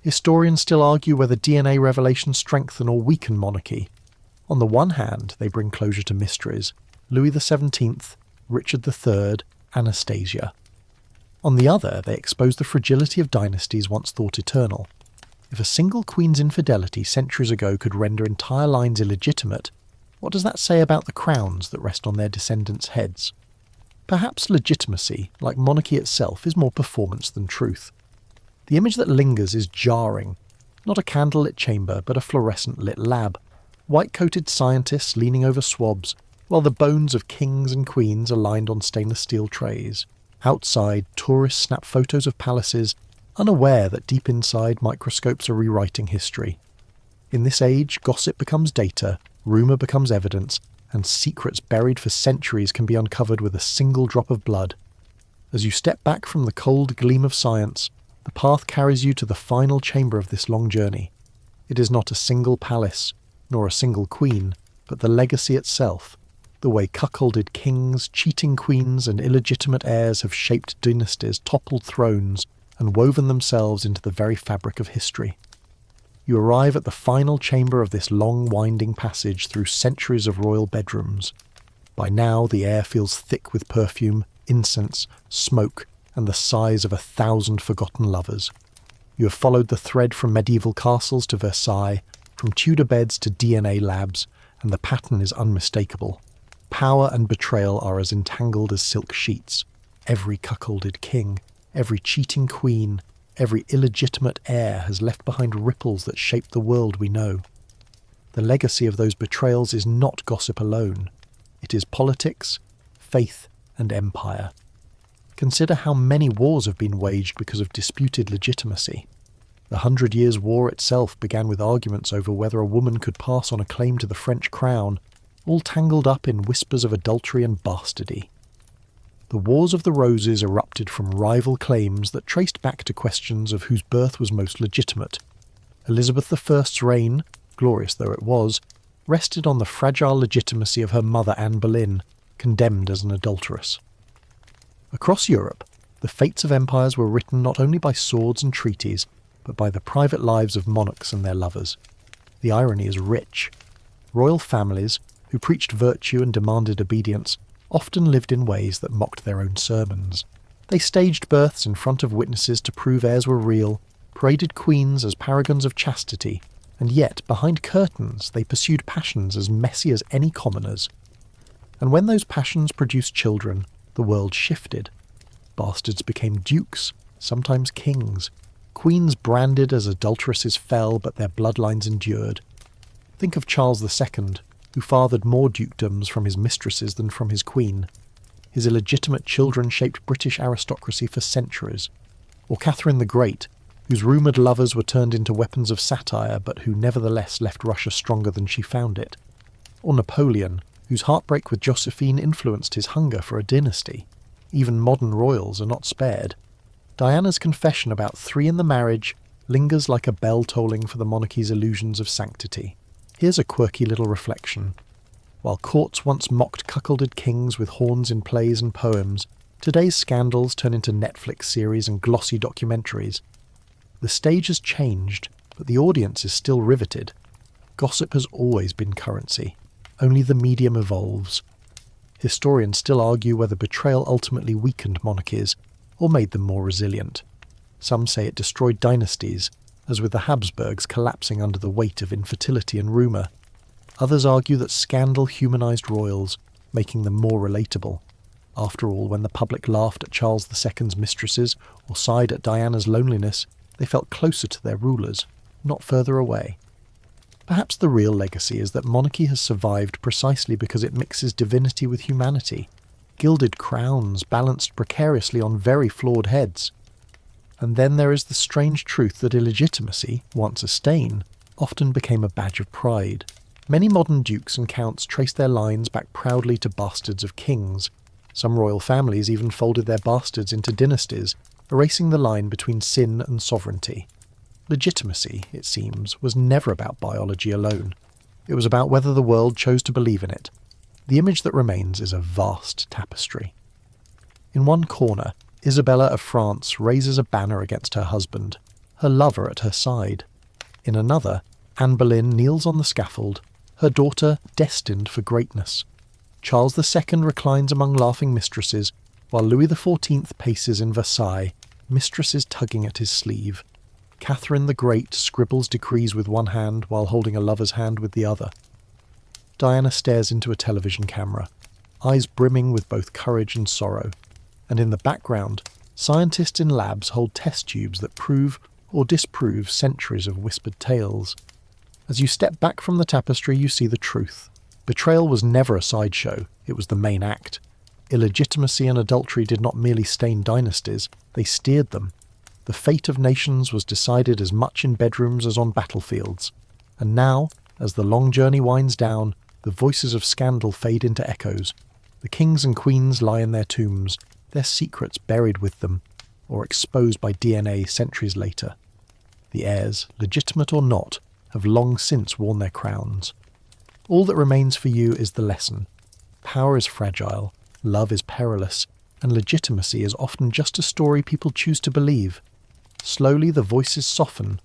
Historians still argue whether DNA revelations strengthen or weaken monarchy. On the one hand, they bring closure to mysteries: Louis XVII, Richard III, Anastasia. On the other, they expose the fragility of dynasties once thought eternal. If a single queen's infidelity centuries ago could render entire lines illegitimate, what does that say about the crowns that rest on their descendants' heads? Perhaps legitimacy, like monarchy itself, is more performance than truth. The image that lingers is jarring. Not a candlelit chamber, but a fluorescent-lit lab. White-coated scientists leaning over swabs, while the bones of kings and queens are lined on stainless steel trays. Outside, tourists snap photos of palaces, unaware that deep inside microscopes are rewriting history. In this age, gossip becomes data, rumour becomes evidence, and secrets buried for centuries can be uncovered with a single drop of blood. As you step back from the cold gleam of science, the path carries you to the final chamber of this long journey. It is not a single palace, nor a single queen, but the legacy itself, the way cuckolded kings, cheating queens, and illegitimate heirs have shaped dynasties, toppled thrones, and woven themselves into the very fabric of history. You arrive at the final chamber of this long winding passage through centuries of royal bedrooms. By now the air feels thick with perfume, incense, smoke, and the sighs of 1,000 forgotten lovers. You have followed the thread from medieval castles to Versailles, from Tudor beds to DNA labs, and the pattern is unmistakable. Power and betrayal are as entangled as silk sheets. Every cuckolded king, every cheating queen, every illegitimate heir has left behind ripples that shape the world we know. The legacy of those betrayals is not gossip alone. It is politics, faith, and empire. Consider how many wars have been waged because of disputed legitimacy. The 100 Years' War itself began with arguments over whether a woman could pass on a claim to the French crown, all tangled up in whispers of adultery and bastardy. The Wars of the Roses erupted from rival claims that traced back to questions of whose birth was most legitimate. Elizabeth I's reign, glorious though it was, rested on the fragile legitimacy of her mother Anne Boleyn, condemned as an adulteress. Across Europe, the fates of empires were written not only by swords and treaties, but by the private lives of monarchs and their lovers. The irony is rich. Royal families, who preached virtue and demanded obedience, often lived in ways that mocked their own sermons. They staged births in front of witnesses to prove heirs were real, paraded queens as paragons of chastity, and yet, behind curtains, they pursued passions as messy as any commoners. And when those passions produced children, the world shifted. Bastards became dukes, sometimes kings. Queens branded as adulteresses fell, but their bloodlines endured. Think of Charles II, who fathered more dukedoms from his mistresses than from his queen. His illegitimate children shaped British aristocracy for centuries. Or Catherine the Great, whose rumoured lovers were turned into weapons of satire, but who nevertheless left Russia stronger than she found it. Or Napoleon, whose heartbreak with Josephine influenced his hunger for a dynasty. Even modern royals are not spared. Diana's confession about 3 in the marriage lingers like a bell tolling for the monarchy's illusions of sanctity. Here's a quirky little reflection. While courts once mocked cuckolded kings with horns in plays and poems, today's scandals turn into Netflix series and glossy documentaries. The stage has changed, but the audience is still riveted. Gossip has always been currency. Only the medium evolves. Historians still argue whether betrayal ultimately weakened monarchies, or made them more resilient. Some say it destroyed dynasties, as with the Habsburgs collapsing under the weight of infertility and rumour. Others argue that scandal humanised royals, making them more relatable. After all, when the public laughed at Charles II's mistresses or sighed at Diana's loneliness, they felt closer to their rulers, not further away. Perhaps the real legacy is that monarchy has survived precisely because it mixes divinity with humanity. Gilded crowns balanced precariously on very flawed heads. And then there is the strange truth that illegitimacy, once a stain, often became a badge of pride. Many modern dukes and counts trace their lines back proudly to bastards of kings. Some royal families even folded their bastards into dynasties, erasing the line between sin and sovereignty. Legitimacy, it seems, was never about biology alone. It was about whether the world chose to believe in it. The image that remains is a vast tapestry. In one corner, Isabella of France raises a banner against her husband, her lover at her side. In another, Anne Boleyn kneels on the scaffold, her daughter destined for greatness. Charles II reclines among laughing mistresses, while Louis XIV paces in Versailles, mistresses tugging at his sleeve. Catherine the Great scribbles decrees with one hand while holding a lover's hand with the other. Diana stares into a television camera, eyes brimming with both courage and sorrow. And in the background, scientists in labs hold test tubes that prove or disprove centuries of whispered tales. As you step back from the tapestry, you see the truth. Betrayal was never a sideshow, it was the main act. Illegitimacy and adultery did not merely stain dynasties, they steered them. The fate of nations was decided as much in bedrooms as on battlefields. And now, as the long journey winds down, the voices of scandal fade into echoes. The kings and queens lie in their tombs, their secrets buried with them, or exposed by DNA centuries later. The heirs, legitimate or not, have long since worn their crowns. All that remains for you is the lesson. Power is fragile, love is perilous, and legitimacy is often just a story people choose to believe. Slowly the voices soften.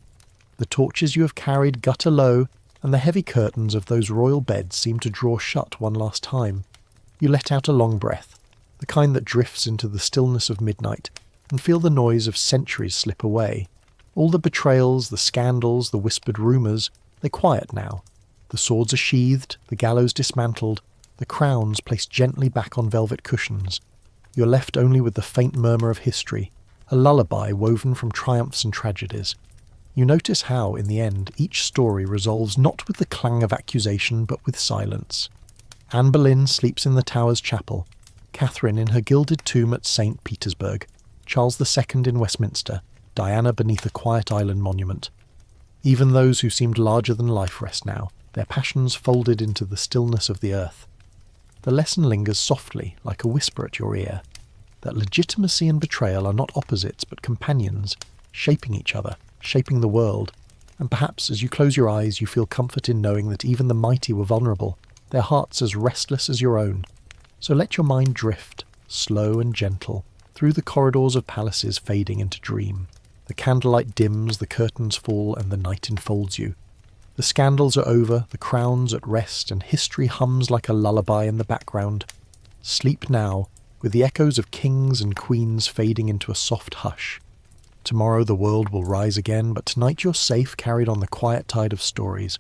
The torches you have carried gutter low, and the heavy curtains of those royal beds seem to draw shut one last time. You let out a long breath, the kind that drifts into the stillness of midnight, and feel the noise of centuries slip away. All the betrayals, the scandals, the whispered rumours, they quiet now. The swords are sheathed, the gallows dismantled, the crowns placed gently back on velvet cushions. You're left only with the faint murmur of history, a lullaby woven from triumphs and tragedies. You notice how, in the end, each story resolves not with the clang of accusation, but with silence. Anne Boleyn sleeps in the Tower's chapel, Catherine in her gilded tomb at St. Petersburg, Charles II in Westminster, Diana beneath a quiet island monument. Even those who seemed larger than life rest now, their passions folded into the stillness of the earth. The lesson lingers softly, like a whisper at your ear, that legitimacy and betrayal are not opposites but companions, shaping each other, shaping the world. And perhaps as you close your eyes you feel comfort in knowing that even the mighty were vulnerable, their hearts as restless as your own. So let your mind drift, slow and gentle, through the corridors of palaces fading into dream. The candlelight dims, the curtains fall, and the night enfolds you. The scandals are over, the crowns at rest, and history hums like a lullaby in the background. Sleep now, with the echoes of kings and queens fading into a soft hush. Tomorrow the world will rise again, but tonight you're safe, carried on the quiet tide of stories.